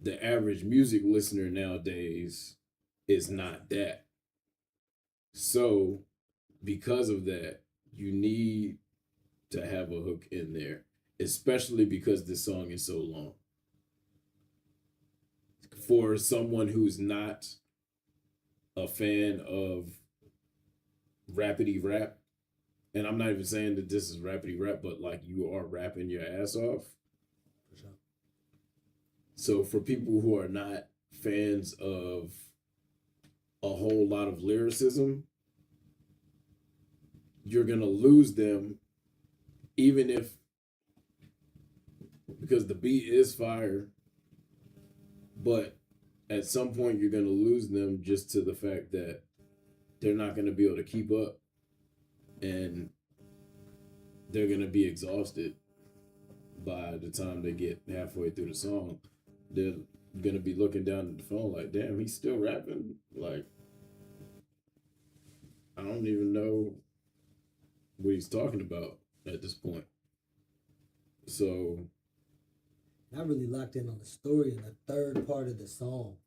the average music listener nowadays is not that. So because of that, you need to have a hook in there, especially because this song is so long. For someone who's not a fan of rapidy rap, and I'm not even saying that this is rapidy rap, but like you are rapping your ass off. For sure. So for people who are not fans of a whole lot of lyricism, you're gonna lose them, even if, because the beat is fire, but at some point you're gonna lose them just to the fact that they're not gonna be able to keep up, and they're gonna be exhausted by the time they get halfway through the song. They're gonna be looking down at the phone like, damn, he's still rapping. Like, I don't even know what he's talking about at this point. So I really locked in on the story in the third part of the song.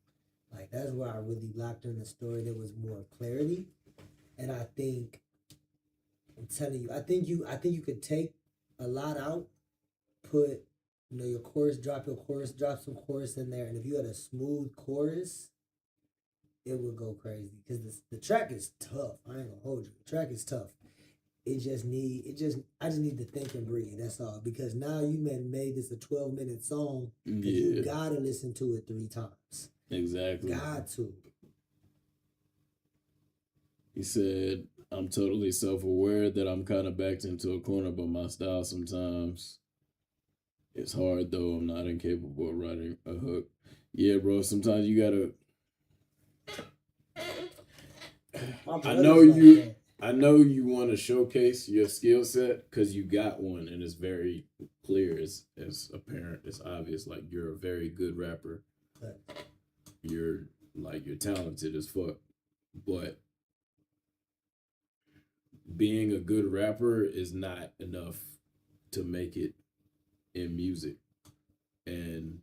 Like, that's where I really locked in the story. There was more clarity. And I think, I'm telling you, I think you could take a lot out, put, your chorus, drop some chorus in there. And if you had a smooth chorus, it would go crazy. Because the track is tough. I ain't gonna hold you. The track is tough. I just need to think and breathe. That's all. Because now you made this a 12-minute song. Yeah. You gotta listen to it 3 times. Exactly. Got to. He said, I'm totally self-aware that I'm kind of backed into a corner by my style sometimes. It's hard, though. I'm not incapable of writing a hook. Yeah, bro, sometimes you gotta... I know you want to showcase your skill set because you got one, and it's very clear, it's apparent, it's obvious. Like, you're a very good rapper. You're talented as fuck. But being a good rapper is not enough to make it in music. And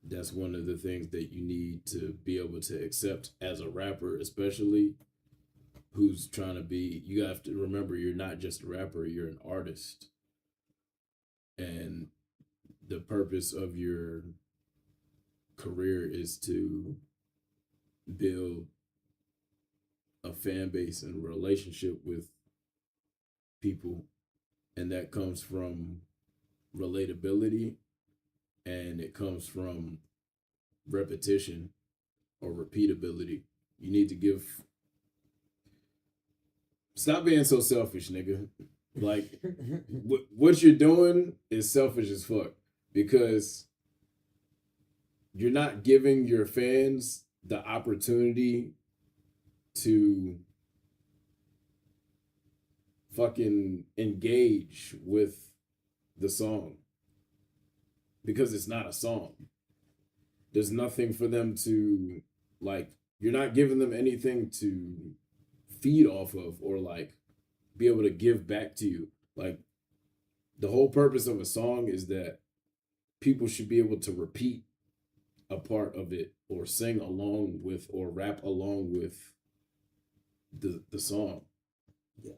that's one of the things that you need to be able to accept as a rapper, especially who's trying to be, you have to remember, you're not just a rapper, you're an artist. And the purpose of your career is to build a fan base and relationship with people. And that comes from relatability, and it comes from repetition or repeatability. You need to stop being so selfish, nigga. Like, what you're doing is selfish as fuck, because you're not giving your fans the opportunity to fucking engage with the song because it's not a song. There's nothing for them to like. You're not giving them anything to feed off of or like be able to give back to you. Like the whole purpose of a song is that people should be able to repeat a part of it or sing along with or rap along with the song. Yeah.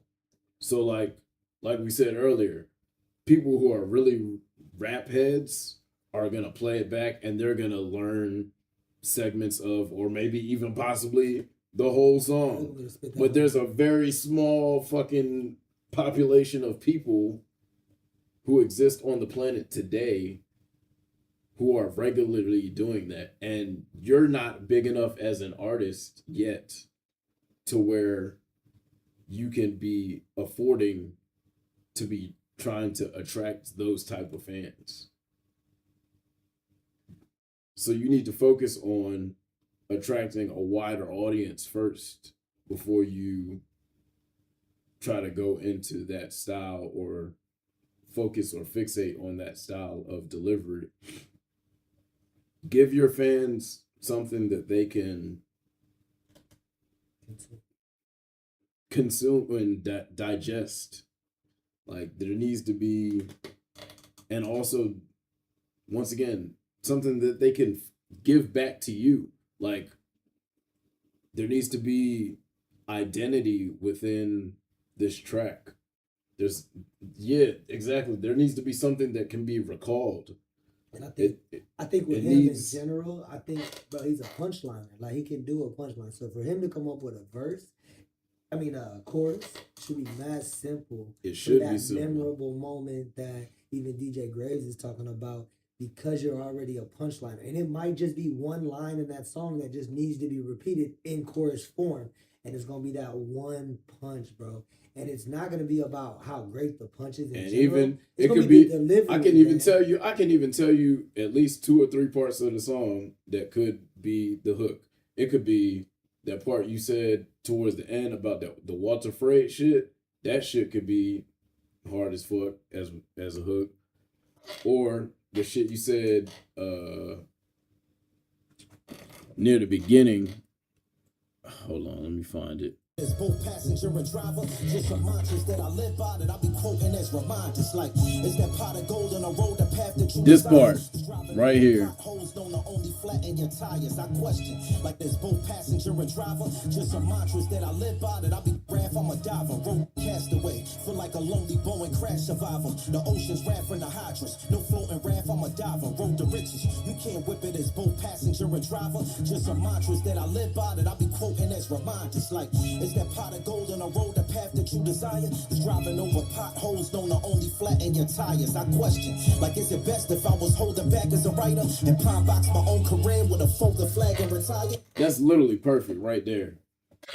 So like we said earlier, people who are really rap heads are gonna play it back and they're gonna learn segments of or maybe even possibly the whole song. But there's a very small fucking population of people who exist on the planet today who are regularly doing that. And you're not big enough as an artist yet to where you can be affording to be trying to attract those type of fans. So you need to focus on attracting a wider audience first before you try to go into that style or focus or fixate on that style of delivery. Give your fans something that they can consume and digest. Like there needs to be, and also, once again, something that they can give back to you. Like there needs to be identity within this track. Yeah, exactly. There needs to be something that can be recalled. And I think with him in general, I think, bro, he's a punchliner. Like he can do a punchline. So for him to come up with a chorus should be mad simple. It should be simple. That memorable moment that even DJ Graves is talking about because you're already a punchliner. And it might just be one line in that song that just needs to be repeated in chorus form. And it's going to be that one punch, bro. And it's not going to be about how great the punch is in and general. Even it's it could be delivery, I can even tell you at least 2 or 3 parts of the song that could be the hook. It could be that part you said towards the end about the Walter Frey shit. That shit could be hard as fuck as a hook. Or the shit you said near the beginning. Hold on, let me find it. It's both passenger and driver, just some mantras that I live by that I be quoting as reminders. Like, is that pot of gold on the road, the path that you this desire? part right here. Holes don't only flatten your tires. I question, like there's both passenger and driver, just some mantras that I live by that I be graph. I'm a diver, road castaway, feel like a lonely Boeing crash survivor. The ocean's raft from the hydrants, no floating raft. I'm a diver, road to riches. You can't whip it as both passenger and driver, just some mantras that I live by that I be quoting as reminders. Like, is that pot of gold on the road, the path that you desire? Is driving over potholes don't only flatten your tires. I question, like, is it best if I was holding back as a writer and pine box my own career with a folded flag and retire? That's literally perfect right there.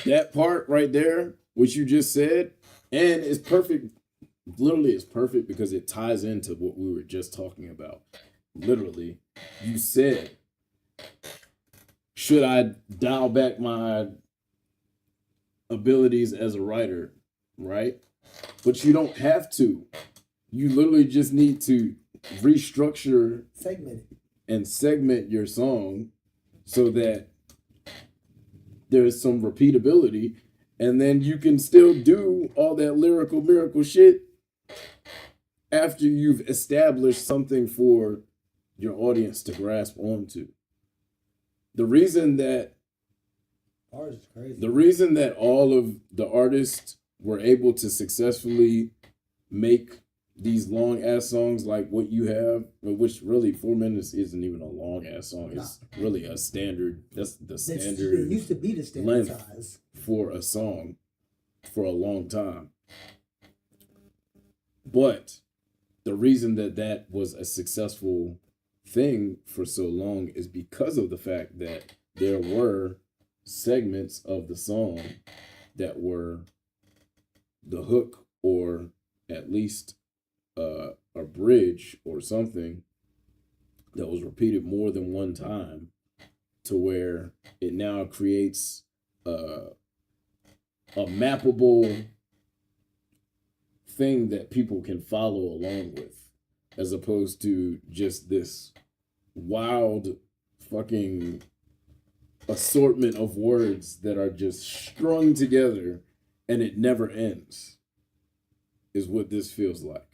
That part right there, which you just said, and it's perfect. Literally, it's perfect because it ties into what we were just talking about. Literally, you said, should I dial back my abilities as a writer, right? But you don't have to. You literally just need to restructure and segment your song so that there's some repeatability, and then you can still do all that lyrical miracle shit after you've established something for your audience to grasp onto. The reason that all of the artists were able to successfully make these long ass songs like what you have, which really 4 minutes isn't even a long ass song. It's really a standard. That's the standard. It used to be the standard size for a song for a long time. But the reason that was a successful thing for so long is because of the fact that there were segments of the song that were the hook or at least a bridge or something that was repeated more than one time to where it now creates a mappable thing that people can follow along with, as opposed to just this wild fucking assortment of words that are just strung together and it never ends, is what this feels like.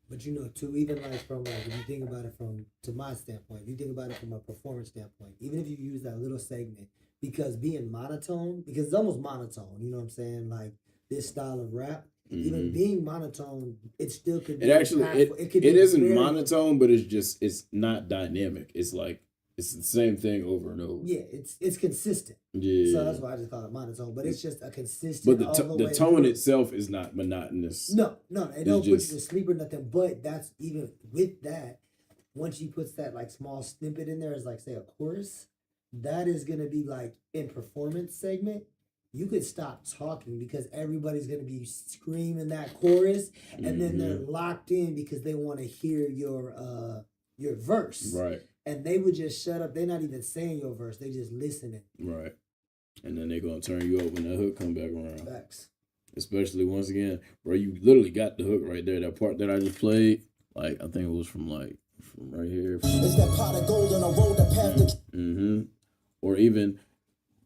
But you know, too, even like from like if you think about it from to my standpoint, if you think about it from a performance standpoint, even if you use that little segment, because being monotone, because it's almost monotone, you know what I'm saying? Like this style of rap, even being monotone, it still could be It actually impactful. it isn't monotone, but it's not dynamic. It's like it's the same thing over and over. Yeah, it's consistent. Yeah. So that's why I just call it monotone. But it's just a consistent. But the tone through. itself is not monotonous. No, it don't put just, you to sleep or nothing. But that's even with that. Once he puts that like small snippet in there as like say a chorus, that is gonna be like in performance segment. You could stop talking because everybody's gonna be screaming that chorus, and then they're locked in because they want to hear your verse. Right. And they would just shut up. They're not even saying your verse. They just listening. Right. And then they're gonna turn you over when that hook come back around. Facts. Especially once again, bro, you literally got the hook right there. That part that I just played, like I think it was from right here. It's that pot of gold on the road that path that Or even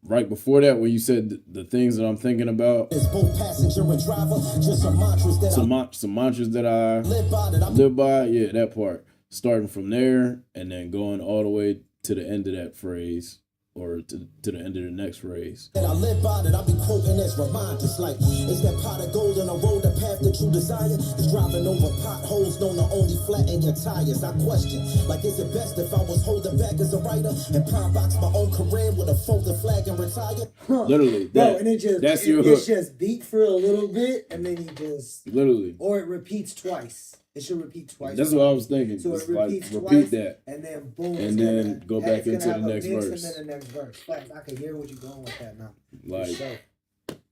right before that, when you said the things that I'm thinking about, is both passenger and driver. Just some mantras that some mantras that I live by. Yeah, that part. Starting from there and then going all the way to the end of that phrase, or to the end of the next phrase. That I live by, that I'll be quoting as reminders. Like, it's that pot of gold on the road, the path that you desire. Is driving over potholes, known to only flatten your tires. I question, like, is it best if I was holding back as a writer and pine box my own career with a folded flag and retire? Literally, Bro, and that's your hook. It's just beat for a little bit, and then you just literally, or it repeats twice. It should repeat twice. That's what I was thinking. So it's it repeats like, twice, repeat that, and then boom, and then go back into the next verse. And then the next verse. Facts. I can hear what you're going with that now. Like sure.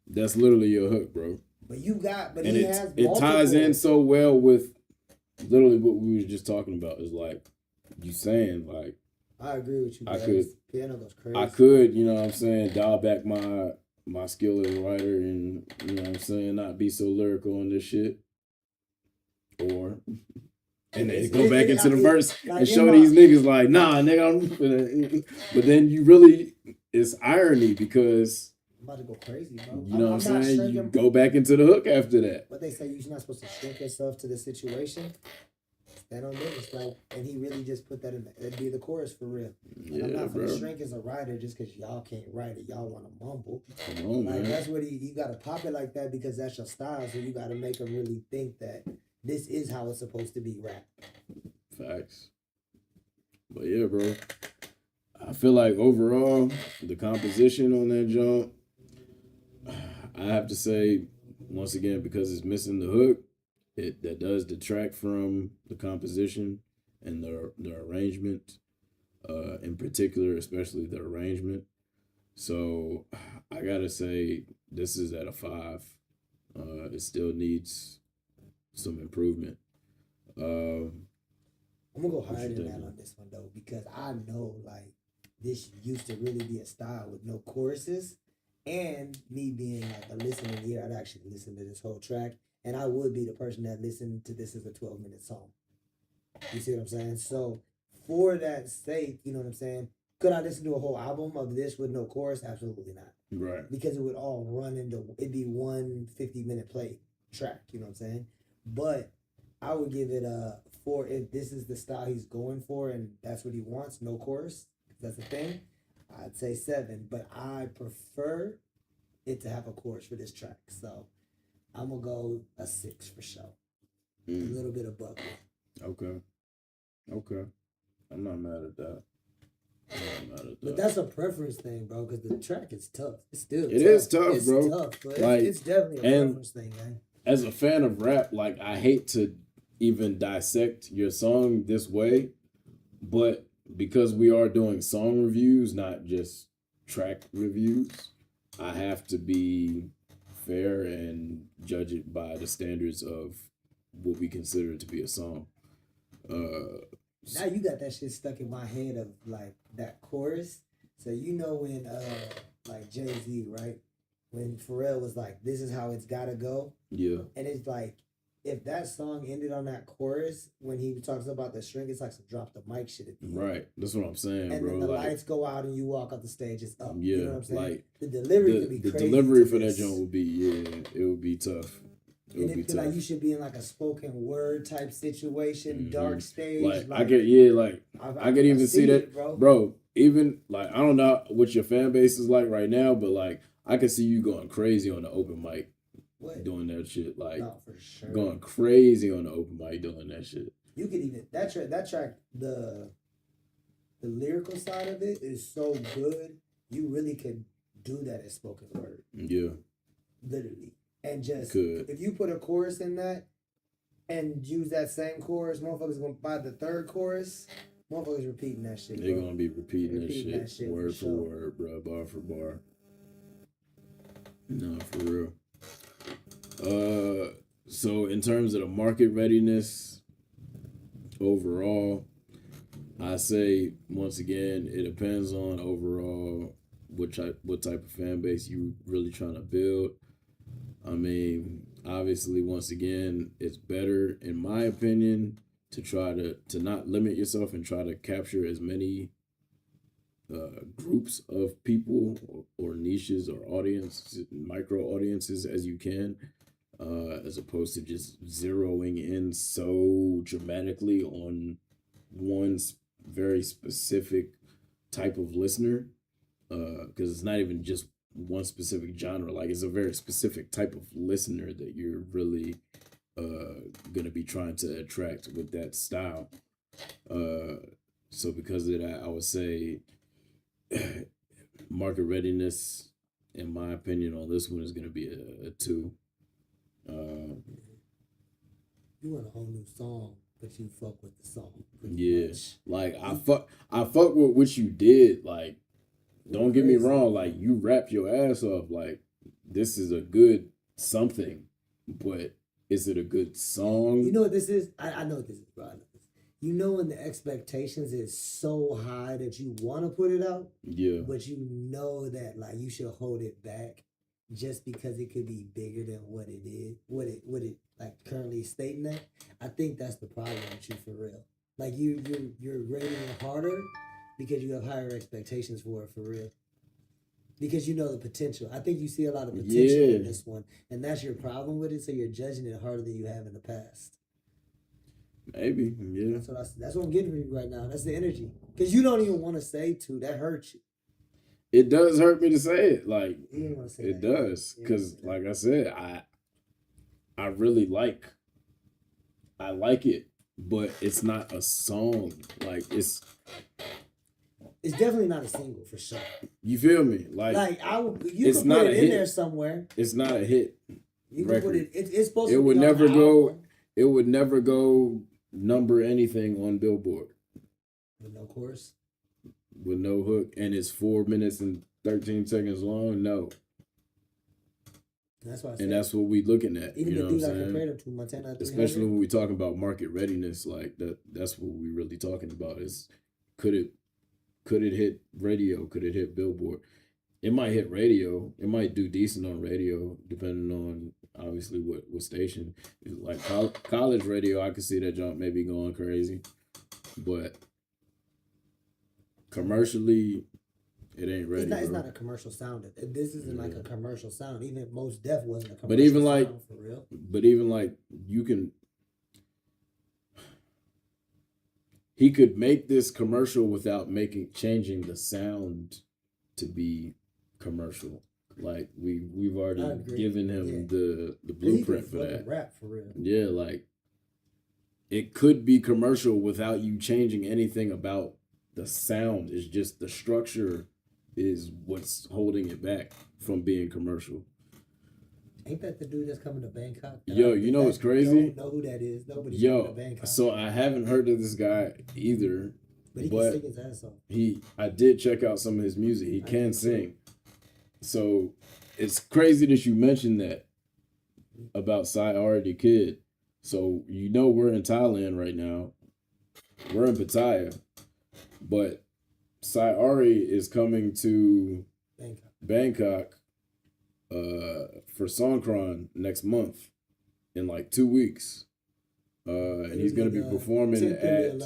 That's literally your hook, bro. But you got, but and he has it ties in so well with literally what we was just talking about. Is like you saying like I agree with you. I could piano goes crazy. I could, you know what I'm saying, dial back my skill as a writer and you know what I'm saying, not be so lyrical on this shit. Or and then go back into the verse and show these niggas like, nah, nigga, but then you really, it's irony because I'm about to go crazy, bro. You know what I'm saying? You go back into the hook after that. But they say you're not supposed to shrink yourself to the situation. Stand on this, like, and he really just put that in. That'd be the chorus for real. Yeah, I'm not bro. gonna shrink as a writer just because y'all can't write it. Y'all want to mumble. Come on, like man. that's what you gotta pop it like that because that's your style. So you gotta make them really think that this is how it's supposed to be rap. Facts. But yeah, bro. I feel like overall the composition on that jump, I have to say once again because it's missing the hook. That does detract from the composition and the arrangement, in particular, especially the arrangement. So I gotta say this is at a 5. It still needs some improvement. I'm gonna go higher than that on this one though because I know like this used to really be a style with no choruses, and me being like a listening ear, I'd actually listen to this whole track. And I would be the person that listened to this as a 12-minute song. You see what I'm saying? So for that sake, you know what I'm saying? Could I listen to a whole album of this with no chorus? Absolutely not. Right. Because it would all run into, it'd be one 50-minute play track, you know what I'm saying? But I would give it a 4 if this is the style he's going for and that's what he wants, no chorus, that's the thing. I'd say 7, but I prefer it to have a chorus for this track. So I'm gonna go a 6 for sure. A little bit of bucket. Okay. I'm not mad at that. But that's a preference thing, bro, because the track is tough. It's still It is tough, it's bro. Tough, but like, it's definitely a preference thing, man. As a fan of rap, like I hate to even dissect your song this way, but because we are doing song reviews, not just track reviews, I have to be fair and judge it by the standards of what we consider to be a song. Now you got that shit stuck in my head of like that chorus. So you know when like Jay-Z, right? When Pharrell was like, "This is how it's gotta go," Yeah. and it's like, if that song ended on that chorus when he talks about the string, it's like some drop the mic shit at the end. Right. That's what I'm saying, And bro. then the Like, lights go out and you walk up the stage, it's up. yeah, You know what I'm saying? like, the delivery could be the crazy. delivery to for that this. joint would be, yeah, it would be tough. It And would be it feel like tough. you should be in like a spoken word type situation, dark stage. Like, I could, yeah, like, I could even see that, it, bro. bro. Even like, I don't know what your fan base is like right now, but like, I could see you going crazy on the open mic, What? doing that shit. Like, No, for sure. going crazy on the open mic, doing that shit. You could even that track the lyrical side of it is so good. You really could do that as spoken word, Yeah, literally, and just could. if you put a chorus in that and use that same chorus, motherfuckers gonna buy the third chorus. Motherfuckers repeating that shit. They're bro. gonna be repeating that shit, for word for sure. word, bro, bar for bar. No, for real. So in terms of the market readiness overall, I say once again, it depends on overall what type of fan base you really trying to build. I mean, obviously, once again, it's better, in my opinion, to try to not limit yourself and try to capture as many groups of people or niches or audiences, micro audiences as you can, as opposed to just zeroing in so dramatically on one very specific type of listener, because it's not even just one specific genre. Like, it's a very specific type of listener that you're really gonna be trying to attract with that style. So because of that, I would say market readiness, in my opinion, on this one is gonna be a 2. You want a whole new song, but you fuck with the song. Yeah, Much. like I fuck with what you did. Like, don't get me Crazy. wrong. Like, you rap your ass off. Like, this is a good something, but is it a good song? You know what this is? I know what this is, bro. I know this. You know when the expectations is so high that you want to put it out, Yeah, but you know that like you should hold it back just because it could be bigger than what it is, what it like currently stating that. I think that's the problem with you for real. Like you're rating it harder because you have higher expectations for it for real. Because you know the potential. I think you see a lot of potential Yeah. in this one, and that's your problem with it. So you're judging it harder than you have in the past. maybe. Yeah, That's what I'm getting from you right now. That's the energy. Because you don't even want to say to. That hurts you. it does hurt me to say it. Like, You don't want to say it that. does, Yeah, because yeah. like I said, I really I like it, but it's not a song. Like, It's definitely not a single for sure. you feel me? Like You it's can not put a it in hit. there somewhere. It's not a hit. You can put record. it's supposed It to. would be on never the go. album It would never go number anything on Billboard with no chorus. with no hook, and it's 4 minutes and 13 seconds long. No, That's why I said. and that's what we looking at. Even You know the what dude I'm I saying? compared him to Montana 300. Especially when we talking about market readiness, like that. That's what we really talking about. Is could it hit radio? Could it hit Billboard? It might hit radio. It might do decent on radio, depending on obviously what station. Like college radio, I could see that jump maybe going crazy, but commercially, it ain't ready. It's bro. not a commercial sound. This isn't like a commercial sound. Even Most Def wasn't a commercial But even like, sound for real. but even like you can. He could make this commercial without changing the sound to be commercial. Like we've I already agree. given him Yeah. the He blueprint could for fucking that. rap for real. Yeah, like it could be commercial without you changing anything about the sound. It's just the structure is what's holding it back from being commercial. Ain't that the dude that's coming to Bangkok? Yo, you know what's crazy? Don't know who that is. Nobody's coming to Yo, Bangkok. so I haven't heard of this guy either. but he but- can sing his ass off. I did check out some of his music. He I can did too. sing. So it's crazy that you mentioned that about Cy Already Kid. So you know we're in Thailand right now. we're in Pattaya, but Sayari is coming to Bangkok for Songkran next month in like 2 weeks. And he's gonna be performing at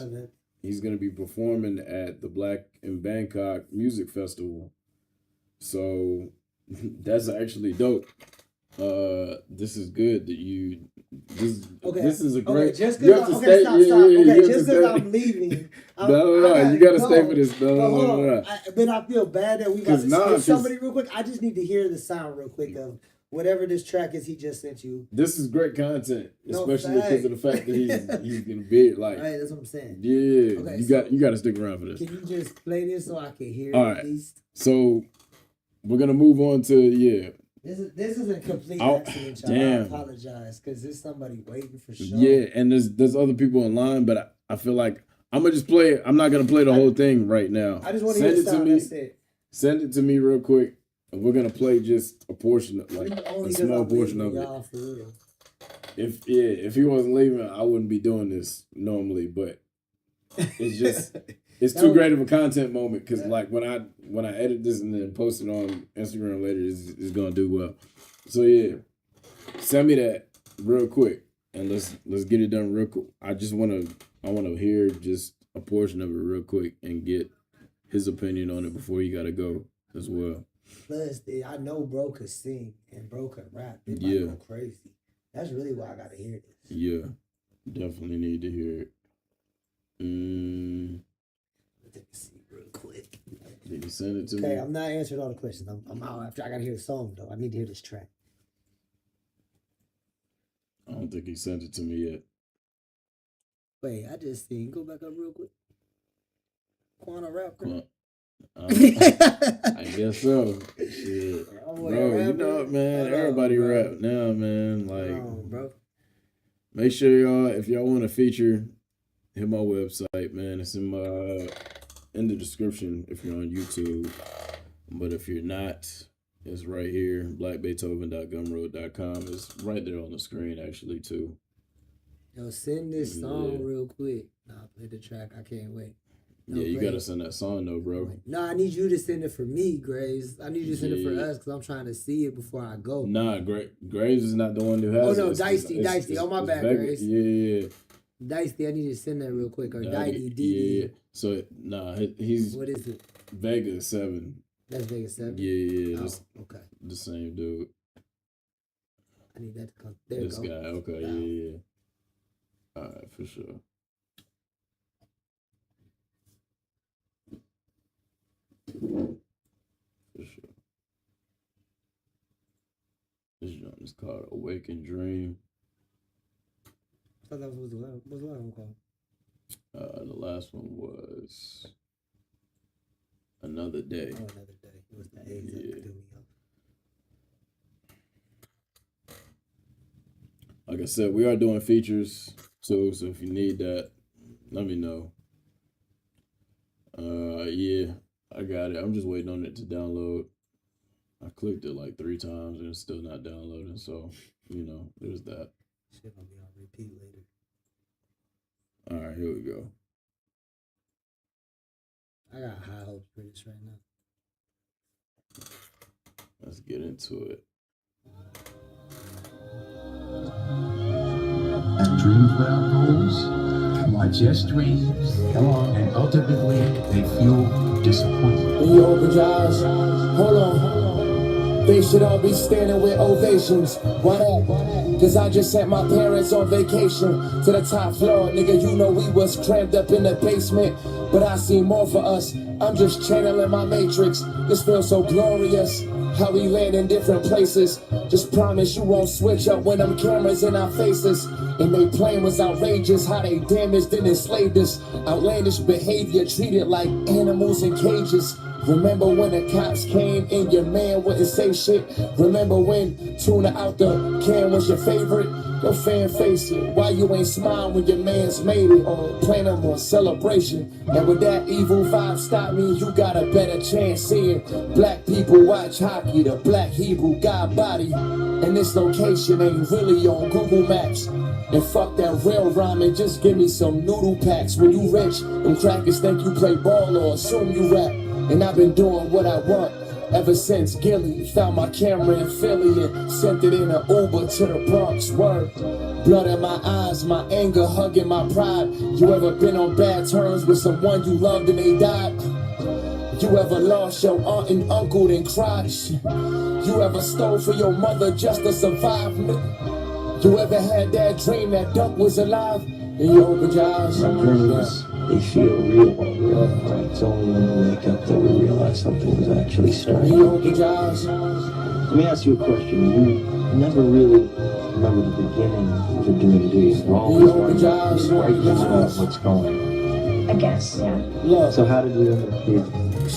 the Black in Bangkok Music Festival. So that's actually dope. This is good that you. This is a great. Okay, just you have to stay. stop. Yeah, Okay, you just have to because stay. I'm leaving. No, you gotta stay for this. No. But I feel bad that we got to skip somebody real quick. I just need to hear the sound real quick of whatever this track is he just sent you. This is great content, especially because of the fact that he's gonna be like. Right, that's what I'm saying. Yeah, Okay, you got to stick around for this. Can you just play this so I can hear All it right. at least? So we're gonna move on to This is a complete accident, y'all. damn. I apologize because there's somebody waiting for sure. Yeah, and there's other people online, but I feel like I'm gonna just play it. I'm not gonna play the whole thing right now. I just want to hear the sound. That's it. Send it to me real quick, and we're gonna play just a portion, like a small portion of it. Y'all, for real. If he wasn't leaving, I wouldn't be doing this normally, but it's just it's too great of a content moment because like when I edit this and then post it on Instagram later, it's gonna do well. So yeah, send me that real quick and let's get it done real quick. I wanna hear just a portion of it real quick and get his opinion on it before he gotta go as well. Plus, I know bro could sing and bro could rap. It might go crazy. That's really why I gotta hear this. Yeah, definitely need to hear it. Let me see real quick. Did you send it to me? Okay, I'm not answering all the questions. I'm out after I gotta hear the song though. I need to hear this track. I don't think he sent it to me yet. Wait, I just seen. Go back up real quick. Quanah rap. I guess so. Shit. Bro, you know it, man. Everybody rap now, man. Like, bro. Make sure y'all, if y'all want to feature, hit my website, man. It's in the description if you're on YouTube. But if you're not, it's right here. blackbeethoven.gumroad.com. It's right there on the screen, actually, too. Yo, send this song real quick. Nah, play the track. I can't wait. No, you gotta send that song though, bro. No, I need you to send it for me, Graves. I need you to send it for us because I'm trying to see it before I go. Nah, Graves is not the one who has it. Oh no, Dicey. Oh my bad, Graves. Yeah. Dicey, I need you to send that real quick. Or Dicey. Yeah. So he's what is it? Vega 7. That's Vega 7? Yeah. Oh, okay. The same dude. I need that to come. There This you go. guy, okay, yeah. Alright, for sure. For sure. This joint is called Awakened Dream. I thought that was the last one called. The last one was Another Day. Oh, Another Day. It was the A's that threw me off. Like I said, we are doing features too, so if you need that, let me know. Yeah, I got it. I'm just waiting on it to download. I clicked it like 3 times and it's still not downloading, so, there's that. Shit gonna be on repeat later. All right, here we go. I got high hopes for this right now. Let's get into it. Dreams without goals are just dreams. Come on. And ultimately, they fuel disappointment. When you open your eyes, hold on. They should all be standing with ovations. Why that? Cause I just sent my parents on vacation to the top floor. Nigga, you know we was crammed up in the basement. But I see more for us. I'm just channeling my matrix. This feels so glorious. How we land in different places. Just promise you won't switch up when them cameras in our faces. And they plane was outrageous. How they damaged and enslaved us. Outlandish behavior treated like animals in cages. Remember when the cops came and your man wouldn't say shit? Remember when tuna out the can was your favorite? Your fan face it. Why you ain't smile when your man's made it? Or plan on a celebration? And with that evil vibe stop me, you got a better chance seeing black people watch hockey. The black Hebrew God body. And this location ain't really on Google Maps. And fuck that real rhyming, just give me some noodle packs. When you rich, them crackers think you play ball or assume you rap. And I've been doing what I want ever since Gilly found my camera in Philly and sent it in an Uber to the Bronx. Word, blood in my eyes, my anger hugging my pride. You ever been on bad terms with someone you loved and they died? You ever lost your aunt and uncle and cried? You ever stole for your mother just to survive? You ever had that dream that Duck was alive? And you opened your eyes? My dreams, they feel real, right? It's only when we wake up that we realize something was actually starting. And you opened your eyes? Let me ask you a question. You never really remember the beginning of a dream, do you? You always right now what's going on. I guess, yeah. Yeah. So how did we end up here?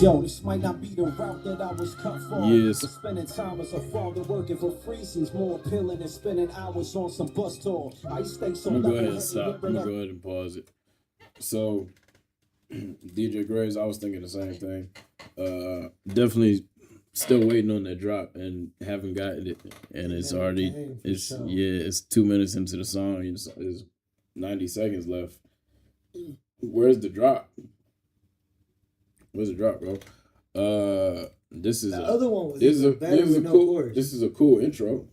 Yo, this might not be the route that I was cut for. Yes. But spending time as a father working for free seems more appealing than spending hours on some bus tour. I stay so I'm gonna go ahead and level-headed, stop. I'm gonna go ahead and pause it. So, DJ Graves, I was thinking the same thing. Definitely still waiting on that drop and haven't gotten it. And it's already, it's 2 minutes into the song. There's 90 seconds left. Where's the drop? Where's the drop, bro? This is the other one was better with no chorus. This is a cool intro.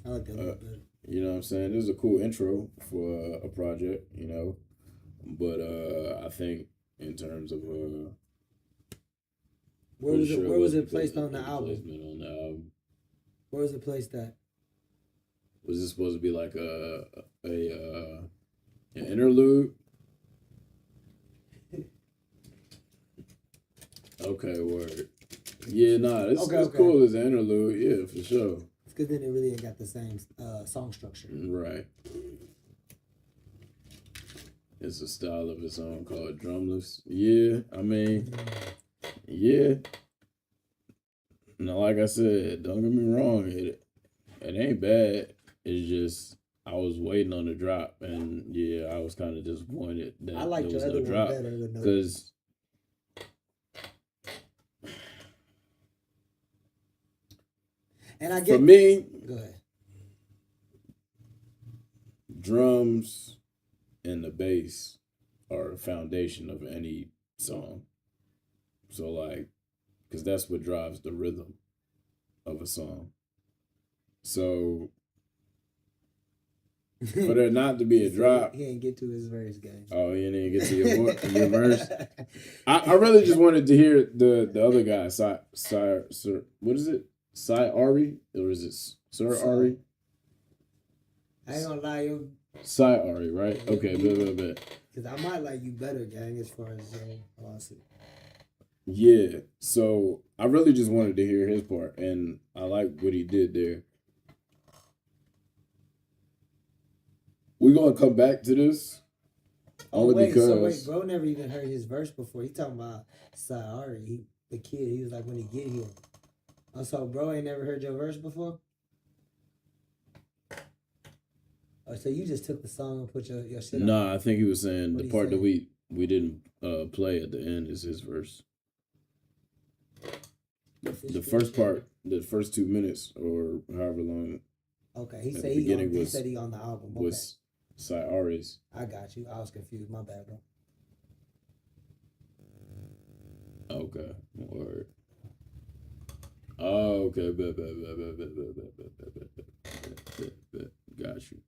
I like that better. You know what I'm saying? This is a cool intro for a project, you know. But I think in terms of where was it placed on the album? Placement on the album. Where was it placed at? Was this supposed to be like an interlude? Okay, word. Yeah, nah, it's cool as an interlude. Yeah, for sure. Because then it really ain't got the same song structure. Right. It's a style of its own called drumless. Yeah, I mean, yeah. Now, like I said, don't get me wrong. It ain't bad. It's just I was waiting on the drop, and yeah, I was kind of disappointed that I liked there was the other no one drop better with no. because. And I get For me, go ahead. Drums and the bass are the foundation of any song. So like, because that's what drives the rhythm of a song. So for there not to be a drop. He ain't get to his verse, gang. Oh, he didn't get to your verse. I really just wanted to hear the other guy, Sir, what is it? Cy Ari? Or is it Sir Ari? I ain't gonna lie, you. Cy Ari, right? Okay, bet. Because I might like you better, gang, as far as philosophy. Yeah, so I really just wanted to hear his part, and I like what he did there. We're gonna come back to this. Because bro never even heard his verse before. He talking about Sayari, the kid. He was like, when he get here. Oh, so bro ain't never heard your verse before? Oh, so you just took the song and put your shit on? Nah, I think he was saying What'd the he part say? that we didn't play at the end is his verse. The first part, the first 2 minutes or however long. Okay, he at said the beginning he said he on the album. Okay. Was Cy Ari's. I got you. I was confused. My bad, bro. Okay, word. Oh, okay, bet. Got you.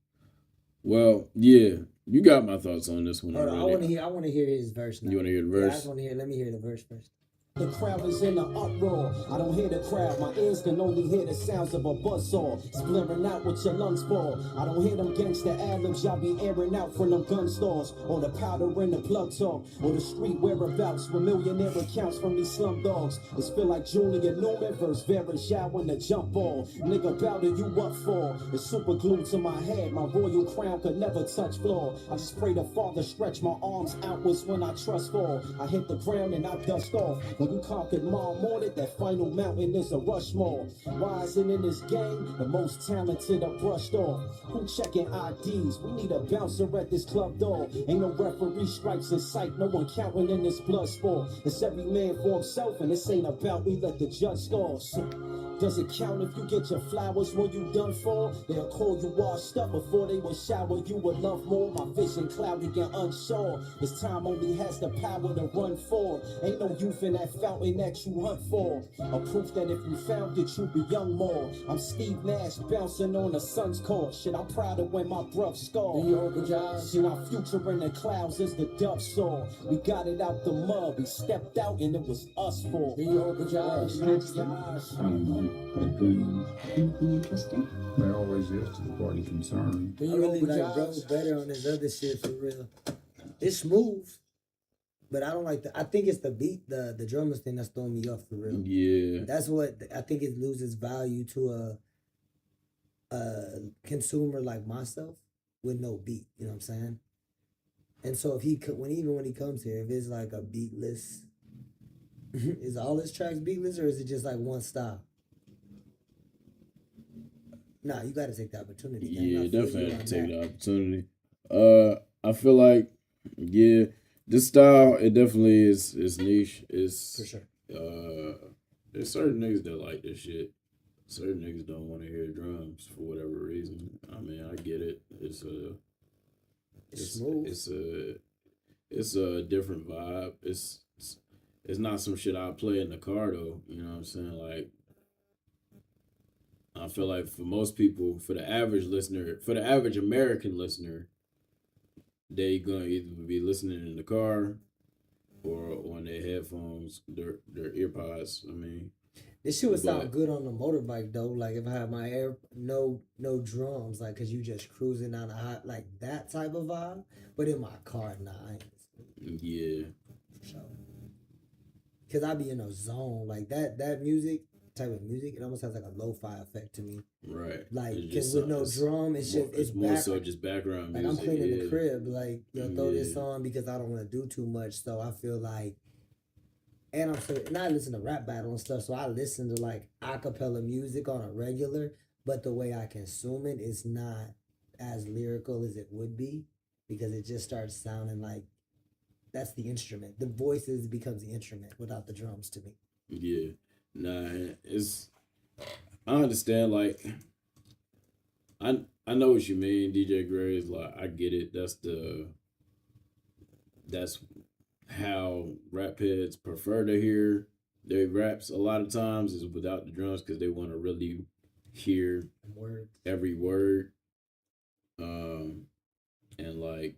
Well, yeah, you got my thoughts on this one Hold on, already. I want to hear his verse now. You want to hear the Yeah, I verse? just want to hear. Let me hear the verse first. The crowd is in an uproar. I don't hear the crowd. My ears can only hear the sounds of a buzzsaw. Splitting out with your lungs full. I don't hear them gangsta ad-libs y'all be airing out from them gun stores. Or the powder in the plug talk. Or the street whereabouts with millionaire accounts from these slum dogs. It's feel like Julian Newman versus Verishao in the jump ball. Nigga, bout it, you up for? It's super glued to my head. My royal crown could never touch floor. I just pray the Father stretch my arms outwards when I trust fall. I hit the ground and I dust off. When you conquered Mom Morning, that final mountain is a Rushmore. Rising in this game, the most talented are brushed off. Who checking IDs? We need a bouncer at this club door. Ain't no referee strikes in sight, no one counting in this blood sport. It's every man for himself, and this ain't about we let the judge score. Does it count if you get your flowers when you done for? They'll call you washed up before they will shower you with love more. My vision cloudy and unsure. This time only has the power to run forward. Ain't no youth in that fountain that you hunt for. A proof that if you found it, you be young more. I'm Steve Nash bouncing on the sun's court. Shit, I'm proud of when my bruv scored. See, our future in the clouds is the dove saw. We got it out the mud. We stepped out and it was us for. Anything interesting? There always is to the party concerned. I really like Bro better on his other shit for real. It's smooth, but I don't like the. I think it's the beat, the drummers thing that's throwing me off for real. Yeah. That's what I think it loses value to a consumer like myself with no beat. You know what I'm saying? And so if he when he comes here, if it's like a beatless, is all his tracks beatless or is it just like one style? Nah, you got to take the opportunity. Yeah, definitely have to take the opportunity. I feel like, yeah, this style, it definitely is niche. It's for sure. There's certain niggas that like this shit. Certain niggas don't want to hear drums for whatever reason. I mean, I get it. It's smooth. It's a different vibe. It's not some shit I play in the car though. You know what I'm saying? Like, I feel like for most people, for the average listener, for the average American listener, they gonna either be listening in the car or on their headphones, their earpods. I mean, this shit would sound good on the motorbike though. Like if I have my no drums, like cause you just cruising down the hot like that type of vibe. But in my car, nah. Yeah. For sure. Cause I be in a zone like that type of music. It almost has like a lo-fi effect to me. Right. Like cause with no drum, it's more so just background music. Like I'm cleaning the crib. Like throw this on because I don't want to do too much. So I feel like. And I listen to rap battle and stuff, so I listen to like acapella music on a regular, but the way I consume it is not as lyrical as it would be because it just starts sounding like that's the instrument. The voices becomes the instrument without the drums to me. Yeah. Nah, I understand, like, I know what you mean, DJ Gray, is like, I get it. That's how rap heads prefer to hear their raps a lot of times is without the drums because they want to really hear every word. And like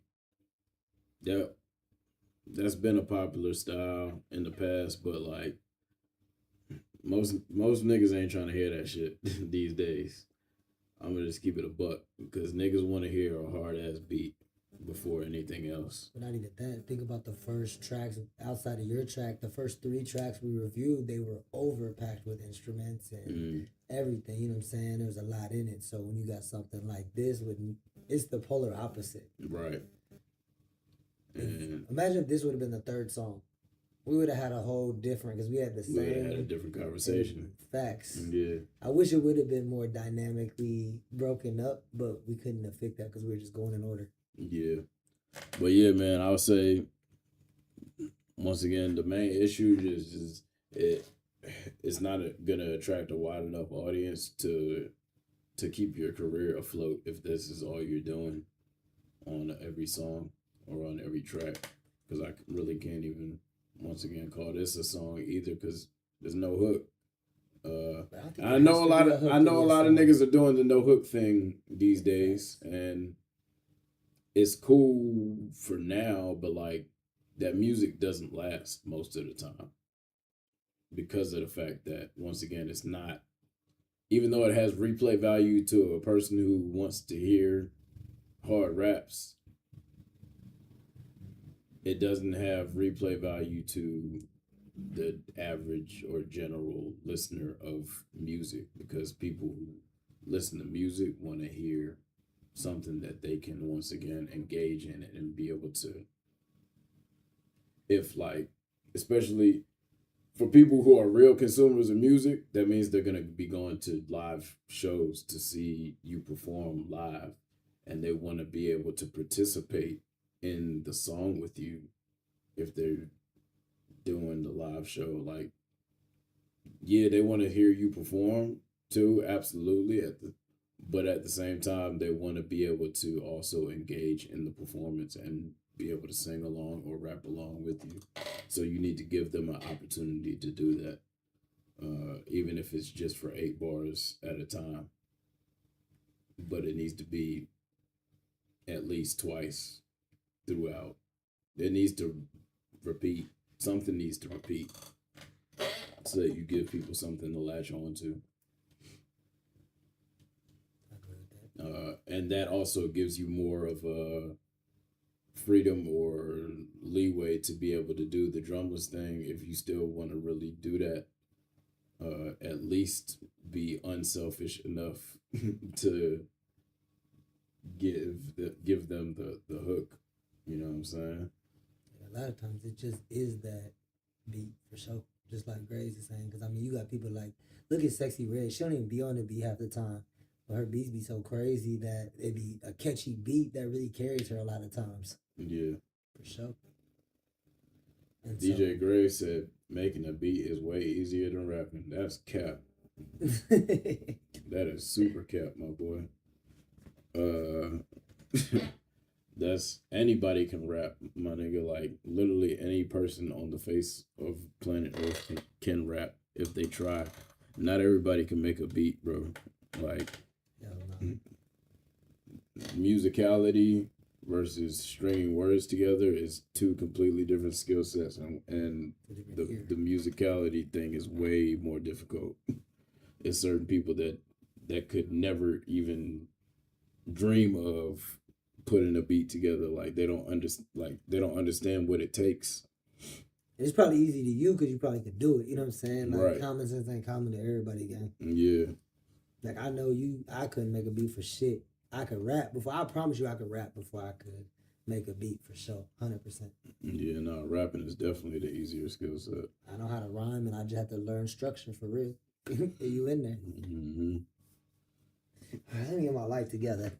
that's been a popular style in the past, but like most niggas ain't trying to hear that shit these days. I'm gonna just keep it a buck because niggas want to hear a hard ass beat before anything else. But not even that. Think about the first tracks outside of your track. The first 3 tracks we reviewed, they were overpacked with instruments and everything. You know what I'm saying? There was a lot in it. So when you got something like this, it's the polar opposite. Right. And imagine if this would have been the 3rd song. We would have had a whole different, because we had the same. We would have had a different conversation. Facts. Yeah. I wish it would have been more dynamically broken up, but we couldn't have fixed that because we were just going in order. Yeah. But yeah, man, I would say, once again, the main issue is it's not going to attract a wide enough audience to keep your career afloat if this is all you're doing on every song or on every track. Because I really can't even, once again, call this a song either because there's no hook. I know a lot of niggas are doing the no hook thing these days, and it's cool for now, but like that music doesn't last most of the time. because of the fact that, once again, it's not, even though it has replay value to a person who wants to hear hard raps, it doesn't have replay value to the average or general listener of music, because people who listen to music want to hear something that they can, once again, engage in it and be able to, if like, especially for people who are real consumers of music, that means they're going to be going to live shows to see you perform live, and they want to be able to participate in the song with you if they're doing the live show. Like, yeah, they want to hear you perform too, absolutely, but at the same time, they want to be able to also engage in the performance and be able to sing along or rap along with you. So you need to give them an opportunity to do that, even if it's just for 8 bars at a time. But it needs to be at least twice throughout. It needs to repeat. Something needs to repeat so that you give people something to latch on to. And that also gives you more of a freedom or leeway to be able to do the drumless thing if you still want to really do that. At least be unselfish enough to give them the hook. You know what I'm saying? A lot of times it just is that beat for sure. Just like Grace is saying, because I mean, you got people like, look at Sexy Red. She don't even be on the beat half the time, but her beats be so crazy that it be a catchy beat that really carries her a lot of times. Yeah, for sure. And DJ Gray said making a beat is way easier than rapping. That's cap. That is super cap, my boy. That's, anybody can rap, my nigga. Like, literally any person on the face of planet Earth can rap if they try. Not everybody can make a beat, bro. Like, musicality versus stringing words together is 2 completely different skill sets, and the musicality thing is way more difficult. It's certain people that could never even dream of putting a beat together. Like, they don't understand what it takes. It's probably easy to you because you probably could do it. You know what I'm saying? Like, right. Common sense ain't common to everybody, gang. Yeah. Like, I know I couldn't make a beat for shit. I could rap before. I promise you, I could rap before I could make a beat for sure, 100%. Yeah, no, rapping is definitely the easier skill set. I know how to rhyme, and I just have to learn structure for real. You in there? Mm-hmm. All right, let me get my life together.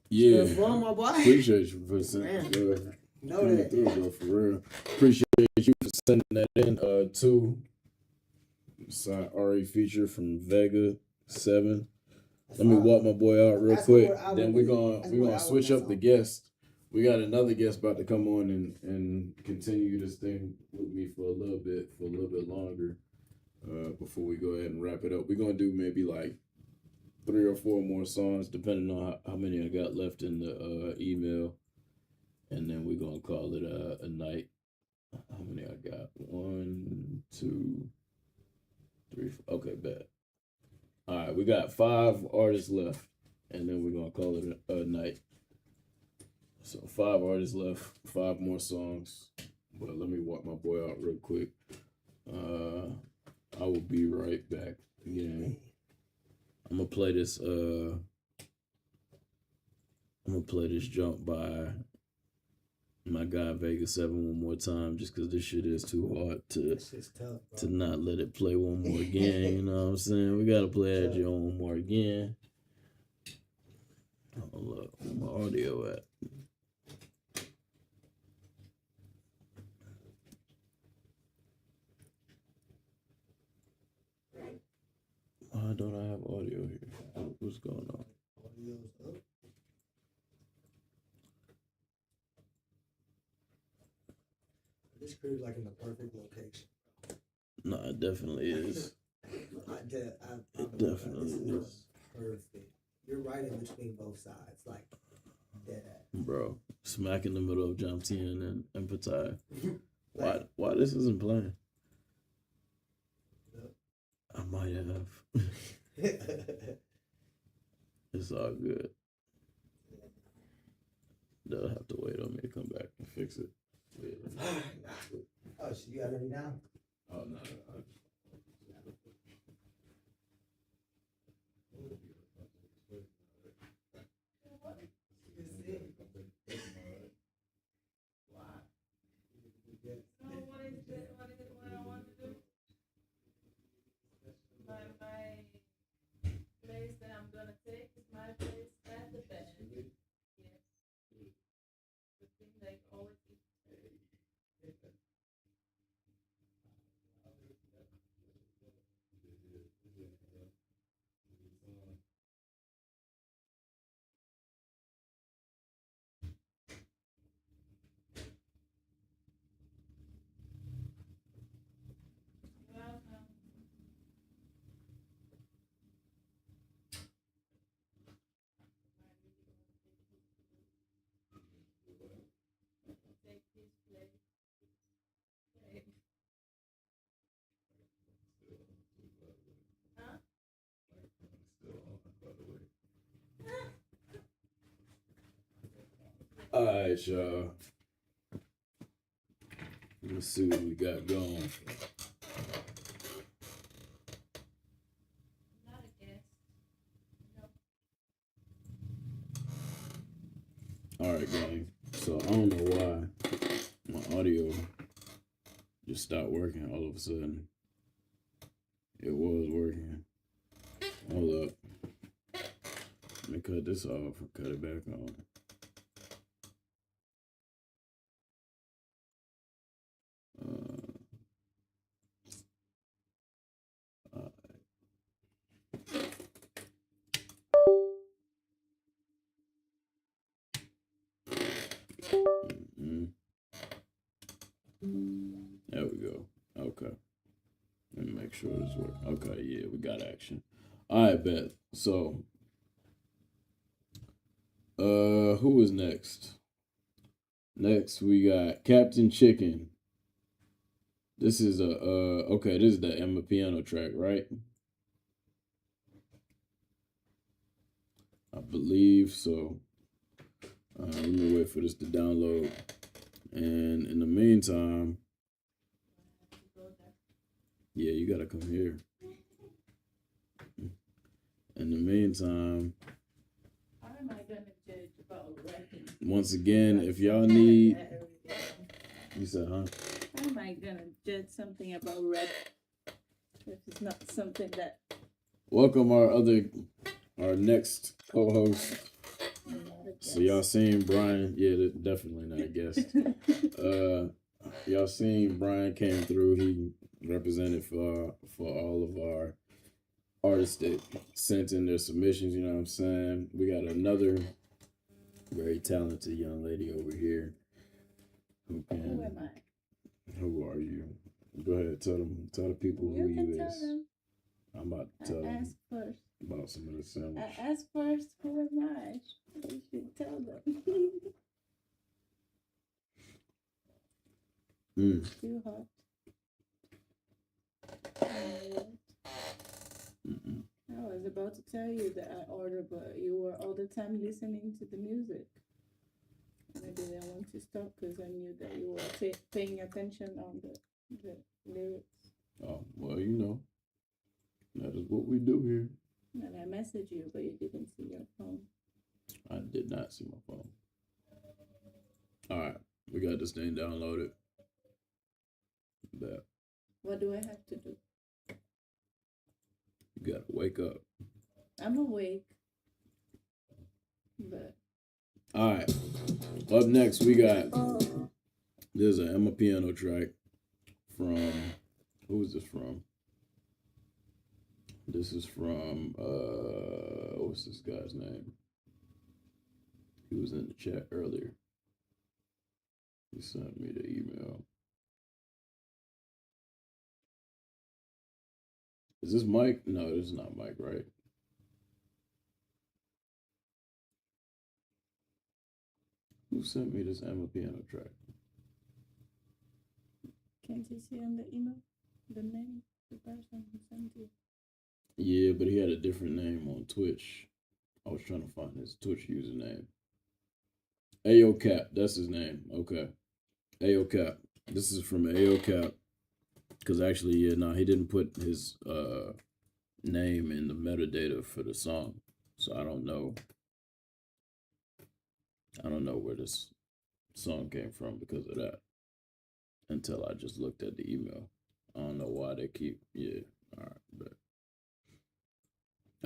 Yeah, fun, my boy. Appreciate you for sending that through, bro. For real, appreciate you for sending that in. Too. Sign RE feature from Vega 7. Let me walk my boy out real quick. Then we're gonna switch up the guest. We got another guest about to come on and continue this thing with me for a little bit longer. Before we go ahead and wrap it up, we're gonna do maybe like 3 or 4 more songs, depending on how many I got left in the email, and then we're gonna call it a night. How many I got? 1, 2, 3. Okay, bet. All right, we got 5 artists left, and then we're gonna call it a night. So 5 artists left, 5 more songs. But let me walk my boy out real quick. I will be right back. Yeah, I'm gonna play this. Jump by my guy Vega 7 one more time, just because this shit is too hard to not let it play one more again. You know what I'm saying? We gotta play that joint one more again. Oh look, where my audio at? Why don't I have audio here? What's going on? Audio's up. This crib's like in the perfect location. No, it definitely is. It definitely is. Perfect. You're right in between both sides, like dead ass. Bro, smack in the middle of Jamtian and Pattaya. Why this isn't playing? I might have. It's all good. They'll have to wait on me to come back and fix it. Oh, so you got it now? Oh no. Place that I'm gonna take is my place at the bed. Yes. The thing like always welcome. Take this place. Okay. Huh? All right, y'all. Let's see what we got going. Not a guest. No. All right, gang. So I don't know why my audio just stopped working all of a sudden. It was working. Hold up. Let me cut this off and cut it back on. There we go. Okay. Let me make sure this works. Okay, yeah, we got action. All right, bet. So, who is next? Next, we got Captain Chicken. This is okay, this is the Emma piano track, right? I believe so. Let me wait for this to download. And in the meantime, yeah, you gotta come here. In the meantime, How am I gonna judge about rapping? once again, if y'all need, you said, huh? How am I gonna judge something about rap if it's not something that Welcome our next co-host. So y'all seen Brian? Yeah, definitely not a guest. Y'all seen Brian came through. He represented for all of our artists that sent in their submissions. You know what I'm saying? We got another very talented young lady over here who who can. am I? Who are you? Go ahead, tell the people who You can you tell is. them. I'm about to I tell them ask first. about some of the sandwich. I ask first, who am I? You should tell them. Too hot. I was about to tell you that I ordered, but you were all the time listening to the music. And I didn't want to stop because I knew that you were paying attention on the lyrics. Oh, well, you know, that is what we do here. And I messaged you, but you didn't see your phone. I did not see my phone. All right, we got this thing downloaded. Bet. What do I have to do? You gotta wake up. I'm awake. But All right. Up next, we got there's an Emma piano track from who is this from? This is from what's this guy's name? He was in the chat earlier. He sent me the email. Is this Mike? No, this is not Mike, right? Who sent me this Emma piano track? can't you see on the email the name, the person who sent you? Yeah, but he had a different name on Twitch. I was trying to find his Twitch username. Ayo Cap, that's his name. Okay. Ayo Cap. This is from Ayo Cap. Because actually, yeah, no, he didn't put his name in the metadata for the song. So I don't know. I don't know where this song came from because of that. Until I just looked at the email. I don't know why they keep, yeah. All right, but.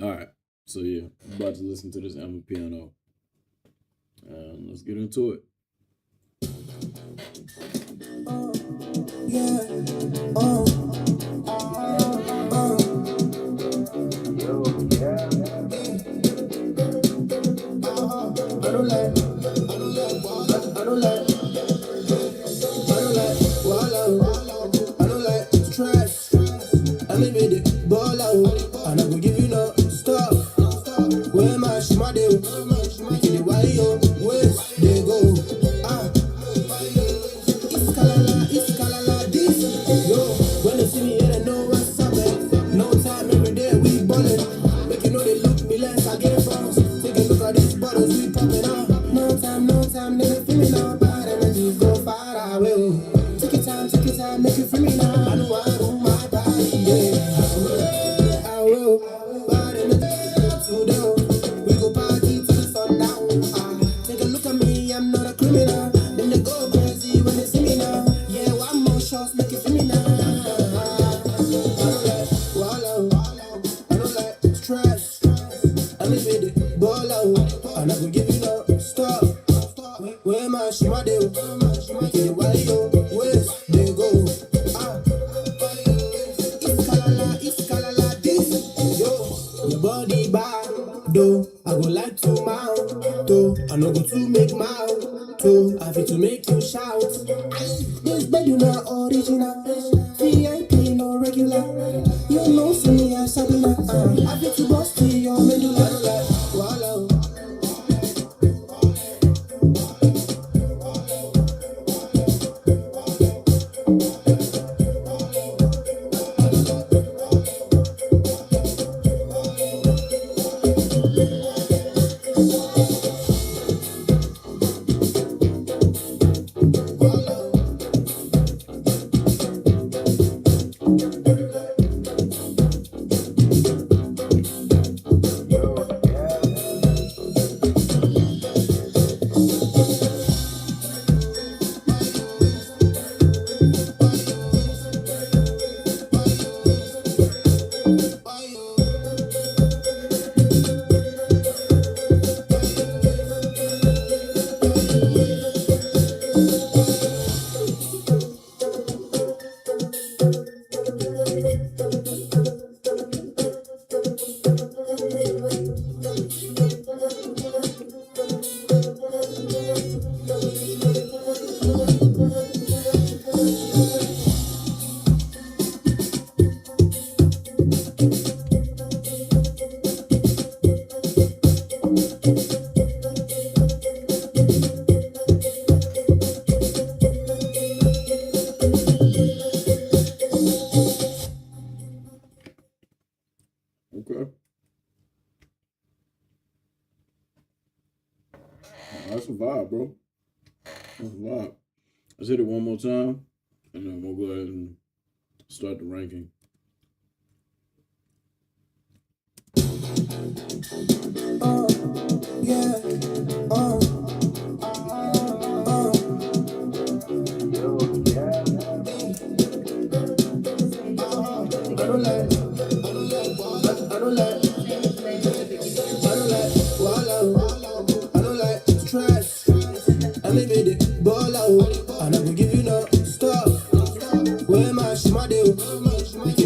All right. So yeah, I'm about to listen to this Amapiano. And let's get into it. And I will give you no stop. Where my shima do? Make it why yo, where they go? Ah, it's kalala, this. Yo, when they see me here, they know what's up. No time every day we ballin'. Make you know they look me less, I get phones. Take a look at these bottles we poppin' out. No time, nigga, feel me now. Bad energy go far away. Take your time, make you feel me now. I know I do my body, yeah. I will. Bad energy today. We go party till the sun down. Take a look at me, I'm not a criminal. Then they go crazy when they see me now. Yeah, one more shots, make it feel me now. I don't like wallow. I don't like stress. I live with it, ball out. And I go give you no stop. Where my shima do? Make it why yo, where they go? It's kalala, this. Yo, your body bad, though. I go like to mount, though. I no go to make mouth, though. I feel to make you shout. This bed you not original. VIP no regular. You know see me as Sabina. I feel to bust to your medulla. Wallow. Okay. That's a vibe, bro. That's a vibe. Let's hit it one more time, and then we'll go ahead and start the ranking. I live with it, ball out. And I will give you no stop. Where my shima do? Make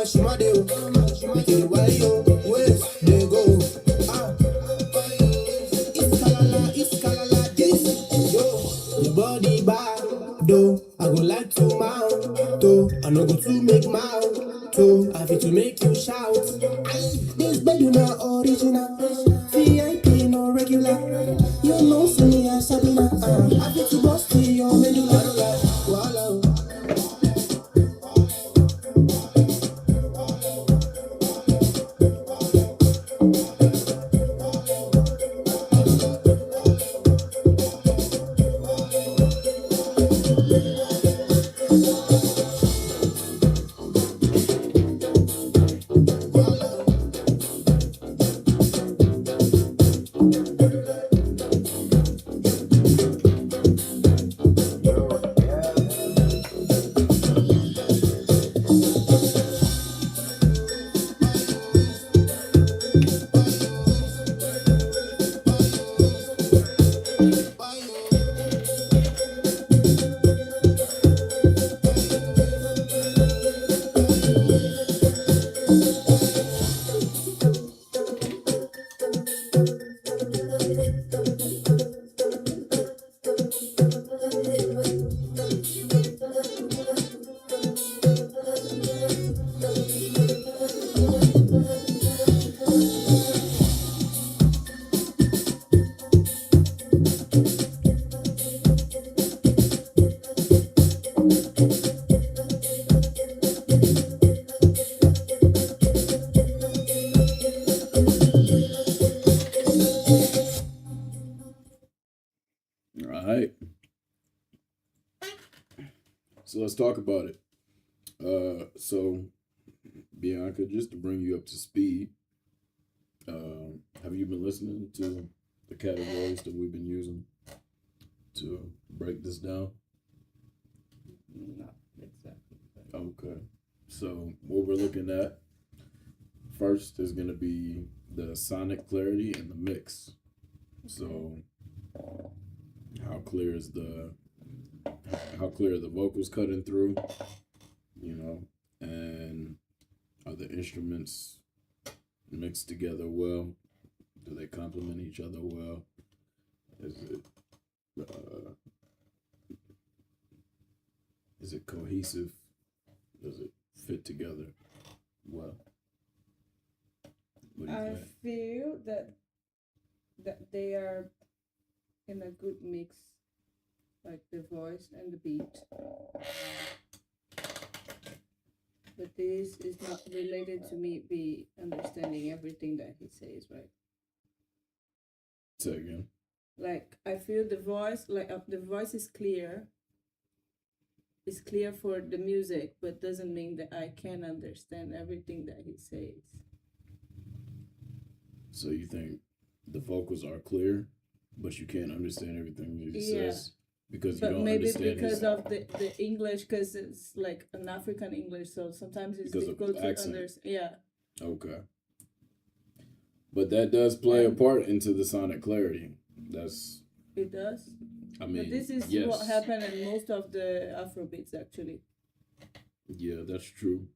shimade, make it why yo, wait, they go. It's kalala, this, yo, your body bad, though, I go like to mount, though, I no go to make mouth, though, I fit to make you shout. This bed you not original, VIP no regular, you know see me as Sabina, I fit to bust to your medulla, voila. All right. So let's talk about it. So Bianca, just to bring you up to speed, have you been listening to the categories that we've been using to break this down? Not exactly. Okay. So what we're looking at first is going to be the sonic clarity and the mix. So how clear are the vocals cutting through, and are the instruments mixed together well? Do they complement each other well? Is it cohesive? Does it fit together well? What do you I think? feel that they are in a good mix, like the voice and the beat. But this is not related to me be understanding everything that he says, right? Say again. Like I feel the voice, the voice is clear. It's clear for the music, but doesn't mean that I can understand everything that he says. So you think the vocals are clear, but you can't understand everything that he says because you But don't maybe understand because his, of the English, because it's like an African English, so sometimes it's Because of difficult to accent. understand. Yeah, Okay. But that does play a part into the sonic clarity. That's, it does. I mean, But this is yes. what happened in most of the Afrobeats, actually. Yeah, that's true.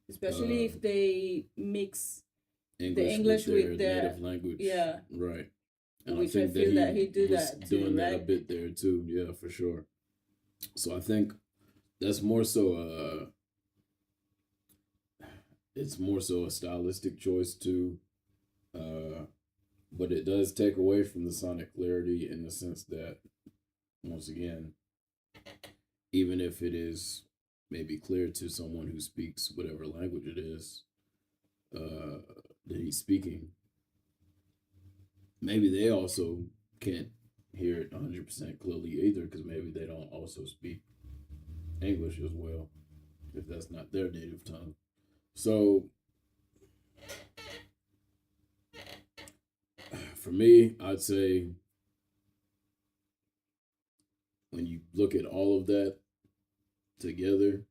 Especially if they mix English, English with their with their- native language. yeah. Right. And Which I think I feel that he do was that too, doing that a right? bit there too. Yeah, for sure. So I think that's more so it's more so a stylistic choice too. But it does take away from the sonic clarity in the sense that, once again, even if it is maybe clear to someone who speaks whatever language it is that he's speaking, maybe they also can't hear it 100% clearly either, because maybe they don't also speak English as well, if that's not their native tongue. So for me, I'd say when you look at all of that together,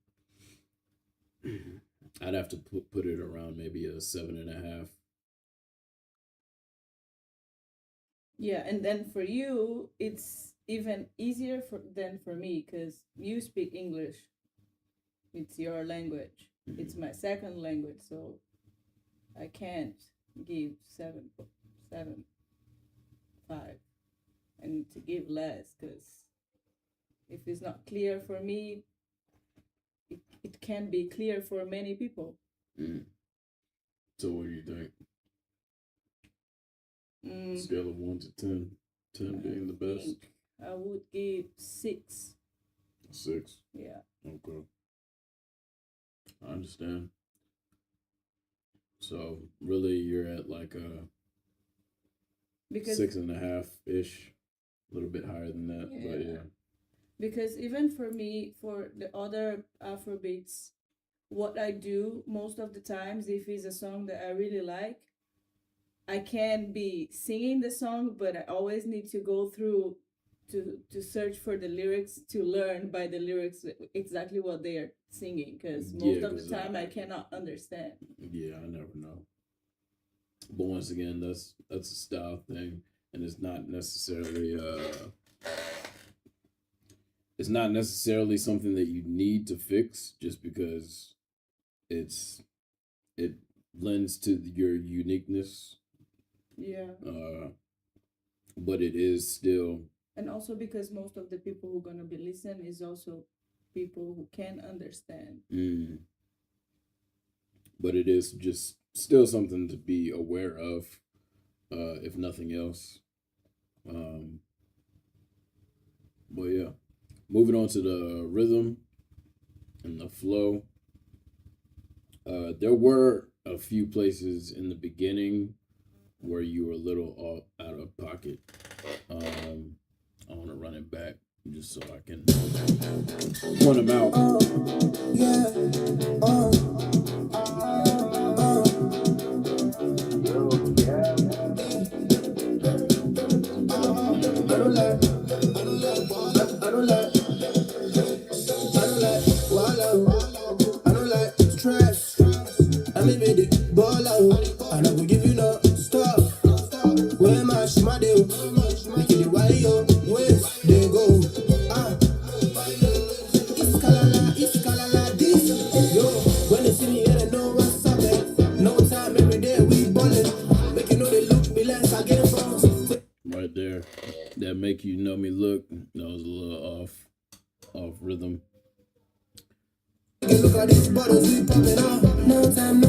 I'd have to put it around maybe a 7.5. Yeah, and then for you, it's even easier than for me because you speak English. It's your language. It's my second language, so I can't give 7.5. I need to give less because if it's not clear for me, it can be clear for many people. So what do you think? Mm, Scale of 1 to 10. 10 being the best. think I would give 6. 6. Yeah. Okay. I understand. So really, you're at like a Because 6.5 ish, a little bit higher than that, but yeah. Because even for me, for the other Afrobeats, what I do most of the times, if it's a song that I really like, I can be singing the song, but I always need to go through to search for the lyrics to learn by the lyrics exactly what they are singing. Because most of the time I cannot understand. Yeah, I never know. But once again, that's a style thing, and it's not necessarily something that you need to fix just because it lends to your uniqueness. Yeah. But it is still. And also because most of the people who are gonna be listening is also people who can understand. But it is just still something to be aware of, if nothing else. But yeah, moving on to the rhythm and the flow. There were a few places in the beginning where you were a little out of pocket. I want to run it back just so I can point them out. And I will give you no stuff. Where my shima do? Make it why yo, ways they go. It's kalala, this. Yo, when they see me, yeah, they know what's up, man. No time, every day we ballin'. Make you know they look me less, I get bones. Right there, that make you know me look. That was a little off rhythm. Look at these bottles we popping up. No time,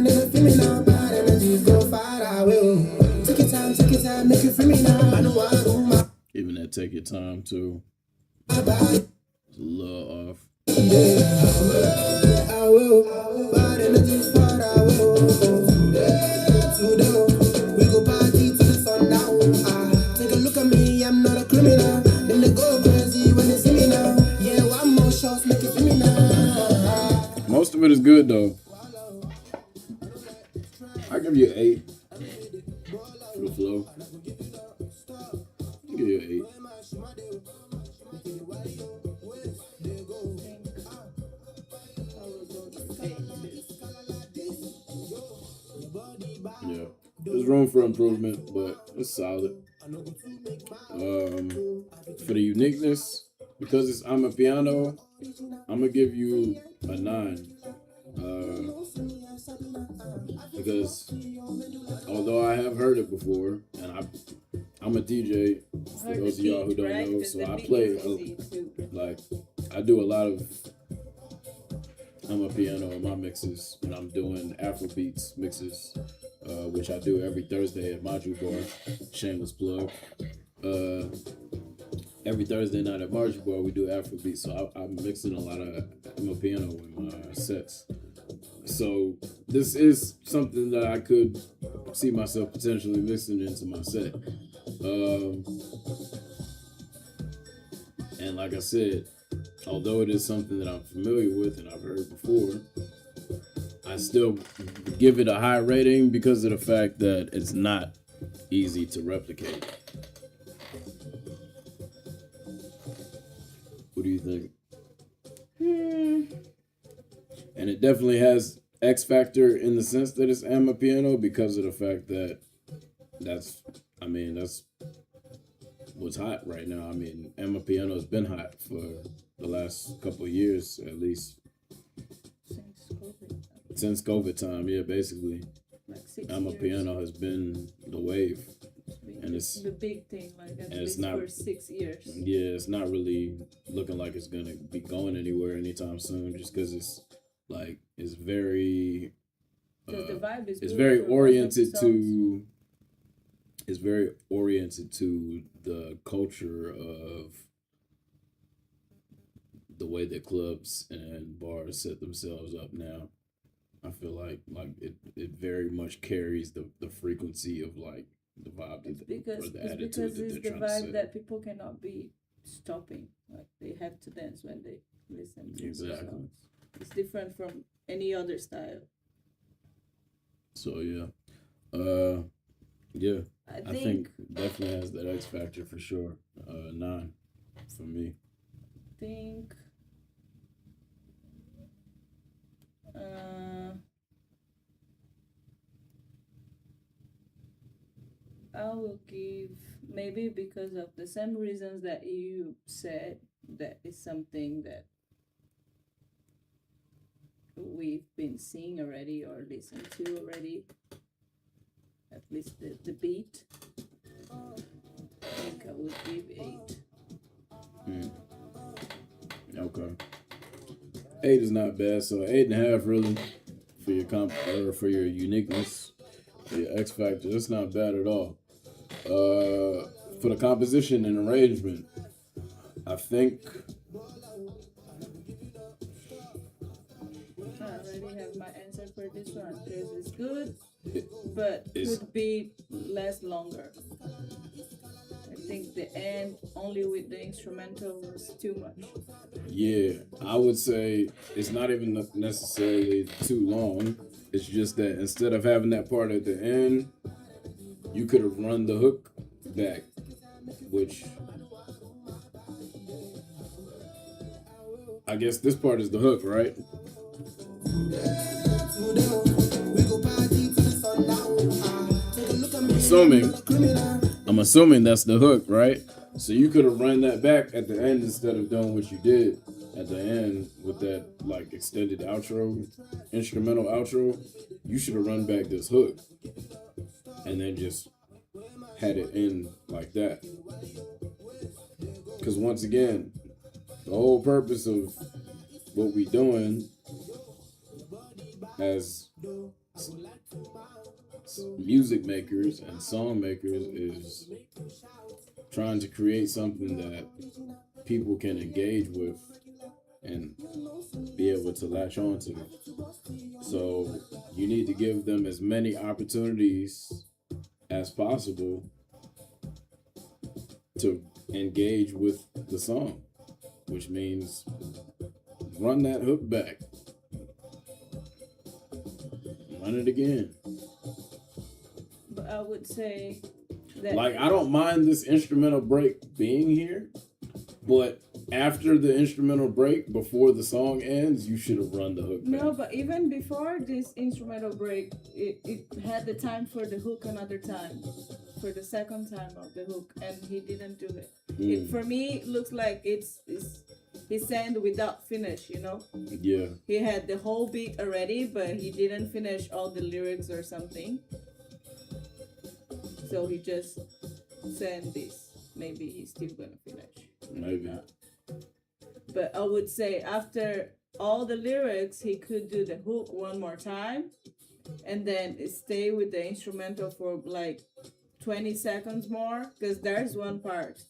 nigga, feel me now. Bad energies go far away. Take your time, make you feel me now. I know I do my. Even that take your time too. Bye. It's a little off. I will. Bad energies far away. Today, we go party to the sundown. Take a look at me, I'm not a criminal. Then they go crazy when they see me now. Yeah, one more shot, make you feel me now. Most of it is good though. I give you 8 for the flow. I'll give you 8. Yeah, there's room for improvement, but it's solid. For the uniqueness, because I'm a piano, I'm gonna give you a 9. Because although I have heard it before, and I'm a DJ, for those of y'all who don't know, so I play, I do a lot of piano in my mixes when I'm doing Afrobeats mixes, which I do every Thursday at Marju Bar. Shameless plug. Every Thursday night at Marju Bar, we do Afrobeats, so I'm mixing a lot of piano in my sets. So this is something that I could see myself potentially mixing into my set. And like I said, although it is something that I'm familiar with and I've heard before, I still give it a high rating because of the fact that it's not easy to replicate. What do you think? And it definitely has X factor in the sense that it's Amapiano because of the fact that that's what's hot right now. I mean, Amapiano has been hot for the last couple of years at least. Since COVID. since COVID time, yeah, basically. Like 6 Piano has been the wave, and it's the big thing, like at and it's least not- for 6 years. yeah, it's not really looking like it's gonna be going anywhere anytime soon, just because it's very Because the vibe is it's good very for both of the oriented songs. to it's very oriented to the culture of the way that clubs and bars set themselves up now. I feel like it very much carries the frequency of like the vibe It's that because or the it's attitude because that it's they're the trying to vibe set. that people cannot be stopping. Like they have to dance when they listen to the Exactly. songs. It's different from any other style. So yeah, yeah. I think definitely has that X factor for sure. 9 for me. think I will give, maybe because of the same reasons that you said, that is something that we've been seeing already or listened to already, at least the beat. I think I would give 8. Okay. 8 is not bad, so 8.5 really for your for your uniqueness, for your X factor. That's not bad at all. For the composition and arrangement, I think I already have my answer for this one because it's good, but it's- could be less longer. I think the end only with the instrumental was too much. yeah, I would say it's not even necessarily too long. It's just that instead of having that part at the end, you could have run the hook back, which I guess this part is the hook, right? I'm assuming that's the hook, right? So you could have run that back at the end instead of doing what you did at the end with that like extended outro, instrumental outro. You should have run back this hook and then just had it end like that. Because once again, the whole purpose of what we doing as music makers and song makers is trying to create something that people can engage with and be able to latch on to. So you need to give them as many opportunities as possible to engage with the song, which means run that hook back. Run it again. But I would say that Like, I don't mind this instrumental break being here, but after the instrumental break, before the song ends, you should have run the hook back. no, but even before this instrumental break, it had the time for the hook another time, for the second time of the hook, and he didn't do it. It for me it looks like it's he sang without finish, you know? Yeah. He had the whole beat already, but he didn't finish all the lyrics or something. So he just sang this. Maybe he's still gonna finish. Maybe. But I would say after all the lyrics, he could do the hook one more time and then stay with the instrumental for like 20 seconds more. Because there's one part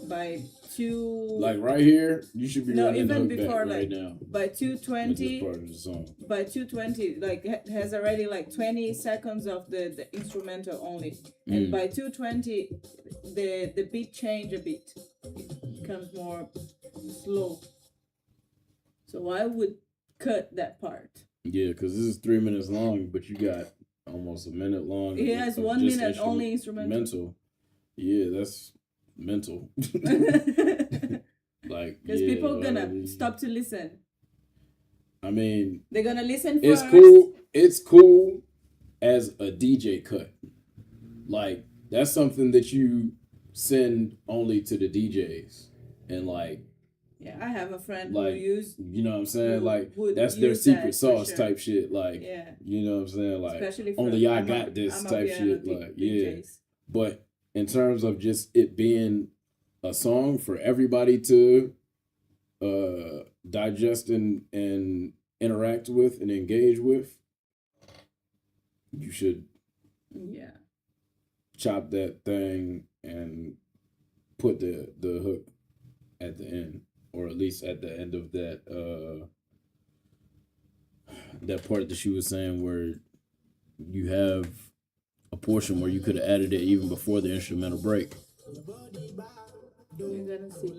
by Like right here, you should be No, running the even hook before, back right like, now. by Like this 220, part of the song. by 220, like has already like 20 seconds of the instrumental only. And by 220, the beat change a bit. It becomes more slow. So I would cut that part. Yeah, because this is 3 minutes long, but you got almost a minute long. He of- has of 1 just minute only instrumental. Mental. Yeah, that's mental. Like, Because yeah, people gonna stop to listen. I mean, They're gonna listen it's first. cool. It's cool as a DJ cut. Like, that's something that you send only to the DJs. And like, Yeah, I have a friend Like, who used. you know what I'm saying? who Like, would that's their use secret that for sauce sure. type shit. Like, Yeah, you know what I'm saying? Like, especially for only I I'm got a, this I'm a type piano shit. Like, yeah. DJs. But in terms of just it being a song for everybody to digest and interact with and engage with, you should Yeah. chop that thing and put the hook at the end, or at least at the end of that that part that she was saying where you have a portion where you could have added it even before the instrumental break. You're gonna see.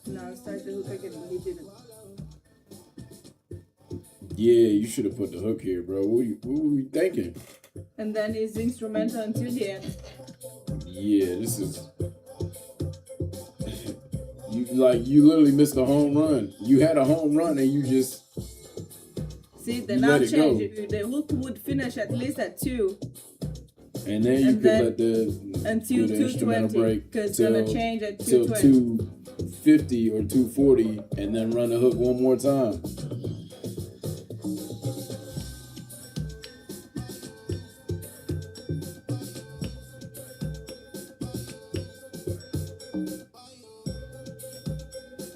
Now start the hook again. He didn't. Yeah, you should have put the hook here, bro. What were you thinking? And then it's instrumental until the end. Yeah, this is you literally missed a home run. You had a home run and you just See, the you now let it go. change. The hook would finish at least at 2. And then you And could then let the until do the instrumental 2:20, break because till gonna change at till 2:20. 2:50 or 2:40, and then run the hook one more time.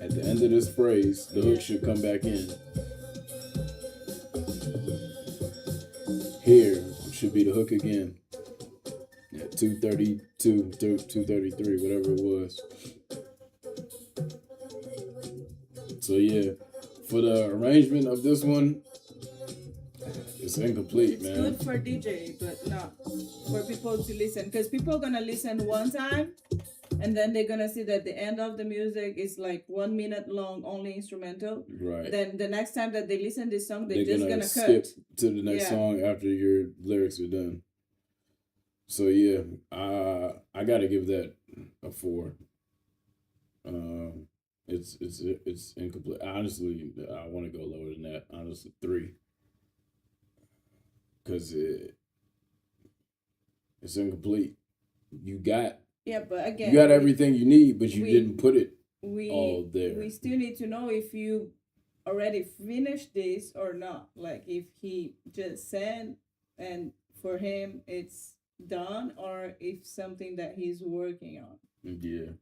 At the end of this phrase, the hook should come back in. Here should be the hook again. At 2:32, 2:33, whatever it was. So yeah, for the arrangement of this one, it's incomplete, It's man. good for DJ, but not for people to listen. Because people are gonna listen one time, and then they're gonna see that the end of the music is like 1 minute long, only instrumental. Right. Then the next time that they listen this song, they're They're just gonna gonna skip cut. to the next Yeah. song after your lyrics are done. So yeah, I gotta give that a 4. It's incomplete. Honestly, I want to go lower than that. Honestly, 3, because it's incomplete. You got Yeah, but again, you got everything you need, but you we- didn't put it we all there. we still need to know if you already finished this or not. Like if he just said, and for him it's done, or if something that he's working on. Yeah.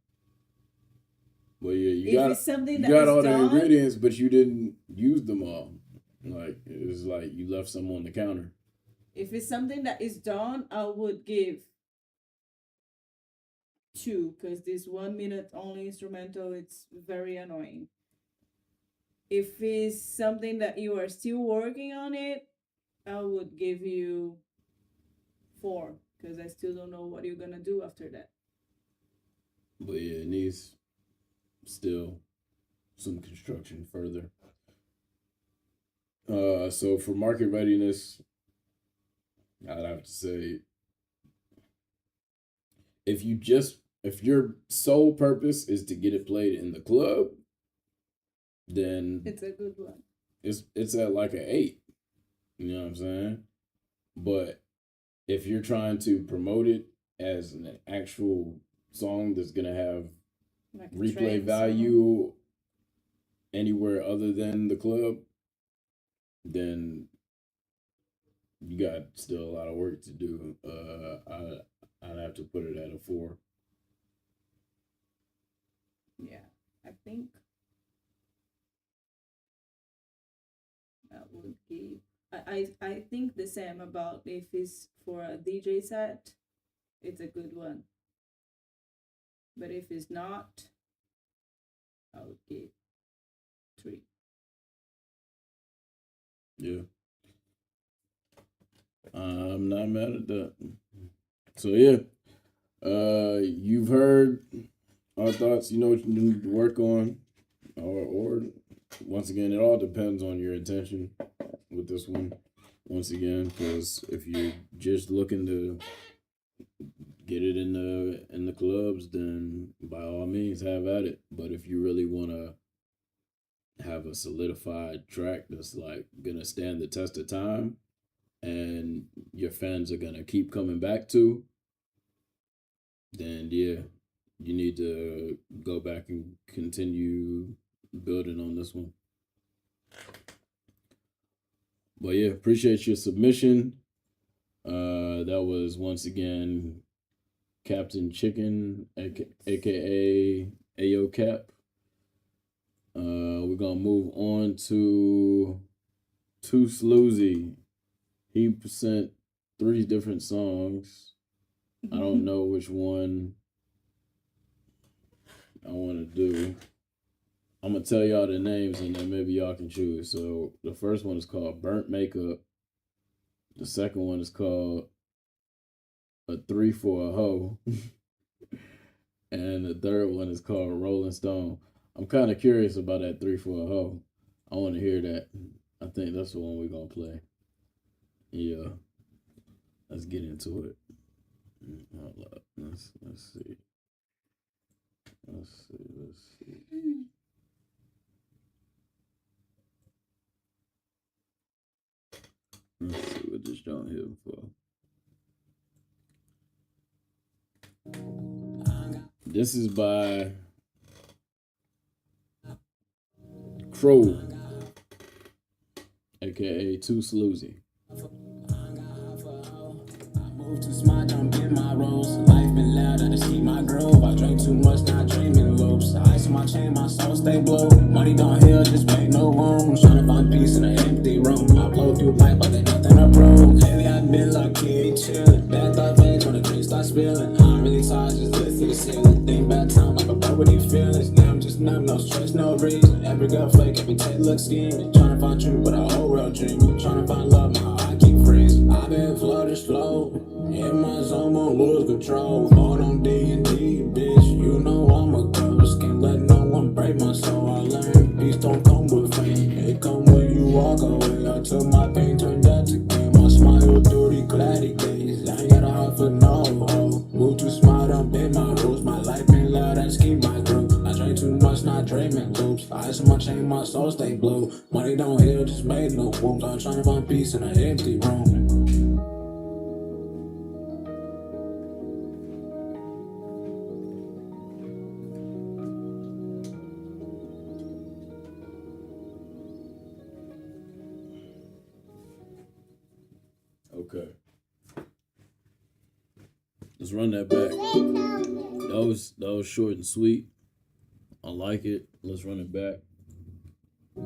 Well, yeah, you If got it's something you that got is all the done- ingredients, but you didn't use them all. Like it's like you left some on the counter. If it's something that is done, I would give 2, because this 1 minute only instrumental, it's very annoying. If it's something that you are still working on it, I would give you 4, because I still don't know what you're gonna do after that. But yeah, it needs still some construction further. So for market readiness, I'd have to say if your sole purpose is to get it played in the club, then It's a good one. it's at like an 8. You know what I'm saying? But if you're trying to promote it as an actual song that's gonna have Like a replay trance value anywhere other than the club, then you got still a lot of work to do. I'd have to put it at a 4. song. Yeah, I think that would give. I think the same about if it's for a DJ set, it's a good one. But if it's not, I would give 3. Yeah. I'm not mad at that. So yeah. You've heard our thoughts. You know what you need to work on. Or once again, it all depends on your intention with this one. Once again, because if you're just looking to get it in the clubs, then by all means have at it. But if you really want to have a solidified track that's like gonna stand the test of time and your fans are gonna keep coming back to, then yeah, you need to go back and continue building on this one. But yeah, appreciate your submission. That was once again Captain Chicken, aka Ayo Cap. We're gonna move on to Too Sloozy. He sent 3 different songs. I don't know which one I want to do. I'm gonna tell y'all the names and then maybe y'all can choose. So the first one is called Burnt Makeup. The second one is called A 3 for a Hoe. And the third one is called Rolling Stone. I'm kind of curious about that 3 for a Hoe. I want to hear that. I think that's the one we're gonna play. Yeah. Let's get into it. Hold up. Let's see. Let's see. Let's see what this joint here for. This is by Crow, aka Too Sloozy. Too smart, don't get my rolls. Life been loud, I just keep my grove. I drink too much, not dreaming loops. Ice on my chain, my soul stay blow. Money don't heal, just make no room. Tryna find peace in an empty room. I blow through life like there's nothing to prove. Lately I've been lucky, chillin'. Bad thought fades when the drinks start spilling. I'm really tired, just lift to the ceiling. Think back time like a bro with these feelings. Now I'm just numb, no stress, no reason. Every girl flake, every tape look scheming. Tryna find truth, but a whole world dreaming. Tryna find love, my heart keep freezing. I've been floated slow. In my zone, won't lose control. Hold on D&D, bitch. You know I'm a ghost. Can't let no one break my soul. I learned peace don't come with fame. It come when you walk away. I took my pain, turned that to game. I smile through the cloudy days. I ain't got a heart for no hoe. Move too smart, don't bend my rules. My life been loud, I just keep my group. I drink too much, not dreaming loops. Ice on my chain, my soul stay blue. Money don't heal, just made no wounds. I'm trying to find peace in an empty room. Okay. Let's run that back. That was short and sweet. I like it. Let's run it back. I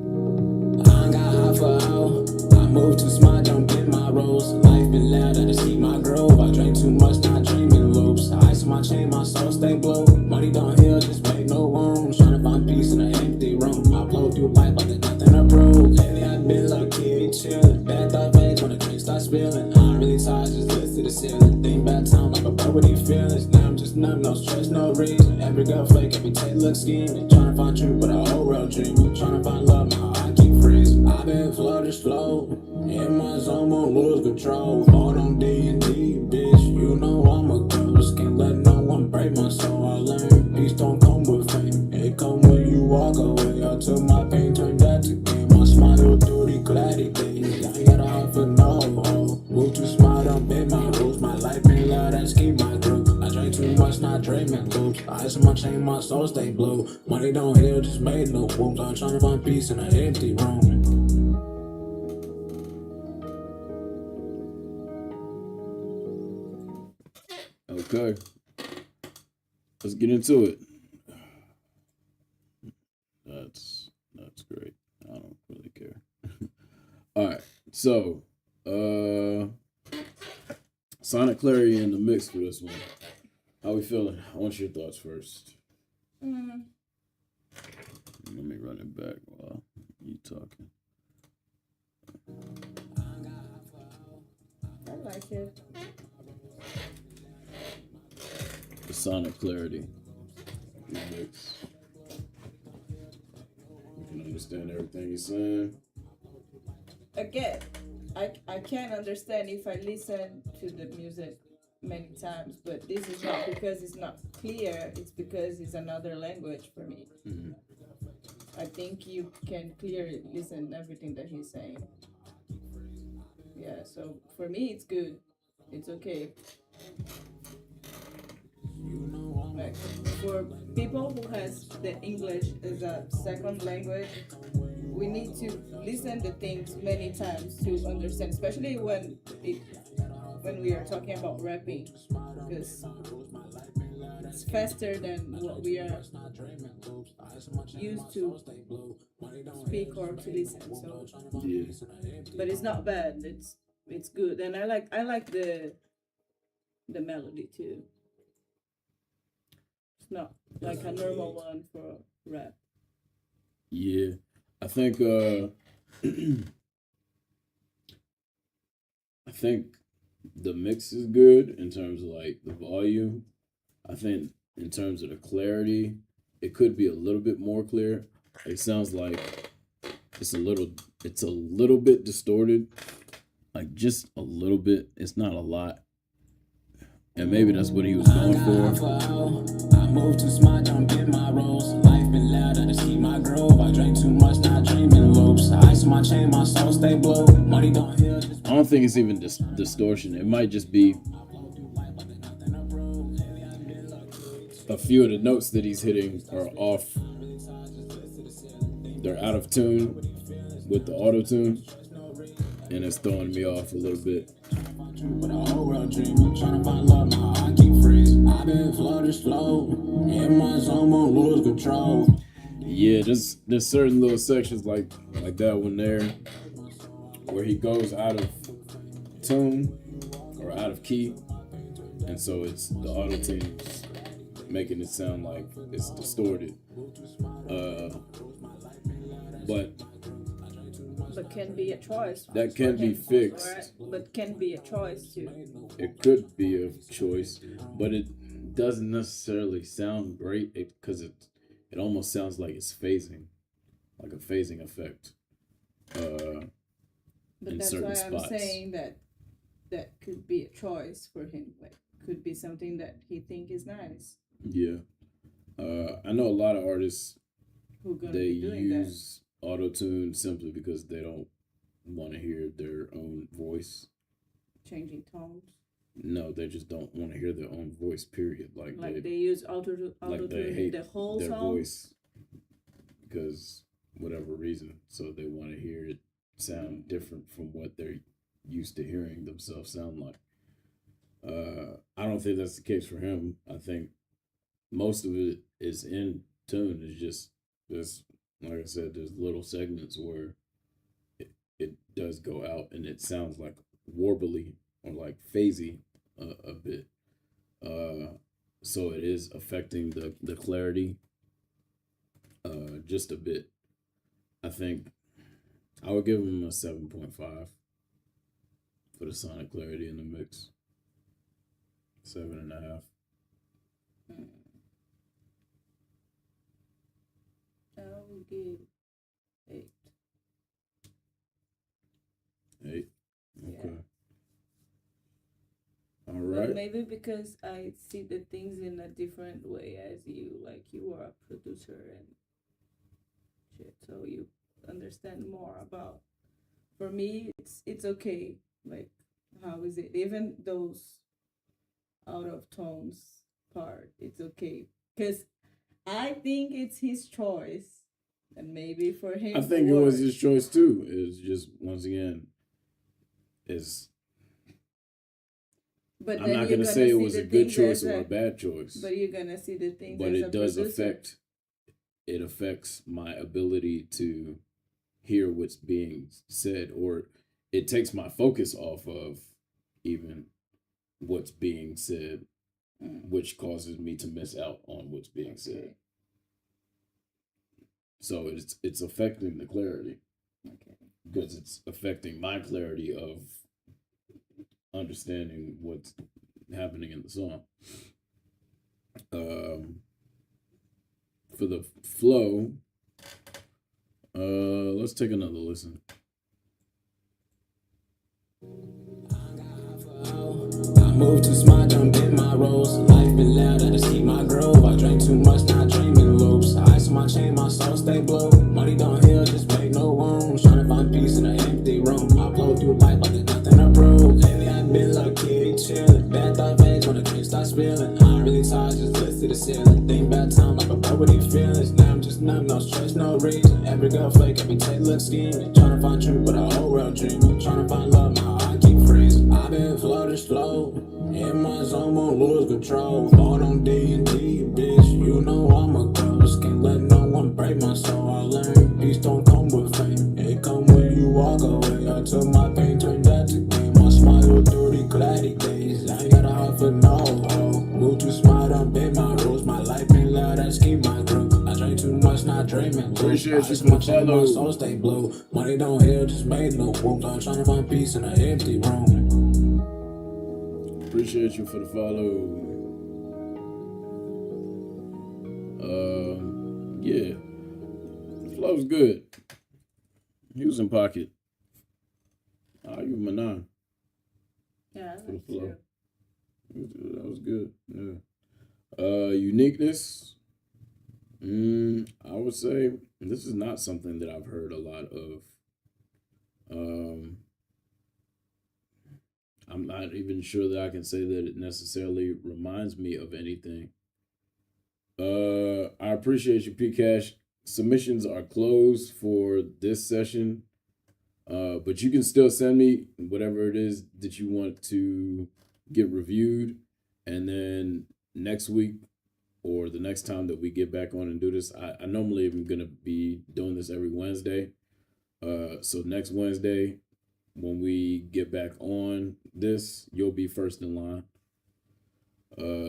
ain't got high for a hoe. I move too smart, don't get my rolls. Life been loud, I just keep my grove. I drink too much, not dreaming loops. Ice on my chain, my soul stay blow. Money don't heal, just make no room. Tryna find peace in an empty room. I blow through life like there's nothing to prove. Lately I've been lucky, chillin'. Bad thought fades when the drinks start spilling. I'm really tired, just lift to the ceiling. Think back time like a bro with these feelings. Now I'm just numb, no stress, no reason. Every girl flake, every tape look scheming. Tryna find truth, but a whole world dreaming. Tryna find love, my heart keep freezing. I've been floated slow. In my zone, won't lose control. Hold on D&D, bitch. You know I'm a ghost. Can't let no one break my soul. I learned peace don't come with fame. It come when you walk away. I took my pain, turned that to game. I smile through the cloudy days. I ain't got a heart for no hoe. Move too smart, don't bend my rules. My life been loud, I just keep my group. I drink too much, not dreaming loops. Ice on my chain, my soul stay blue. Money don't heal, just made no wounds. I'm trying to find peace in an empty room. Okay. Let's get into it. That's great. I don't really care. All right. So, sonic clarity in the mix for this one. How we feeling? I want your thoughts first. Let me run it back while you talking. I like it. The sonic clarity in the mix. You can understand everything he's saying. Again, I can understand if I listen to the music many times, but this is not because it's not clear, it's because it's another language for me. I think you can clearly listen everything that he's saying. Yeah, so for me it's good. It's okay. Like for people who has the English as a second language, we need to listen to things many times to understand, especially when we are talking about rapping, because it's faster than what we are used to speak or to listen. So, Yeah. but it's not bad. It's good, and I like the melody too. It's not like a normal one for rap. Yeah. I think I think the mix is good in terms of like the volume. I think in terms of the clarity, it could be a little bit more clear. It sounds like it's a little bit distorted. Like just a little bit. It's not a lot. And maybe that's what he was going for. I moved too smart, don't get my roles. Life been loud, I see my grove. I drank too much, not dreaming loops. Ice on my chain, my soul stay blue. Money don't heal. I don't think it's even distortion. It might just be a few of the notes that he's hitting are off. They're out of tune with the auto tune, and it's throwing me off a little bit. With a whole real dream, I'm trying to find love, my heart keep freeze. I've been flow, in my zone, won't lose control. Yeah, there's certain little sections like that one there, where he goes out of tune or out of key, and so it's the auto tune making it sound like it's distorted. But can be a choice. That can be fixed. Right? But can be a choice too. It could be a choice, but it doesn't necessarily sound great because it almost sounds like it's phasing, like a phasing effect. But that's why I'm saying that could be a choice for him. Like could be something that he think is nice. Yeah, I know a lot of artists. Who gonna They be doing use auto-tune simply because they don't want to hear their own voice. Changing tones. No, they just don't want to hear their own voice. Period. Like they use auto like they tune hate the whole their song. voice because whatever reason. So they want to hear it sound different from what they're used to hearing themselves sound like. I don't think that's the case for him. I think most of it is in tune. It's just there's, like I said, there's little segments where it does go out and it sounds like warbly or like phasey a bit. So it is affecting the clarity just a bit. I think I would give him a 7.5 for the sonic clarity in the mix. 7.5. I will give 8. 8. Okay. Yeah. All But right. maybe because I see the things in a different way as you, like you are a producer and shit, so you understand more about. For me, it's okay. Like, how is it? Even those out of tones part, it's okay. Because I think it's his choice, and maybe for him. I think it was his choice too. It's just once again, it's. But I'm not gonna say it was a good choice or a bad choice. But you're gonna see the things. But as it a does producer. affect. It affects my ability to hear what's being said, or it takes my focus off of even what's being said, which causes me to miss out on what's being said. So it's affecting the clarity. Okay. Because it's affecting my clarity of understanding what's happening in the song. For the flow, let's take another listen. I moved too smart, don't get my roles. Life been loud, I just keep my grove. I drank too much, not dreaming loops. Ice on my chain, my soul stay blue. chillin'. Bad thought fades when the drink starts spilling. I ain't really tired, just lift to the ceiling. Think about time like a bro with these feelings. Now I'm just numb, no stress, no reason. Every girl flake, every take look scheming. Tryna find truth, but a whole world dreaming. Tryna find love, my heart keep freezing. I've been floating slow, in my zone, won't lose control. Going on D&D, bitch, you know I'm a ghost. Can't let no one break my soul. I learned peace don't come with fame, it come when you walk away. I took my pain, turned that to game. I smile through the cloudy days. I ain't got a heart for no hoe. Move too smart, I'm big my rules. My life ain't loud, I keep my group. I drink too much, not dreaming. Appreciate you for my the follow. soul stay blue. Money don't heal, just made no wounds. I'm trying to find peace in an empty room. Appreciate you for the follow. Yeah, the flow's good. He was in pocket. I'll give him a 9 Yeah, for the that's flow. true. That was good. Yeah. Uniqueness. I would say this is not something that I've heard a lot of. I'm not even sure that I can say that it necessarily reminds me of anything. I appreciate you, P Cash. Submissions are closed for this session. But you can still send me whatever it is that you want to get reviewed. And then next week or the next time that we get back on and do this, I normally am going to be doing this every Wednesday. So next Wednesday, when we get back on this, you'll be first in line.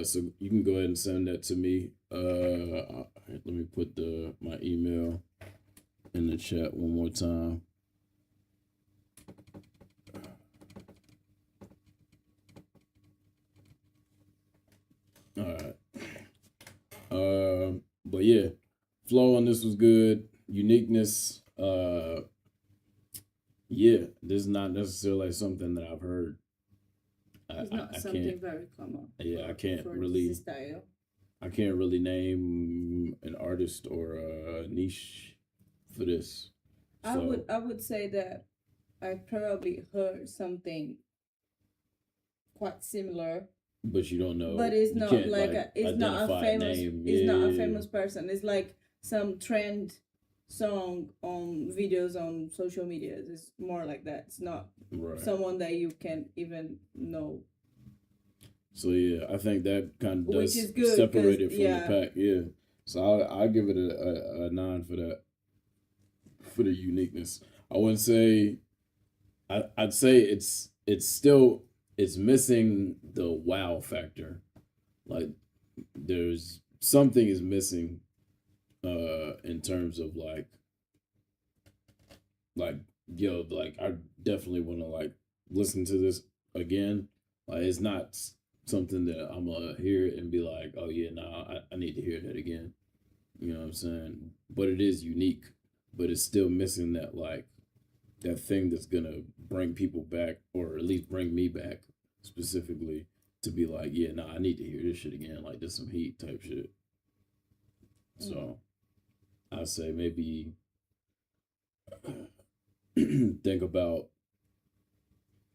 So you can go ahead and send that to me. Let me put my email in the chat one more time. All right. But yeah, flow on this was good. Uniqueness. Yeah, this is not necessarily something that I've heard. It's not I something can't. very common. Yeah, I can't for really. this style. I can't really name an artist or a niche for this. So, I would say that I probably heard something quite similar, but you don't know. but it's You not can't, like like, it's not a identify famous name. it's not a Yeah. famous person. It's like some trend song on videos on social media. It's more like that. It's not Right. someone that you can even know. So yeah, I think that kind of Which does is good, separate 'cause, it from yeah. the pack. Yeah. So I'll give it a 9 for that. For the uniqueness, I wouldn't say. I'd say it's still missing the wow factor. Like there's something is missing. In terms of like yo, like I definitely want to like listen to this again. Like it's not something that I'm gonna hear it and be like, oh yeah, nah, I need to hear that again. You know what I'm saying? But it is unique, but it's still missing that like that thing that's gonna bring people back, or at least bring me back specifically to be like, yeah, nah, I need to hear this shit again. Like this some heat type shit. So I say maybe think about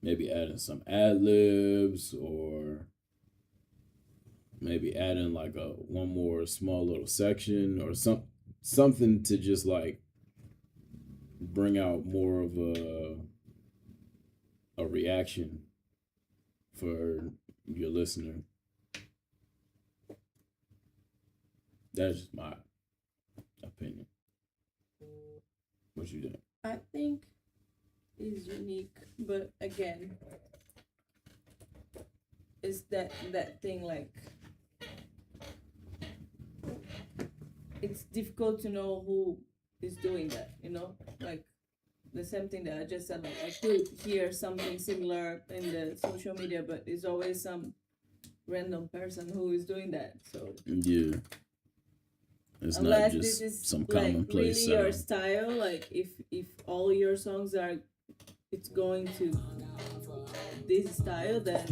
maybe adding some ad libs, or maybe adding like one more small little section or something to just like bring out more of a reaction for your listener. That's just my opinion. What you think? I think is unique, but again, it's that thing like it's difficult to know who is doing that, you know? Like the same thing that I just said, like I could hear something similar in the social media, but it's always some random person who is doing that. So Yeah. It's not unless just this is some like commonplace really your sound. style, like if all your songs are it's going to this style, then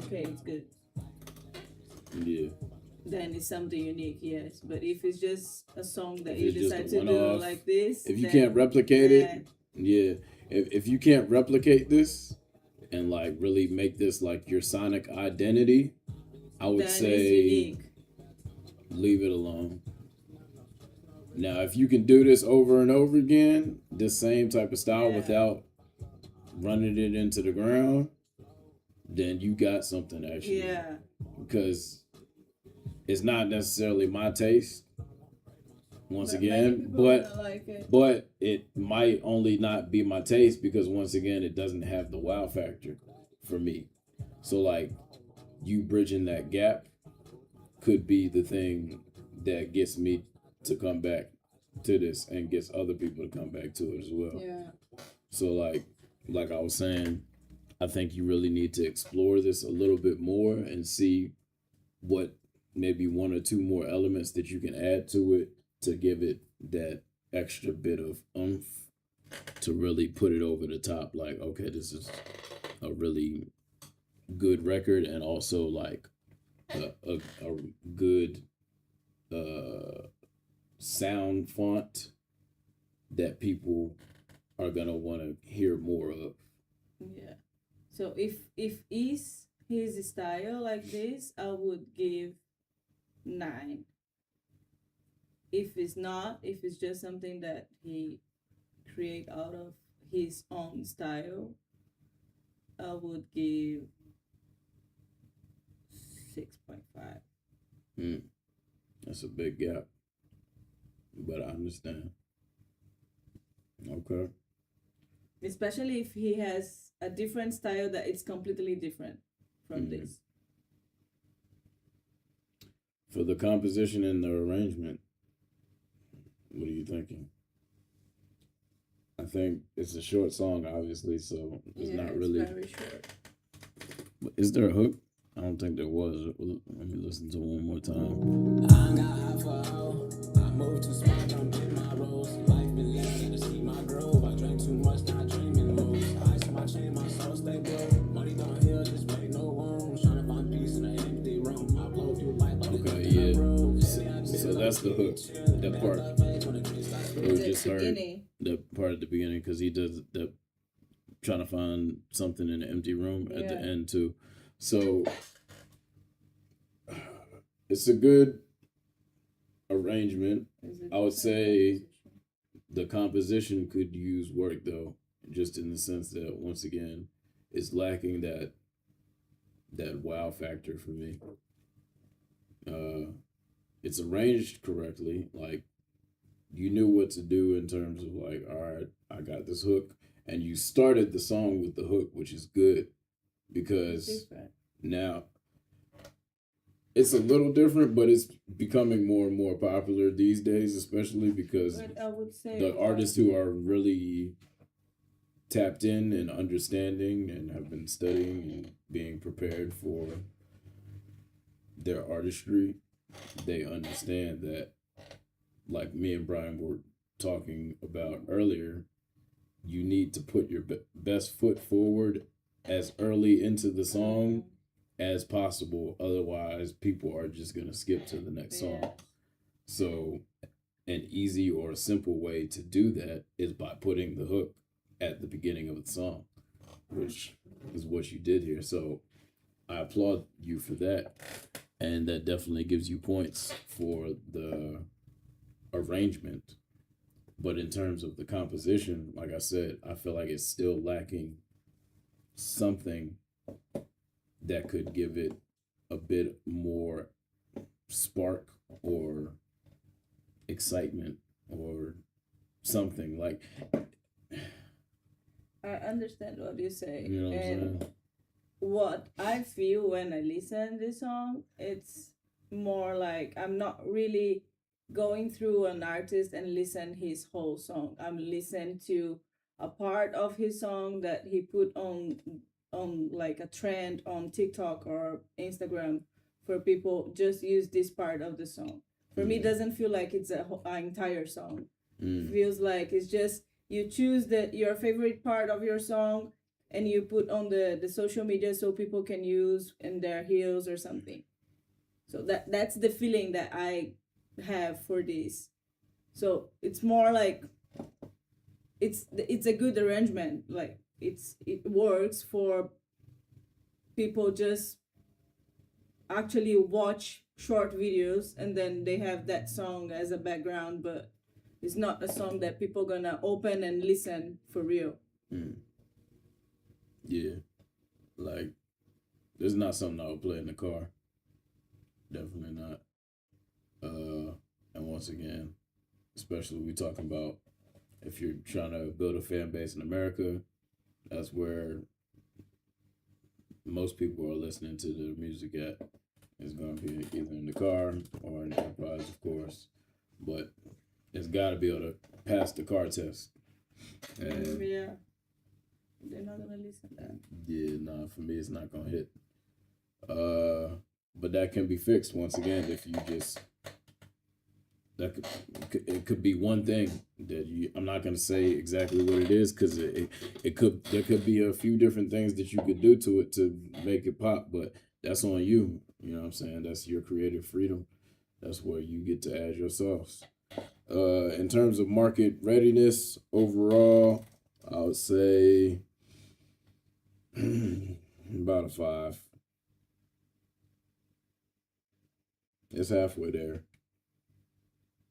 okay, it's good. Yeah. Then it's something unique, yes. But if it's just a song that If you it's just decide a to do one-off, like this, if you then can't replicate nah. it, yeah. If you can't replicate this, and like really make this like your sonic identity, I would That is say unique. leave it alone. Now, if you can do this over and over again, this same type of style Yeah. without running it into the ground, then you got something actually. Yeah. Because it's not necessarily my taste. Once But many again, people but don't like it. but it might only not be my taste because once again it doesn't have the wow factor for me. So like you bridging that gap could be the thing that gets me to come back to this and gets other people to come back to it as well. Yeah. So like I was saying, I think you really need to explore this a little bit more and see what maybe one or two more elements that you can add to it to give it that extra bit of oomph to really put it over the top. Like, okay, this is a really good record and also like a good sound font that people are gonna want to hear more of. Yeah. So if is his style like this, I would give 9. If it's not, if it's just something that he create out of his own style, I would give 6.5. That's a big gap, but I understand. Okay. Especially if he has a different style that it's completely different from Mhm. this. For the composition and the arrangement, what are you thinking? I think it's a short song, obviously, so it's not really. It's very short. Is there a hook? I don't think there was. Let me listen to it one more time. I got high for a hoe. I moved too smart, I'm in my roles. Life been living to see my grove. I drank too much, not dreaming moves. Ice on my chain, my soul stay broke. Money don't heal, just make no wounds. Trying to find peace in an empty room. I blow through life like Okay, yeah. So that's the hook. That part. We just heard Beginning. the part at the beginning because he does the trying to find something in the empty room at the Yeah. end too. So it's a good arrangement. Is it I would different say composition? the composition could use work though, just in the sense that once again, it's lacking that wow factor for me. It's arranged correctly, like you knew what to do in terms of like, all right, I got this hook, and you started the song with the hook, which is good because It's different. now it's a little different, but it's becoming more and more popular these days, especially because But I would say the artists who are really tapped in and understanding and have been studying and being prepared for their artistry, they understand that, like me and Brian were talking about earlier, you need to put your best foot forward as early into the song as possible. Otherwise, people are just going to skip to the next song. Yeah. So an easy or a simple way to do that is by putting the hook at the beginning of the song, which is what you did here. So I applaud you for that. And that definitely gives you points for the arrangement. But in terms of the composition, like I said, I feel like it's still lacking something that could give it a bit more spark or excitement or something. Like, I understand what you say. you know what I'm and saying? what I feel when I listen to this song, it's more like I'm not really going through an artist and listen his whole song. I'm listening to a part of his song that he put on like a trend on TikTok or Instagram for people just use this part of the song. For me, it doesn't feel like it's an entire song. It feels like it's just you choose your favorite part of your song and you put on the social media so people can use in their heels or something. So that's the feeling that I have for this. So it's more like it's a good arrangement. Like it works for people just actually watch short videos and then they have that song as a background, but it's not a song that people gonna open and listen for real. Yeah, like this is not something I would play in the car. Definitely not. And once again, especially we talking about if you're trying to build a fan base in America, that's where most people are listening to the music at. It's going to be either in the car or in the AirPods, of course. But it's got to be able to pass the car test. And Yeah. They're not gonna listen to that. yeah, nah, for me, it's not going to hit. But that can be fixed once again if you just... It could be one thing that I'm not gonna say exactly what it is because there could be a few different things that you could do to it to make it pop, but that's on you. You know what I'm saying? That's your creative freedom. That's where you get to add your sauce. In terms of market readiness overall, I would say about a 5. It's halfway there.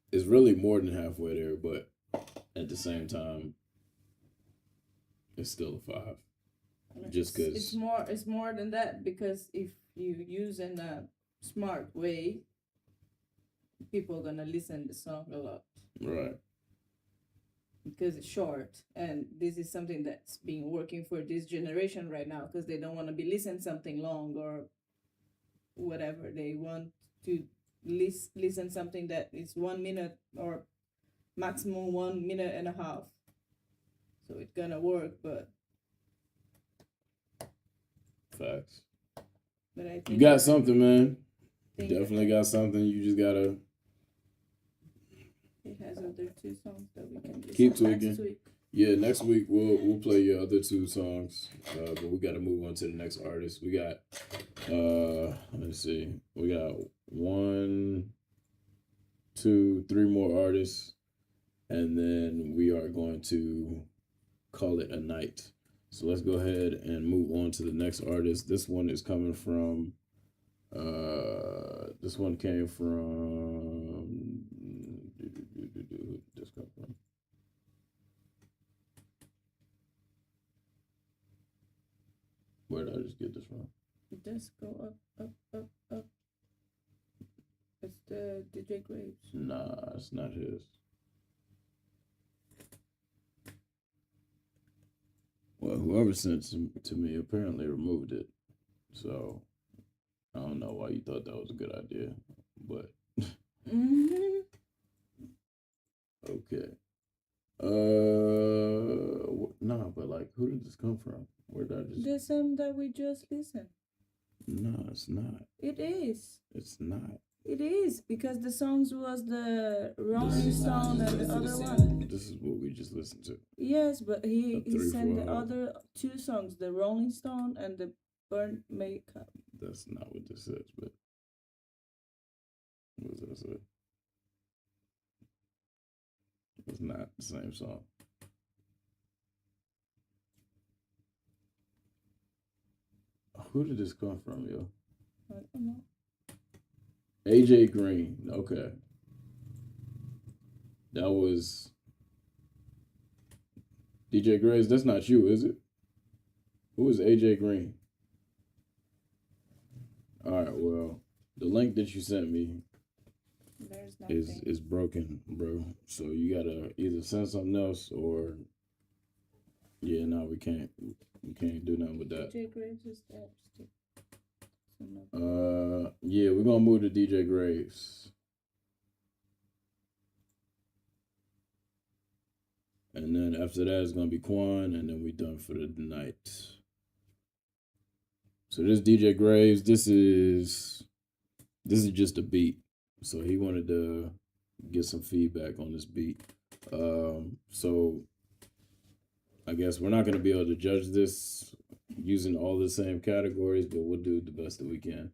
It's really more than halfway there, but at the same time, it's still a 5. Just because it's more than that, because if you use in a smart way, people are gonna listen to the song a lot. Right. Because it's short, and this is something that's been working for this generation right now, because they don't want to be listening something long or whatever. They want to listen something that is 1 minute or maximum 1.5 minutes. So it's gonna work, but facts. I think You got something, man. You definitely got something. You just gotta it has other 2 songs that we can keep listen tweaking. next week. Yeah, next week we'll play your other 2 songs, but we got to move on to the next artist. We got let's see, we got 1, 2, 3 more artists, and then we are going to call it a night. So let's go ahead and move on to the next artist. This one is coming from this one came from this come from where did I just get this from? Just go up. It's the DJ Graves. Nah, it's not his. Well, whoever sent it to me apparently removed it. So I don't know why you thought that was a good idea, but okay. No, but like, who did this come from? Where did I just? The same that we just listened. No, it's not. It is. It's not. It is, because the songs was the Rolling Stone and the other one. This is what we just listened to. Yes, but he sent the 3-4. other 2 songs, the Rolling Stone and the Burnt Makeup. That's not what this says, but what does that say? It's not the same song. Who did this come from, yo? I don't know. AJ Green. Okay. That was DJ Graves. That's not you, is it? Who is AJ Green? All right, well, the link that you sent me There's nothing. is broken, bro. So you gotta either send something else or no, we can't do nothing with that. DJ Graves is there still. So no. Yeah, we're gonna move to DJ Graves. And then after that it's gonna be Quan, and then we done for the night. So this DJ Graves, this is just a beat. So he wanted to get some feedback on this beat. So I guess we're not gonna be able to judge this using all the same categories, but we'll do the best that we can.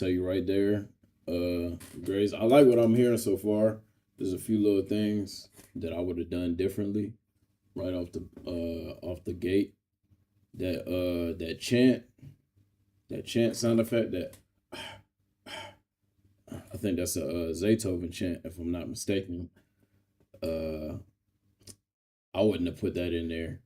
tell you right there, Grace, I like what I'm hearing so far. There's a few little things that I would have done differently right off the gate. That chant sound effect, that I think that's a Beethoven chant, if I'm not mistaken. I wouldn't have put that in there.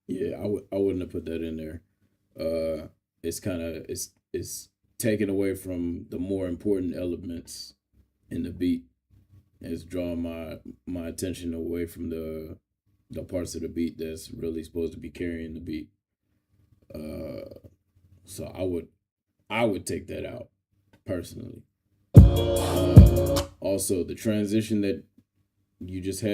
Yeah, I wouldn't have put that in there. It's kind of it's taken away from the more important elements in the beat. It's drawing my attention away from the parts of the beat that's really supposed to be carrying the beat. So I would take that out personally. Also, the transition that you just had